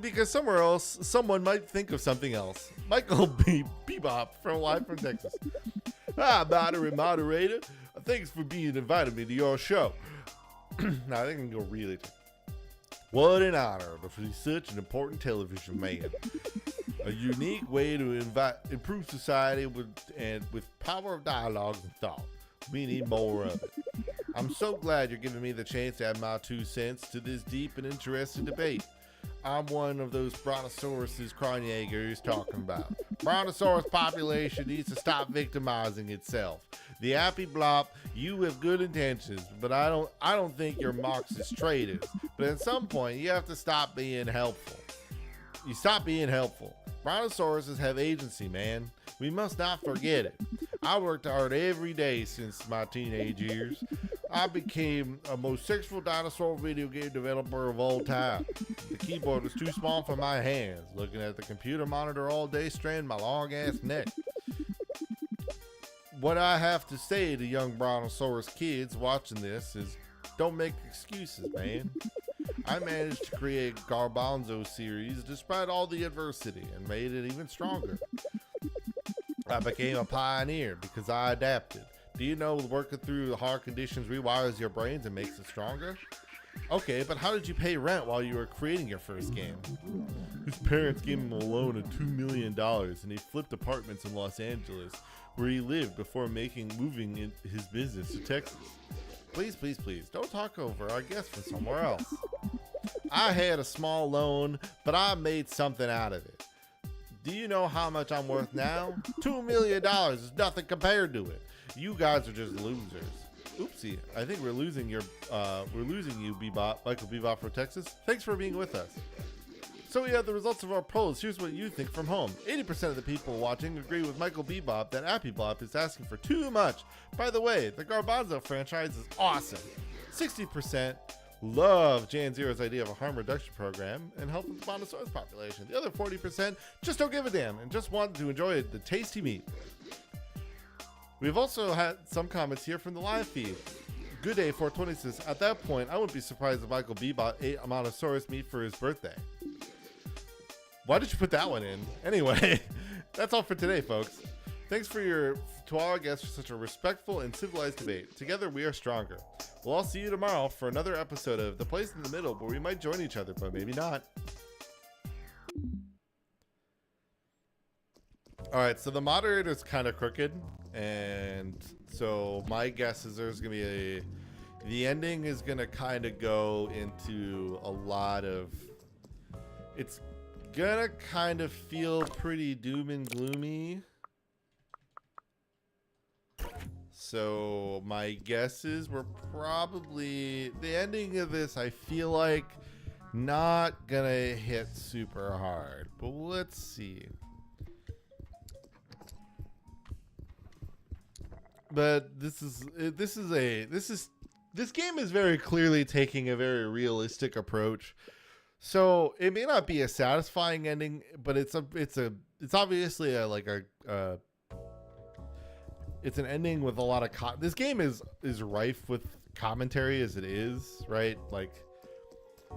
A: because somewhere else, someone might think of something else. Michael Bebop from Live from Texas. Moderator. Thanks for being invited me to your show. Now I think I can go really. What an honor to be such an important television man. A unique way to improve society with power of dialogue and thought. We need more of it. I'm so glad you're giving me the chance to add my 2 cents to this deep and interesting debate. I'm one of those Brontosaurus Kronjaeger is talking about. Brontosaurus population needs to stop victimizing itself. The Appy Blop, you have good intentions, but I don't think you're Marxist traitors. But at some point, you have to stop being helpful. You stop being helpful. Brontosauruses have agency, man. We must not forget it. I worked hard every day since my teenage years. I became a most successful dinosaur video game developer of all time. The keyboard was too small for my hands. Looking at the computer monitor all day strained my long ass neck. What I have to say to young Brontosaurus kids watching this is, don't make excuses, man. I managed to create Garbanzo series despite all the adversity and made it even stronger. I became a pioneer because I adapted. Do you know working through the hard conditions rewires your brains and makes it stronger? Okay, but how did you pay rent while you were creating your first game? His parents gave him a loan of $2 million and he flipped apartments in Los Angeles where he lived before moving in his business to Texas. Please, please, please, don't talk over our guest from somewhere else. I had a small loan, but I made something out of it. Do you know how much I'm worth now? $2 million is nothing compared to it. You guys are just losers. Oopsie, I think we're losing you, Bebop, Michael Bebop from Texas. Thanks for being with us. So we have the results of our polls. Here's what you think from home. 80% of the people watching agree with Michael Bebop that Appy Blop is asking for too much. By the way, the Garbanzo franchise is awesome. 60% love Jan Zero's idea of a harm reduction program and help with the Brontosaurus population. The other 40% just don't give a damn and just want to enjoy the tasty meat. We've also had some comments here from the live feed. Good Day 420 says, at that point, I wouldn't be surprised if Michael Bebop ate a Montosaurus meat for his birthday. Why did you put that one in? Anyway, that's all for today, folks. Thanks to all our guests for such a respectful and civilized debate. Together, we are stronger. We'll all see you tomorrow for another episode of The Place in the Middle, where we might join each other, but maybe not. All right, so the moderator's kind of crooked, and so my guess is there's going to be the ending is going to kind of go into a lot of, it's going to kind of feel pretty doom and gloomy. So my guess is we're probably, the ending of this, I feel like not going to hit super hard, but let's see. But this game is very clearly taking a very realistic approach. So it may not be a satisfying ending, but it's obviously it's an ending with a lot of this game is rife with commentary as it is, right? Like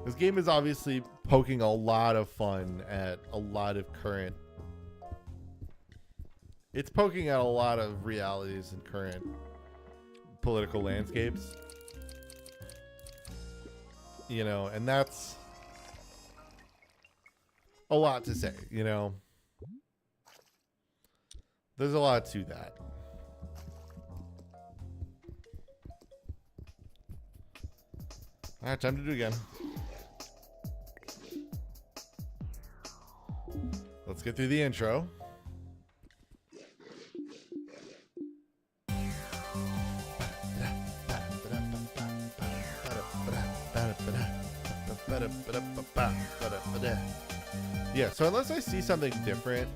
A: this game is obviously poking a lot of fun at a lot of current. It's poking at a lot of realities and current political landscapes. You know, and that's a lot to say, you know. There's a lot to that. All right, time to do it again. Let's get through the intro. Yeah, so unless I see something different,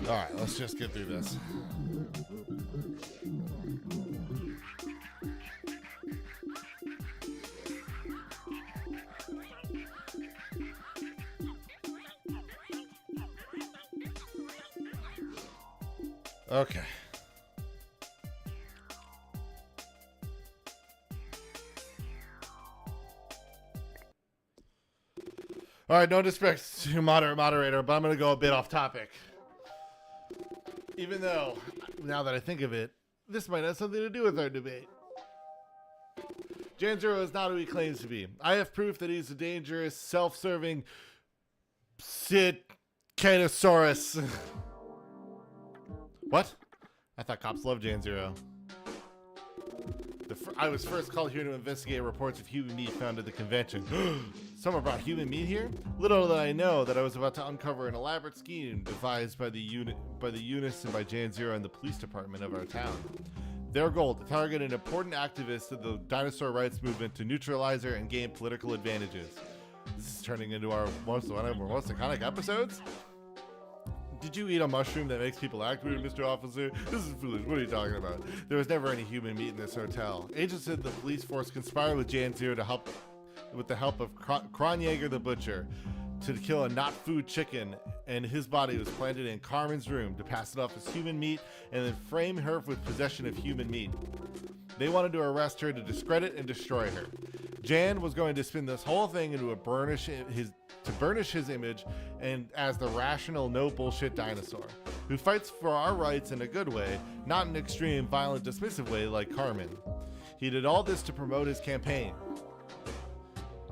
A: All right, let's just get through this. Okay. All right, no disrespect to moderator, but I'm going to go a bit off topic. Even though, now that I think of it, this might have something to do with our debate. Jan Zero is not who he claims to be. I have proof that he's a dangerous, self-serving Cicadasaurus. What? I thought cops loved Jan Zero. I was first called here to investigate reports of human meat found at the convention. Someone brought human meat here? Little did I know that I was about to uncover an elaborate scheme devised by the Eunice and by Jan Zero and the police department of our town. Their goal, to target an important activist of the dinosaur rights movement to neutralize her and gain political advantages. This is turning into one of our most iconic episodes? Did you eat a mushroom that makes people act weird, Mr. Officer? This is foolish. What are you talking about? There was never any human meat in this hotel. Agents of the police force conspired with Jan Zero to help, with the help of Kronjaeger the Butcher, to kill a not-food chicken, and his body was planted in Carmen's room to pass it off as human meat and then frame her with possession of human meat. They wanted to arrest her to discredit and destroy her. Jan was going to spin this whole thing into burnish his image and as the rational, no bullshit dinosaur who fights for our rights in a good way, not an extreme, violent, dismissive way like Carmen. He did all this to promote his campaign.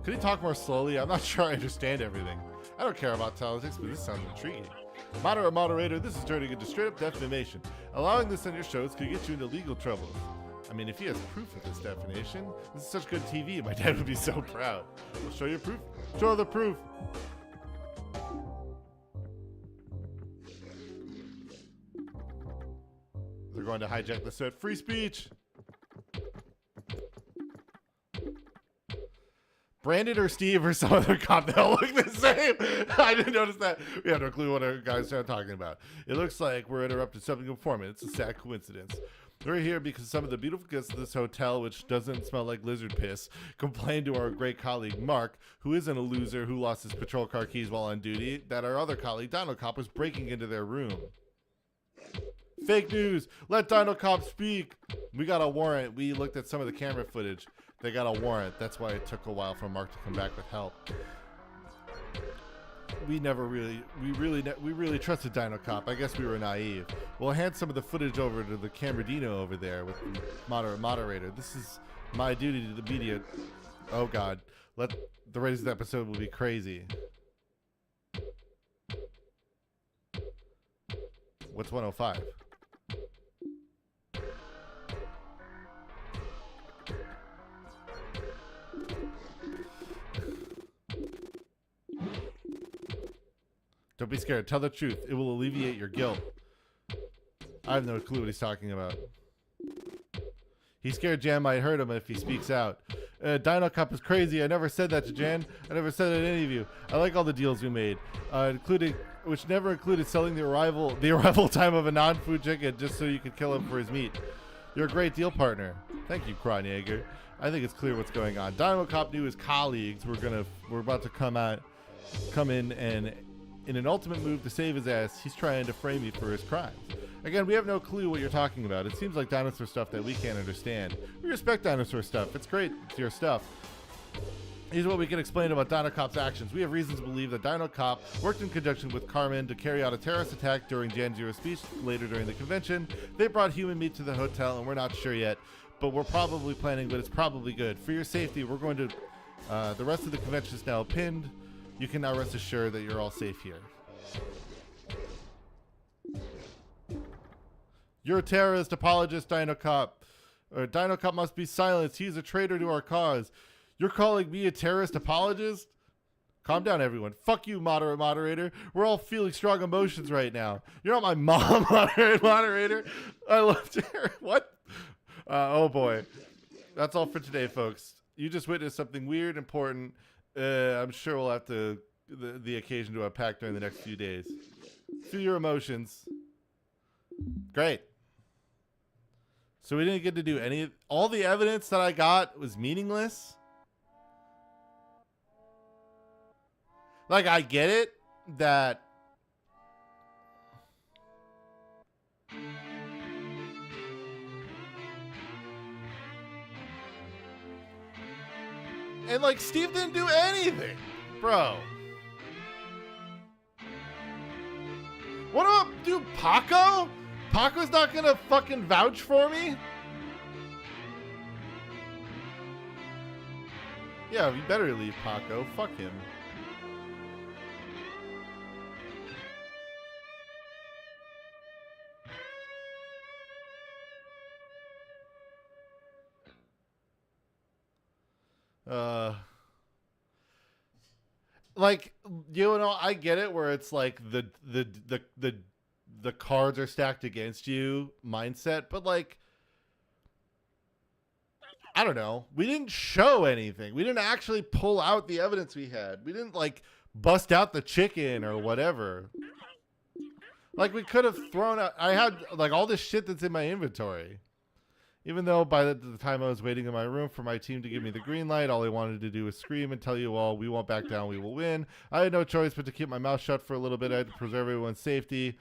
A: Could he talk more slowly? I'm not sure I understand everything. I don't care about politics, but this sounds intriguing. Moderator, this is turning into straight-up defamation. Allowing this on your shows could get you into legal trouble. I mean, if he has proof of this defamation, this is such good TV, my dad would be so proud. We'll show you proof. Show the proof. They're going to hijack the set. Free speech. Brandon or Steve or some other cop, they all look the same. I didn't notice that. We have no clue what our guys are talking about. It looks like we're interrupting something important. It's a sad coincidence. We're here because some of the beautiful guests of this hotel, which doesn't smell like lizard piss, complained to our great colleague Mark, who isn't a loser who lost his patrol car keys while on duty, that our other colleague Dino Cop was breaking into their room. Fake news! Let Dino Cop speak! We got a warrant. We looked at some of the camera footage. They got a warrant. That's why it took a while for Mark to come back with help. We really trusted Dino Cop. I guess we were naive. We'll hand some of the footage over to the Camerdino over there with the moderator. This is my duty to the media. Oh God, the rest of the episode will be crazy. What's 105? Don't be scared. Tell the truth. It will alleviate your guilt. I have no clue what he's talking about. He's scared Jan might hurt him if he speaks out. Dino Cop is crazy. I never said that to Jan. I never said that to any of you. I like all the deals we made, which never included selling the arrival time of a non-food chicken just so you could kill him for his meat. You're a great deal partner. Thank you, Kronjaeger. I think it's clear what's going on. Dino Cop knew his colleagues were about to come in and in an ultimate move to save his ass, he's trying to frame me for his crimes. Again, we have no clue what you're talking about. It seems like dinosaur stuff that we can't understand. We respect dinosaur stuff. It's great. It's your stuff. Here's what we can explain about Dino Cop's actions. We have reasons to believe that Dino Cop worked in conjunction with Carmen to carry out a terrorist attack during Jan Zero's speech later during the convention. They brought human meat to the hotel, and we're not sure yet, but we're probably planning, but it's probably good. For your safety, we're going to... the rest of the convention is now pinned. You can now rest assured that you're all safe here. You're a terrorist apologist, Dino Cop. Dino Cop must be silenced. He's a traitor to our cause. You're calling me a terrorist apologist? Calm down, everyone. Fuck you, moderator. We're all feeling strong emotions right now. You're not my mom, moderator. I love terror. What? Oh, boy. That's all for today, folks. You just witnessed something weird, important. I'm sure we'll have the occasion to unpack during the next few days. Feel your emotions. Great. So we didn't get to do any. All the evidence that I got was meaningless. Like, I get it that and like Steve didn't do anything, bro. What about dude Paco? Paco's not gonna fucking vouch for me? Yeah, we better leave Paco. Fuck him. Like, you know, I get it where it's like the cards are stacked against you mindset, but like, I don't know. We didn't show anything. We didn't actually pull out the evidence we had. We didn't like bust out the chicken or whatever. Like, we could have thrown out. I had like all this shit that's in my inventory. Even though by the time I was waiting in my room for my team to give me the green light, all I wanted to do was scream and tell you all, we won't back down, we will win. I had no choice but to keep my mouth shut for a little bit. I had to preserve everyone's safety.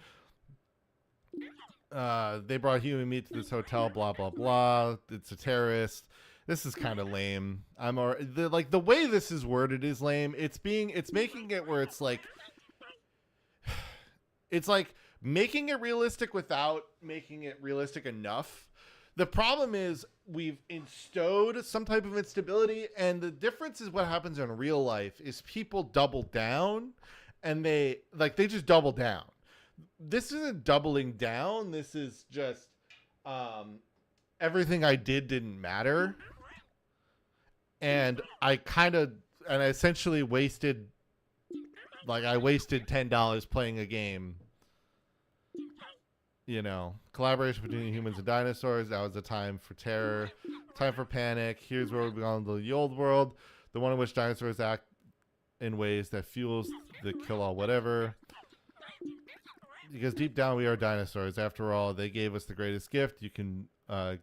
A: They brought human meat to this hotel, blah, blah, blah. It's a terrorist. This is kind of lame. The way this is worded is lame. It's making it where it's like making it realistic without making it realistic enough. The problem is we've instilled some type of instability, and the difference is what happens in real life is people double down, and they just double down. This isn't doubling down. This is just everything I did didn't matter, and I essentially wasted $10 playing a game. You know, collaboration between humans and dinosaurs. That was a time for terror, time for panic. Here's where we belong to the old world, the one in which dinosaurs act in ways that fuels the kill all whatever. Because deep down we are dinosaurs. After all, they gave us the greatest gift. You can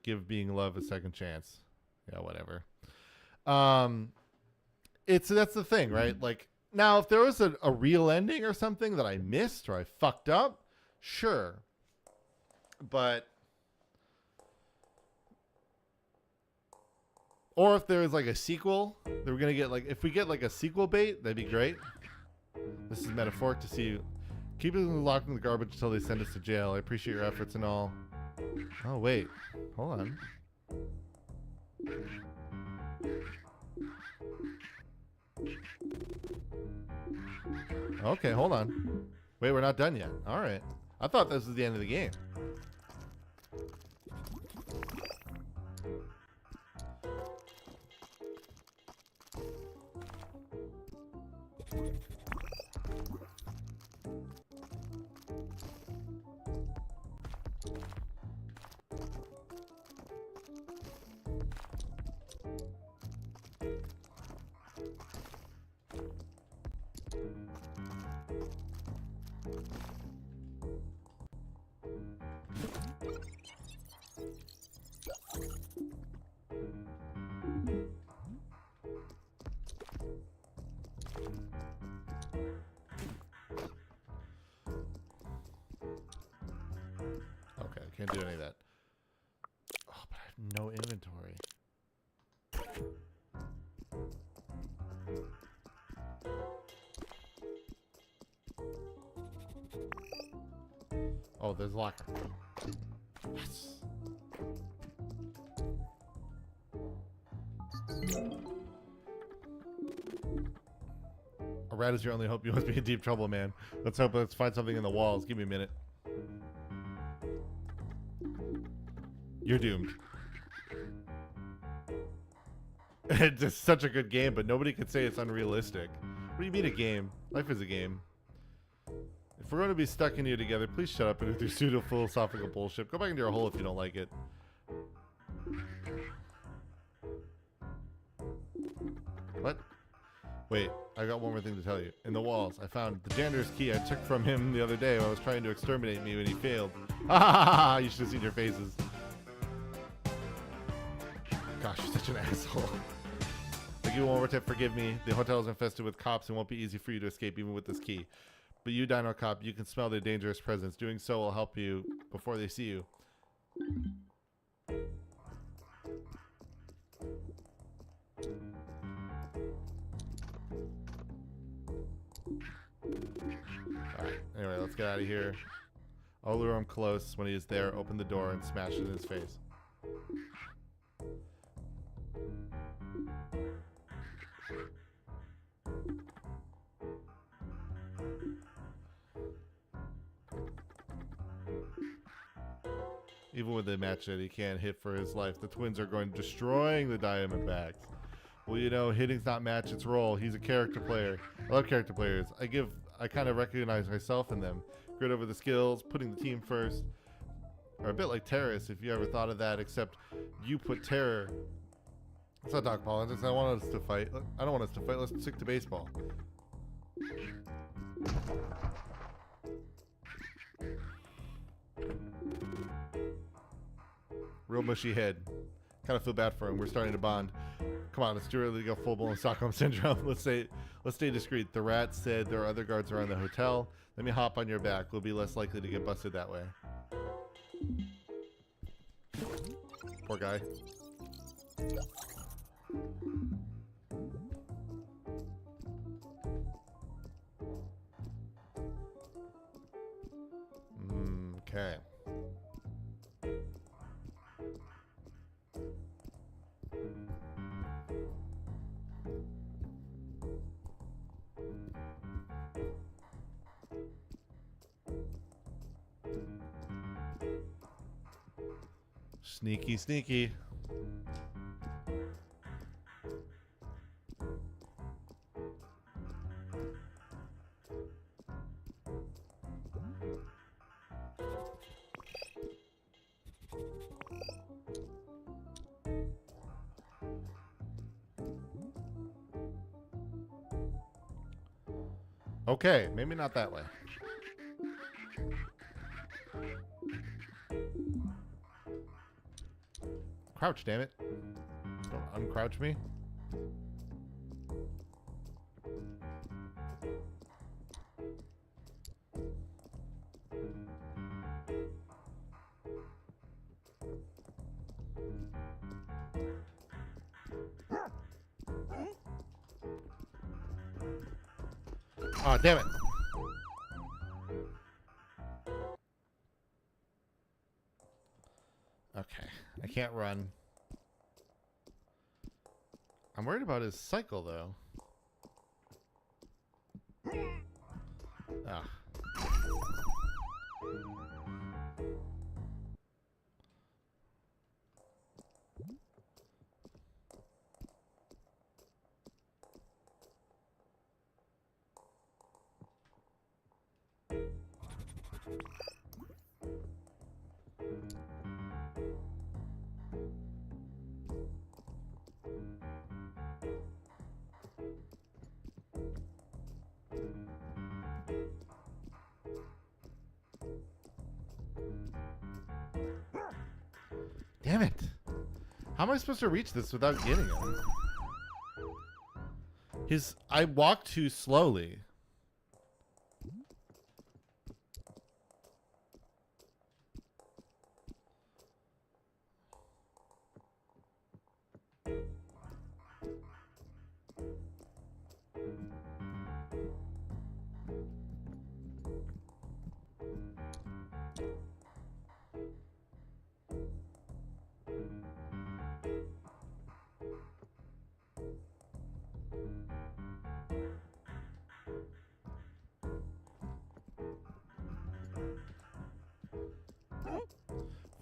A: give being love a second chance. Yeah, whatever. That's the thing, right? Like, now if there was a real ending or something that I missed or I fucked up, sure. But or if there was like a sequel that we're gonna get, like if we get like a sequel bait, that'd be great. This is metaphoric to see you. Keep it locked in the garbage until they send us to jail. I appreciate your efforts and all. Oh wait, hold on. Okay, hold on. Wait, we're not done yet. All right. I thought this was the end of the game. Can't do any of that. Oh, but I have no inventory. Oh, there's a locker. Yes. A rat is your only hope. You must be in deep trouble, man. Let's find something in the walls. Give me a minute. You're doomed. It's just such a good game, but nobody could say it's unrealistic. What do you mean a game? Life is a game. If we're going to be stuck in here together, please shut up and with your pseudo-philosophical bullshit. Go back into your hole if you don't like it. What? Wait, I got one more thing to tell you. In the walls, I found the janitor's key I took from him the other day when I was trying to exterminate me when he failed. Ha ha ha ha! You should have seen your faces. Gosh, you're such an asshole. Thank you one more time. Forgive me. The hotel is infested with cops and won't be easy for you to escape even with this key. But you, Dino Cop, you can smell their dangerous presence. Doing so will help you before they see you. Alright, anyway, let's get out of here. I'll lure him close. When he is there, open the door and smash it in his face. Even with the match that he can't hit for his life, the twins are going destroying the Diamondbacks. Well, you know, hitting's not match its role. He's a character player. I love character players. I kind of recognize myself in them. Grit over the skills, putting the team first. Or a bit like terrorists, if you ever thought of that, except you put terror. It's not dog politics. I want us to fight. I don't want us to fight. Let's stick to baseball. Real mushy head. Kind of feel bad for him. We're starting to bond. Come on, let's do it. Go full-blown Stockholm Syndrome. Let's stay discreet. The rat said there are other guards around the hotel. Let me hop on your back. We'll be less likely to get busted that way. Poor guy. Okay. Sneaky, sneaky. Okay, maybe not that way. Crouch, damn it. Don't uncrouch me. Oh, damn it. Okay, I can't run. I'm worried about his cycle, though. Ah. Damn it. How am I supposed to reach this without getting him? I walked too slowly.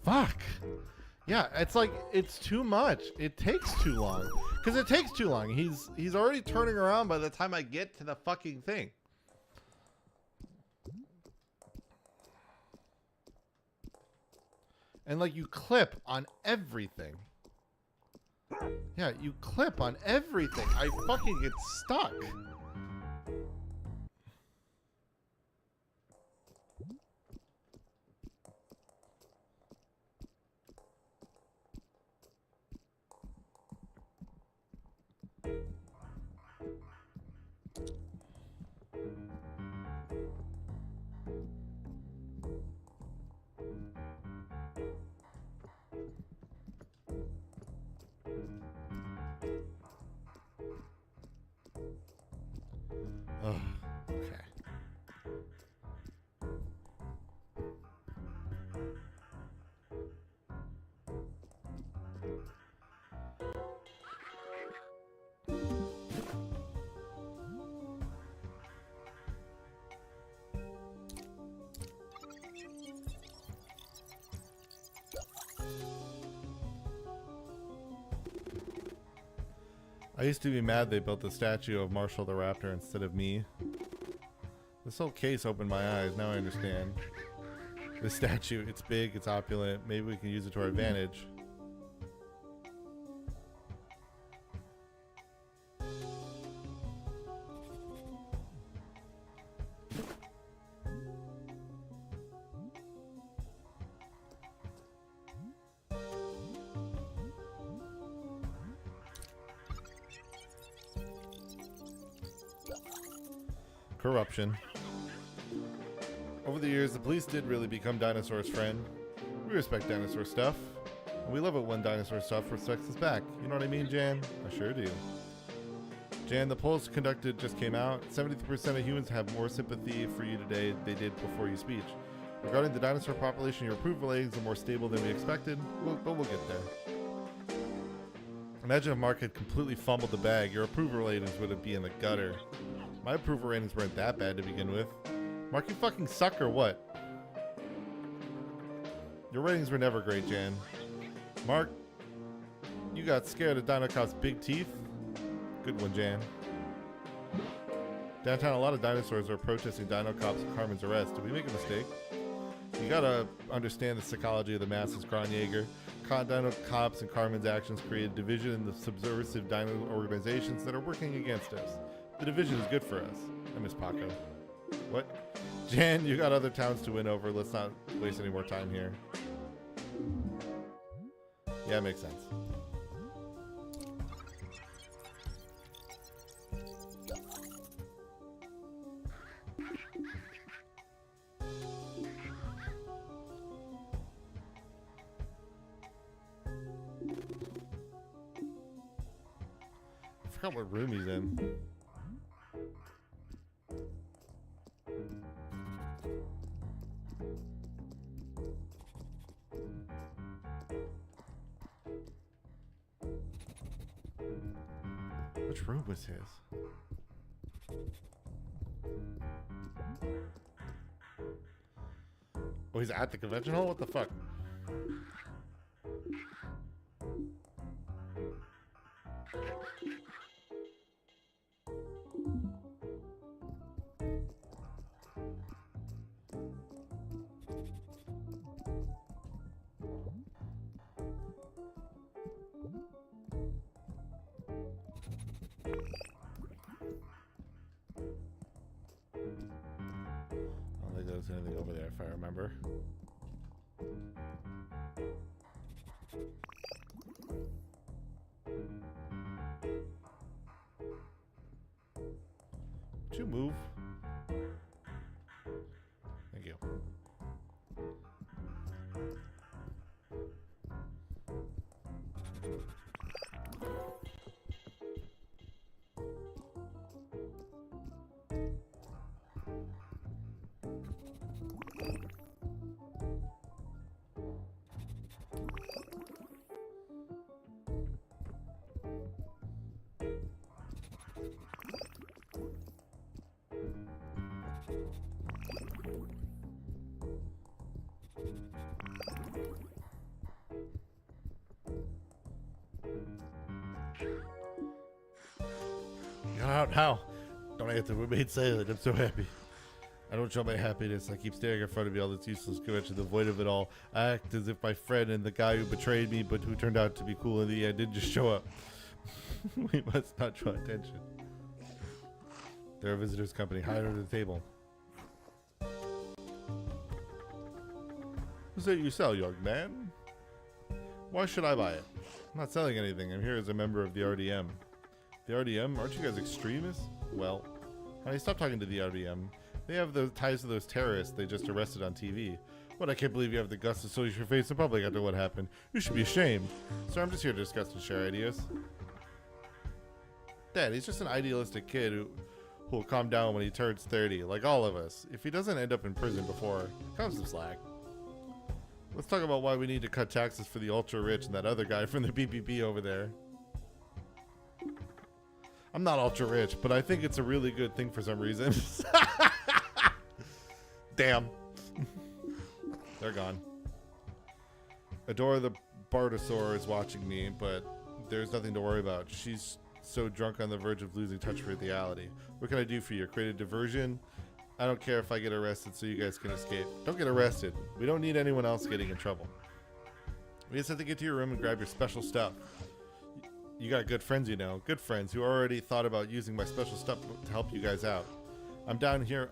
A: Fuck. Yeah, it's like, it's too much. It takes too long. Because it takes too long. He's already turning around by the time I get to the fucking thing. And like, you clip on everything. Yeah, you clip on everything. I fucking get stuck. Oh, okay. I used to be mad they built the statue of Marshall the Raptor instead of me. This whole case opened my eyes. Now I understand. The statue, it's big, it's opulent. Maybe we can use it to our advantage. Corruption. Over the years, the police did really become Dinosaur's friend. We respect dinosaur stuff. And we love it when dinosaur stuff respects us back. You know what I mean, Jan? I sure do. Jan, the polls conducted just came out. 73% of humans have more sympathy for you today than they did before your speech. Regarding the dinosaur population, your approval ratings are more stable than we expected, but we'll get there. Imagine if Mark had completely fumbled the bag. Your approval ratings would be in the gutter. My approval ratings weren't that bad to begin with. Mark, you fucking suck or what? Your ratings were never great, Jan. Mark, you got scared of Dino Cop's big teeth? Good one, Jan. Downtown, a lot of dinosaurs are protesting Dino Cop's and Carmen's arrest. Did we make a mistake? You gotta understand the psychology of the masses, Kronjaeger. Dino Cops and Carmen's actions create a division in the subversive dino organizations that are working against us. The division is good for us. I miss Paco. What? Jan, you got other towns to win over. Let's not waste any more time here. Yeah, it makes sense. I forgot what room he's in. Which room was his? Oh, he's at the convention hall? What the fuck? Anything over there if I remember. Would you move? Thank you. Got out now. Don't I have to remain silent? I'm so happy. I don't show my happiness. I keep staring in front of me all this useless convention, the void of it all. I act as if my friend and the guy who betrayed me but who turned out to be cool in the end didn't just show up. We must not draw attention. They're a visitor's company. Hide under the table. What's that you sell, young man? Why should I buy it? I'm not selling anything. I'm here as a member of the RDM. The RDM? Aren't you guys extremists? Well, honey, stop talking to the RDM. They have those ties to those terrorists they just arrested on TV. What, I can't believe you have the guts to show your face in public after what happened. You should be ashamed. Sir, I'm just here to discuss and share ideas. Dad, he's just an idealistic kid who will calm down when he turns 30, like all of us. If he doesn't end up in prison before, cut him some slack. Let's talk about why we need to cut taxes for the ultra-rich and that other guy from the BBB over there. I'm not ultra-rich, but I think it's a really good thing for some reason. Damn. They're gone. Adora the Bartosaur is watching me, but there's nothing to worry about. She's so drunk on the verge of losing touch with reality. What can I do for you? Create a diversion? I don't care if I get arrested so you guys can escape. Don't get arrested. We don't need anyone else getting in trouble. We just have to get to your room and grab your special stuff. You got good friends, you know. Good friends who already thought about using my special stuff to help you guys out. I'm down here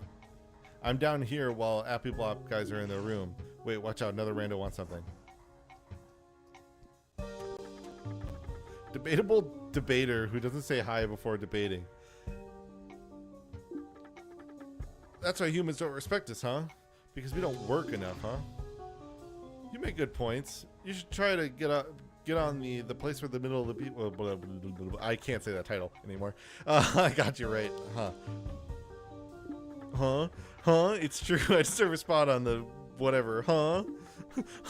A: while Appy Blop guys are in their room. Wait, watch out. Another rando wants something. Debatable debater who doesn't say hi before debating. That's why humans don't respect us, huh? Because we don't work enough, huh? You make good points. You should try to get on the place where the middle of the people. I can't say that title anymore. I got you right, huh? It's true. I just serve a spot on the whatever, huh?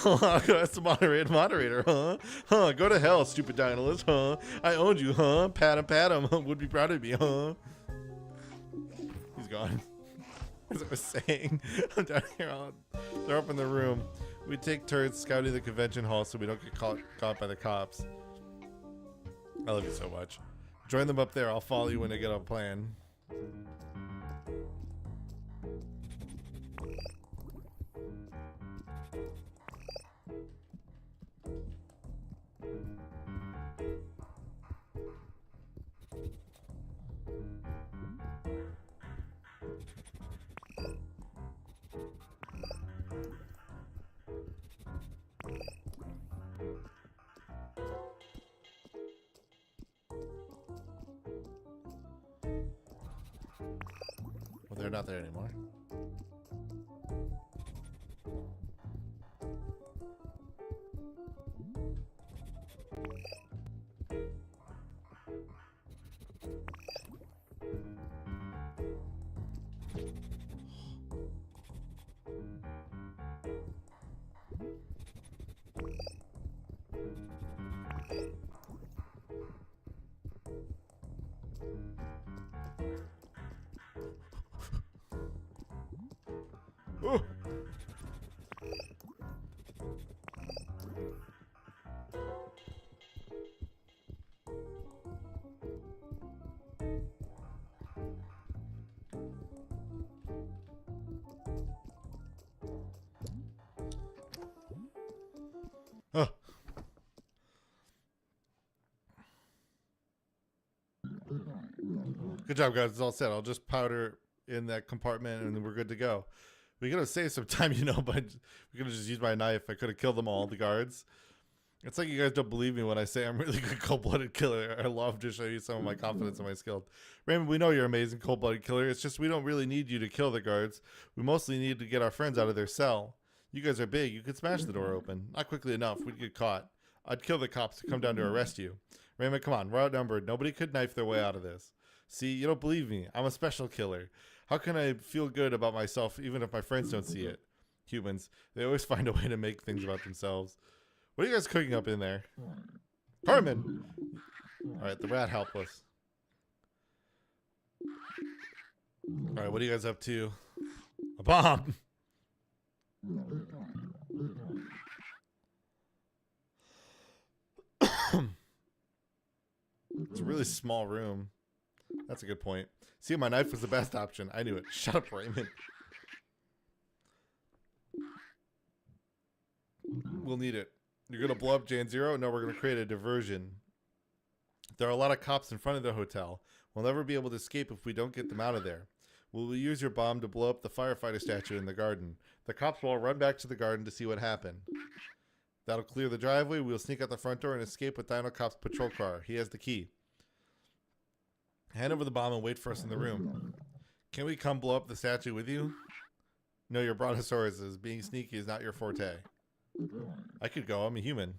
A: That's the moderator, huh? Go to hell, stupid dinosaurs, huh? I owned you, huh? Pat him, would be proud of me, huh? He's gone. As I was saying, I'm down here. They're up in the room. We take turns scouting the convention hall so we don't get caught by the cops. I love you so much. Join them up there. I'll follow you when they get on plan. Well, they're not there anymore. Oh. Oh. Good job, guys. It's all set. I'll just powder in that compartment and then we're good to go. We could have saved some time, you know, but we could have just used my knife. I could have killed them all, the guards. It's like you guys don't believe me when I say I'm a really good cold-blooded killer. I love to show you some of my confidence and my skill. Raymond, we know you're an amazing cold-blooded killer. It's just we don't really need you to kill the guards. We mostly need to get our friends out of their cell. You guys are big. You could smash the door open. Not quickly enough. We'd get caught. I'd kill the cops to come down to arrest you. Raymond, come on. We're outnumbered. Nobody could knife their way out of this. See, you don't believe me. I'm a special killer. How can I feel good about myself even if my friends don't see it? Humans, they always find a way to make things about themselves. What are you guys cooking up in there? Carmen! Alright, the rat helped us. Alright, what are you guys up to? A bomb! It's a really small room. That's a good point. See, my knife was the best option. I knew it. Shut up, Raymond. We'll need it. You're going to blow up Jan Zero? No, we're going to create a diversion. There are a lot of cops in front of the hotel. We'll never be able to escape if we don't get them out of there. We'll use your bomb to blow up the firefighter statue in the garden. The cops will all run back to the garden to see what happened. That'll clear the driveway. We'll sneak out the front door and escape with Dino Cop's patrol car. He has the key. Hand over the bomb and wait for us in the room. Can we come blow up the statue with you? No, you're brontosauruses. Being sneaky is not your forte. I could go. I'm a human.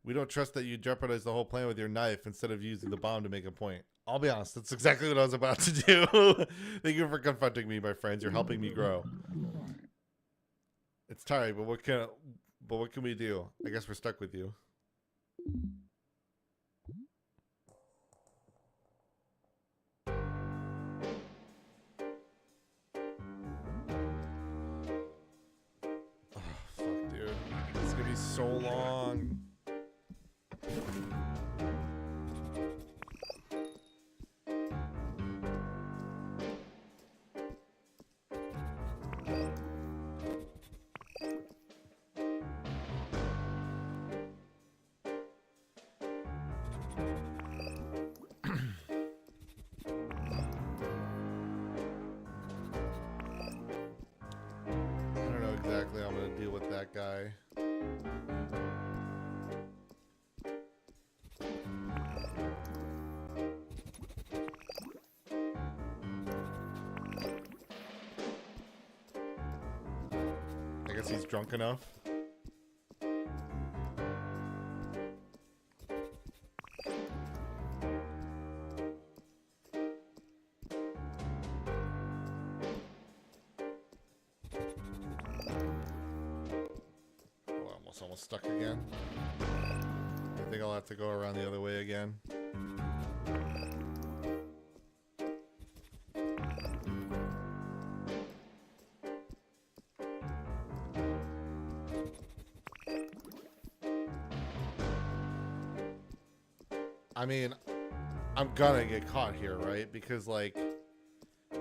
A: We don't trust that you jeopardize the whole plan with your knife instead of using the bomb to make a point. I'll be honest. That's exactly what I was about to do. Thank you for confronting me, my friends. You're helping me grow. It's tiring, but what can we do? I guess we're stuck with you. Oh, fuck, dude. It's gonna be so long. Exactly, I'm gonna deal with that guy. I guess he's drunk enough. Almost stuck again. I think I'll have to go around the other way again. I mean, I'm gonna get caught here, right? Because, like,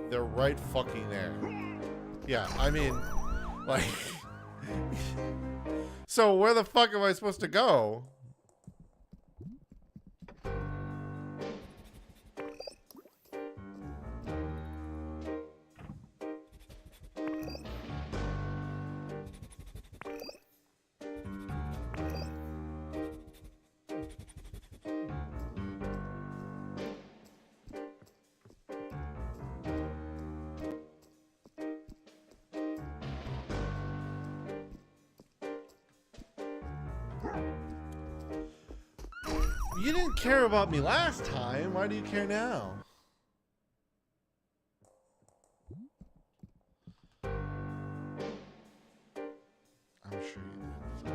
A: they're right fucking there. Yeah, I mean, like... So where the fuck am I supposed to go? You didn't care about me last time. Why do you care now? I'm sure you did.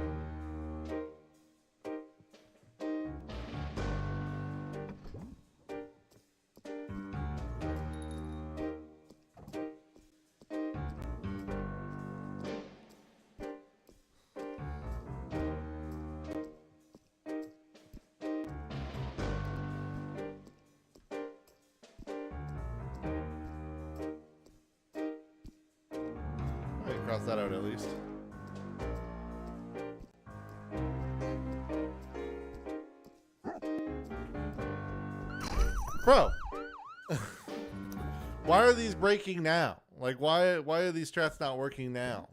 A: Cross that out at least. Bro, why are these breaking now? Like, why are these strats not working now?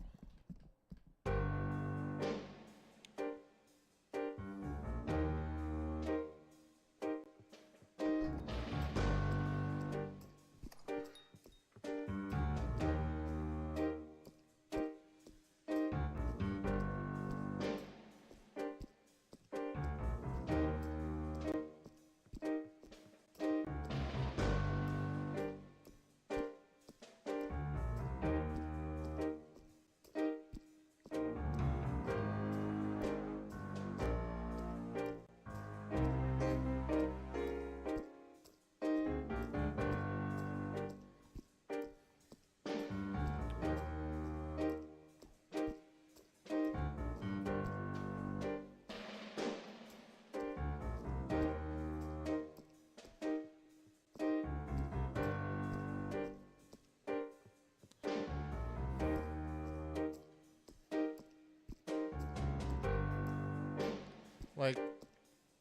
A: Like,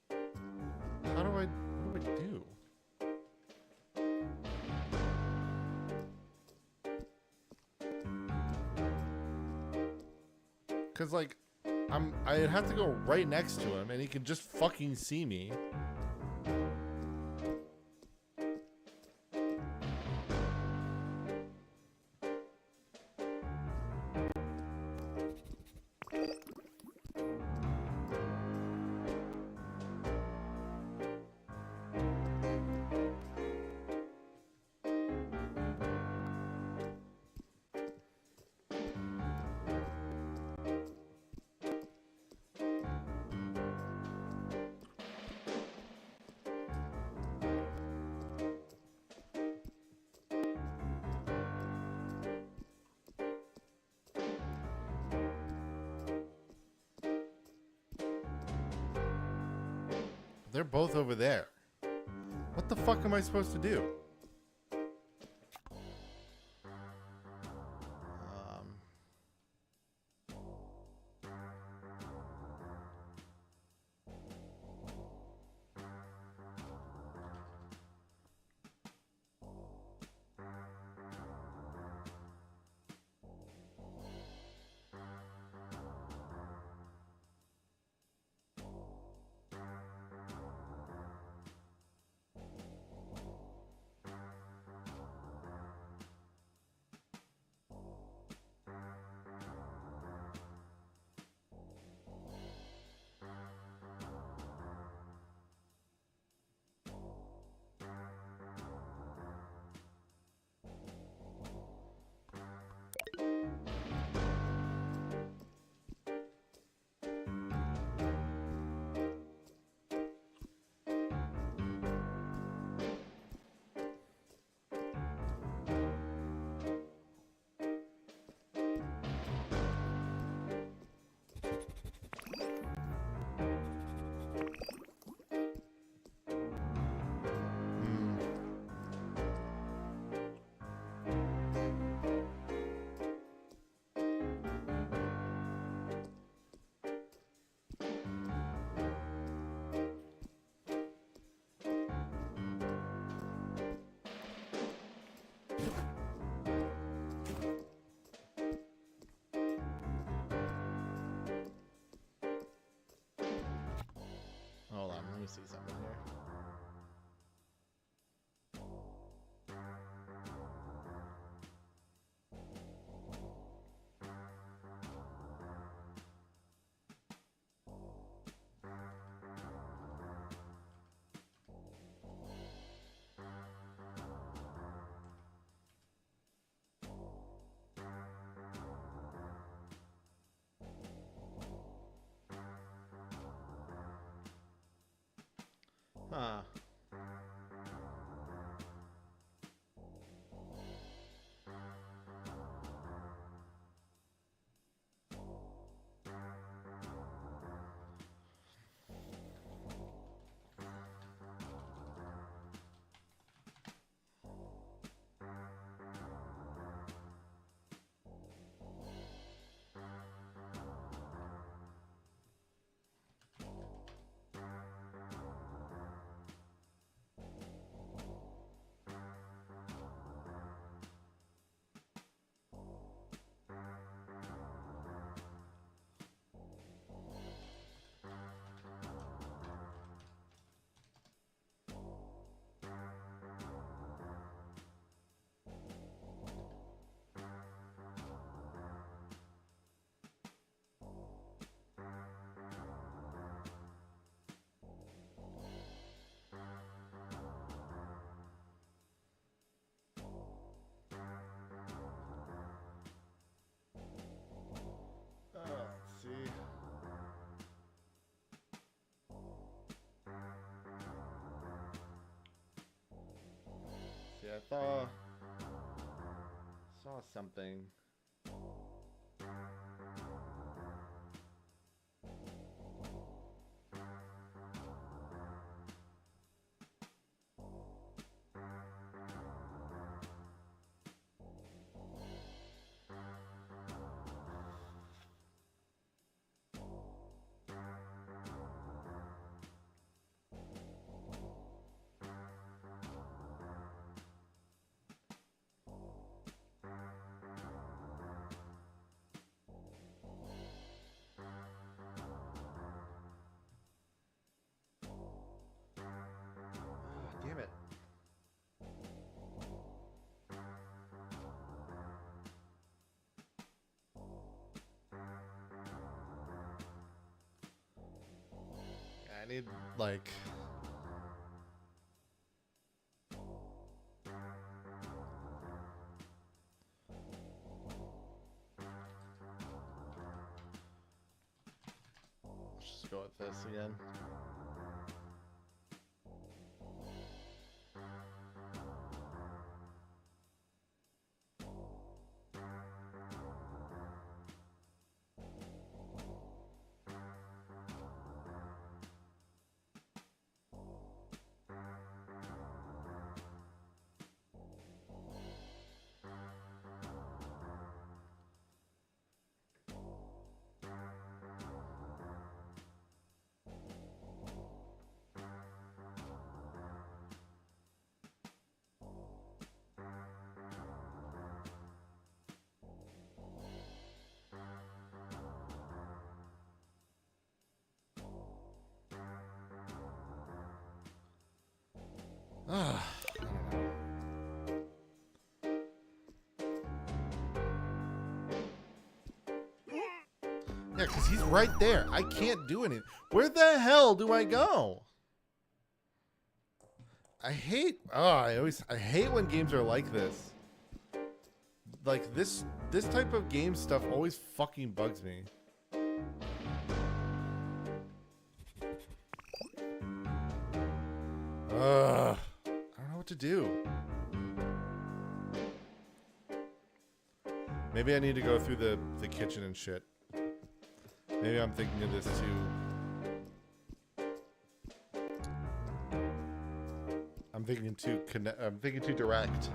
A: how do I...
B: to do? Cause like I'd have to go right next to him and he could just fucking see me. They're both over there. What the fuck am I supposed to do? Hold on, let me see something here. Huh. Let's see. See, I saw something. I need, like... Let's just go with this again. Ah, I don't know. Yeah, because he's right there. I can't do anything. Where the hell do I go? I hate when games are like this. Like this type of game stuff always fucking bugs me. I don't know what to do. Maybe I need to go through the kitchen and shit. Maybe I'm thinking of this too. I'm thinking too direct.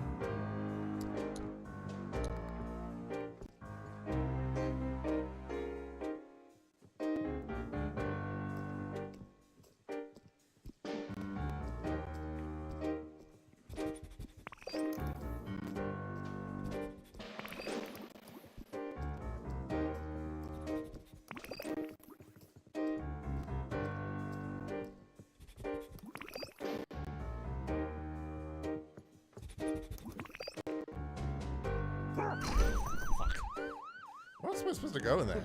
B: Where else am I supposed to go in there?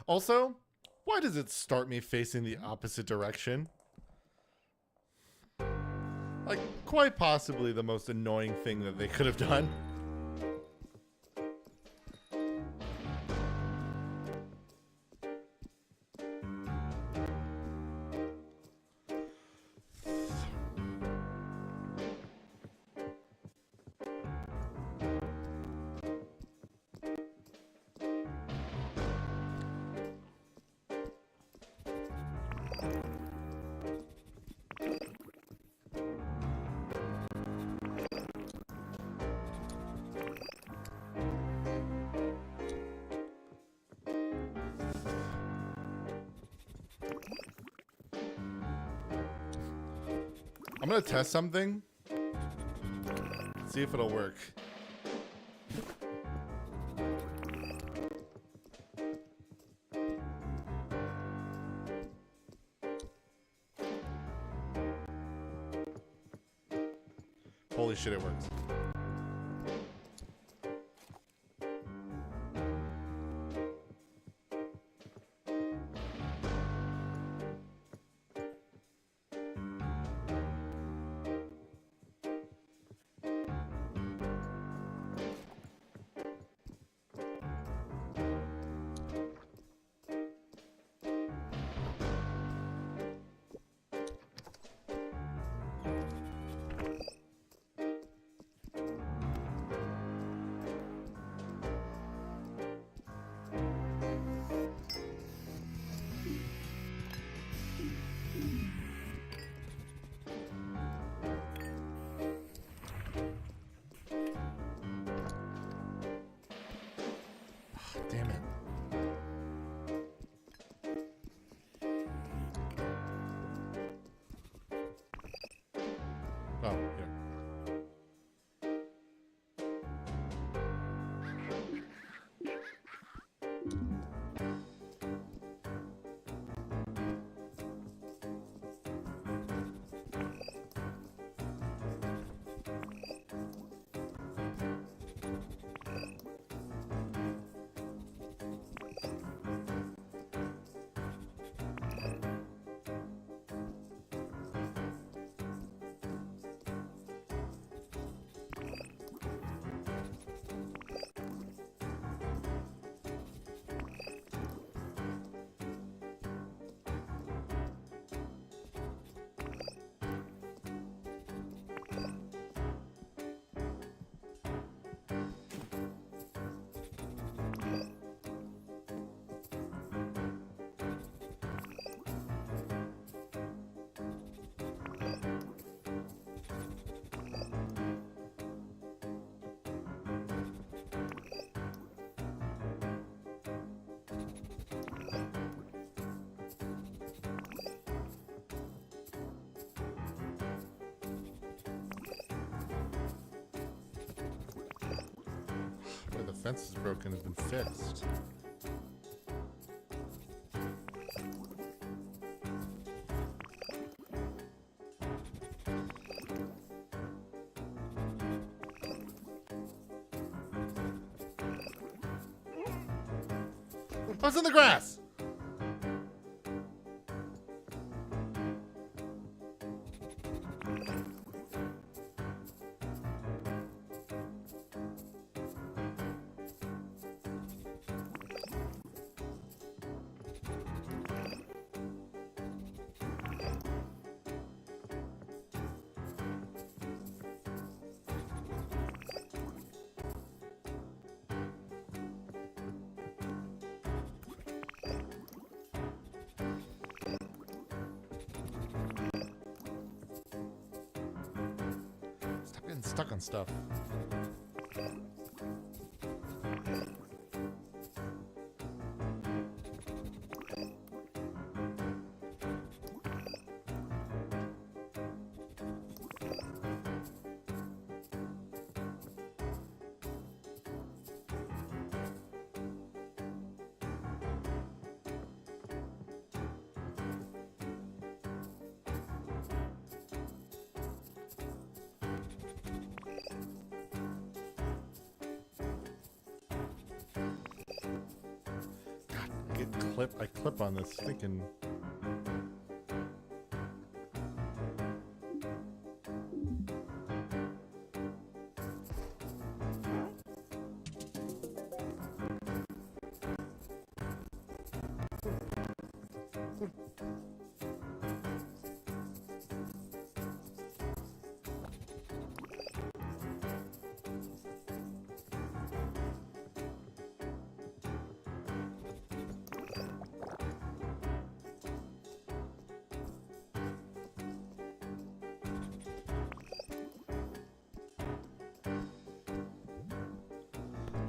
B: Also, why does it start me facing the opposite direction? Like, quite possibly the most annoying thing that they could have done. I'm gonna test something. See if it'll work. Holy shit, it works. fence is broken has been fixed. What's in the grass? Stop getting stuck on stuff. I clip on this thinking.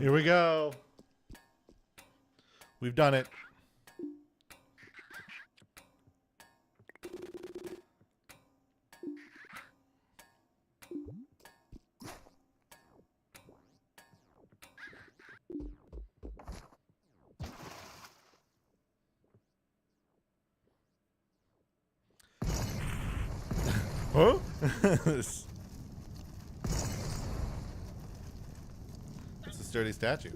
B: Here we go. We've done it. Huh? It's a sturdy statue.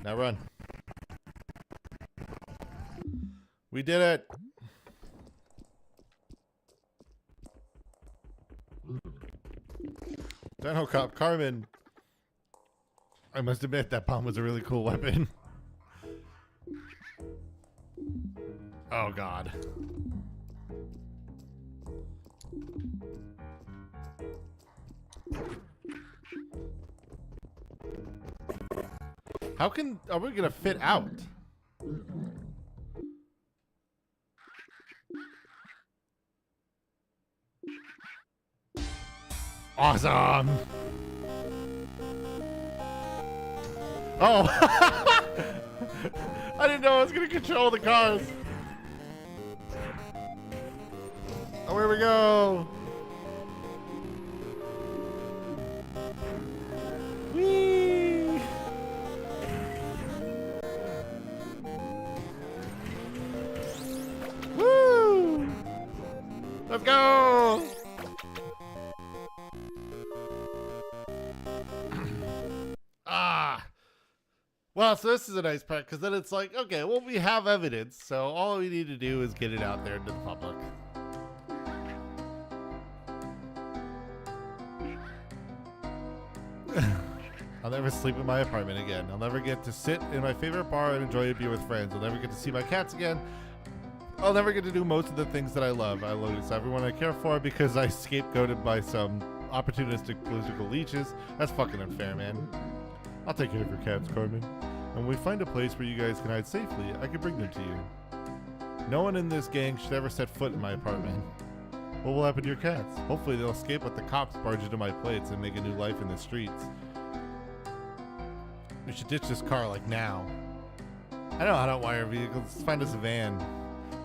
B: Now run. We did it. Dino Cop Carmen. I must admit that bomb was a really cool weapon. Oh God. Are we gonna fit out? Awesome. Oh. I didn't know I was gonna control the cars. Oh, here we go. Whee! Woo! Let's go! Well, so this is a nice part, because then it's like, okay, well, we have evidence, so all we need to do is get it out there into the public. I'll never sleep in my apartment again. I'll never get to sit in my favorite bar and enjoy a beer with friends. I'll never get to see my cats again. I'll never get to do most of the things that I love. I lose everyone I care for because I scapegoated by some opportunistic political leeches. That's fucking unfair, man. I'll take care of your cats, Carmen. And when we find a place where you guys can hide safely, I can bring them to you. No one in this gang should ever set foot in my apartment. What will happen to your cats? Hopefully they'll escape with the cops barge into my plates and make a new life in the streets. We should ditch this car like now. I know how to wire vehicles. Let's find us a van.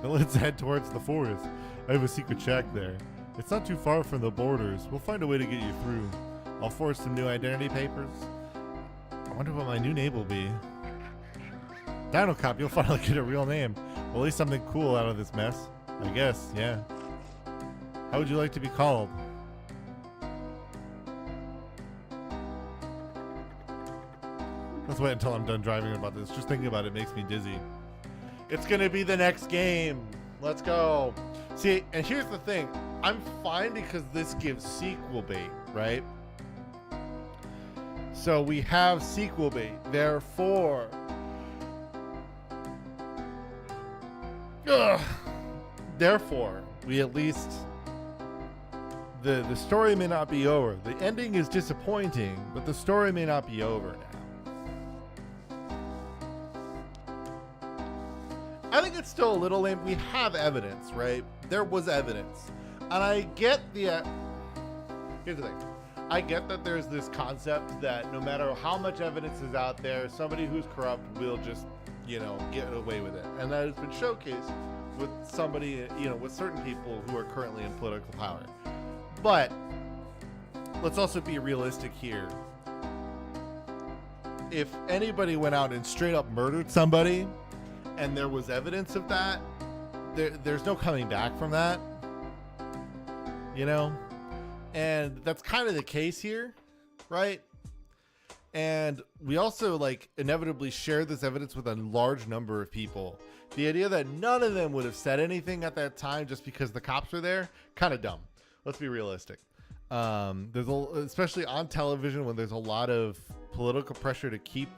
B: Then let's head towards the forest. I have a secret shack there. It's not too far from the borders. We'll find a way to get you through. I'll forge some new identity papers. I wonder what my new name will be. Dino Cop, you'll finally get a real name. Well, at least something cool out of this mess. I guess, yeah. How would you like to be called? Let's wait until I'm done driving about this. Just thinking about it makes me dizzy. It's gonna be the next game. Let's go. See, and here's the thing. I'm fine because this gives sequel bait, right? So we have sequel bait. Therefore, therefore, we at least the story may not be over. The ending is disappointing, but the story may not be over now. I think it's still a little lame. We have evidence, right? There was evidence. And I get the... here's the thing. I get that there's this concept that no matter how much evidence is out there, somebody who's corrupt will just, you know, get away with it. And that has been showcased with somebody, you know, with certain people who are currently in political power. But let's also be realistic here. If anybody went out and straight up murdered somebody and there was evidence of that, there's no coming back from that, you know? And that's kind of the case here, right? And we also like inevitably share this evidence with a large number of people. The idea that none of them would have said anything at that time just because the cops were there, kind of dumb. Let's be realistic. Especially on television when there's a lot of political pressure to keep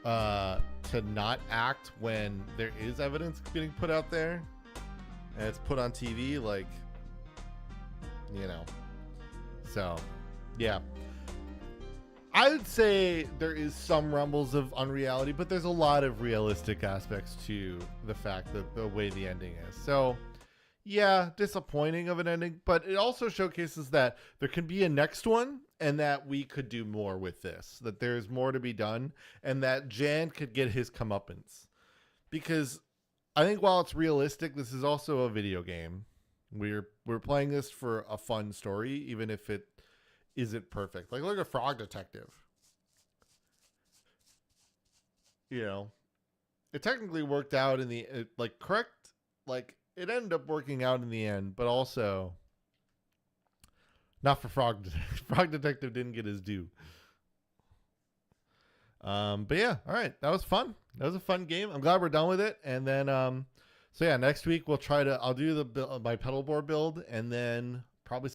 B: to not act when there is evidence getting put out there and it's put on TV, like, you know. So, yeah. I would say there is some rumbles of unreality, but there's a lot of realistic aspects to the fact that the way the ending is. So, yeah, disappointing of an ending, but it also showcases that there can be a next one and that we could do more with this, that there's more to be done, and that Jan could get his comeuppance. Because I think while it's realistic, this is also a video game. We're playing this for a fun story, even if it isn't perfect. Like, look at Frog Detective. You know, it technically worked out in the correct. Like, it ended up working out in the end, but also not for Frog Detective. Frog Detective didn't get his due. But yeah, all right, that was fun. That was a fun game. I'm glad we're done with it. And then so yeah, next week I'll do my pedal board build, and then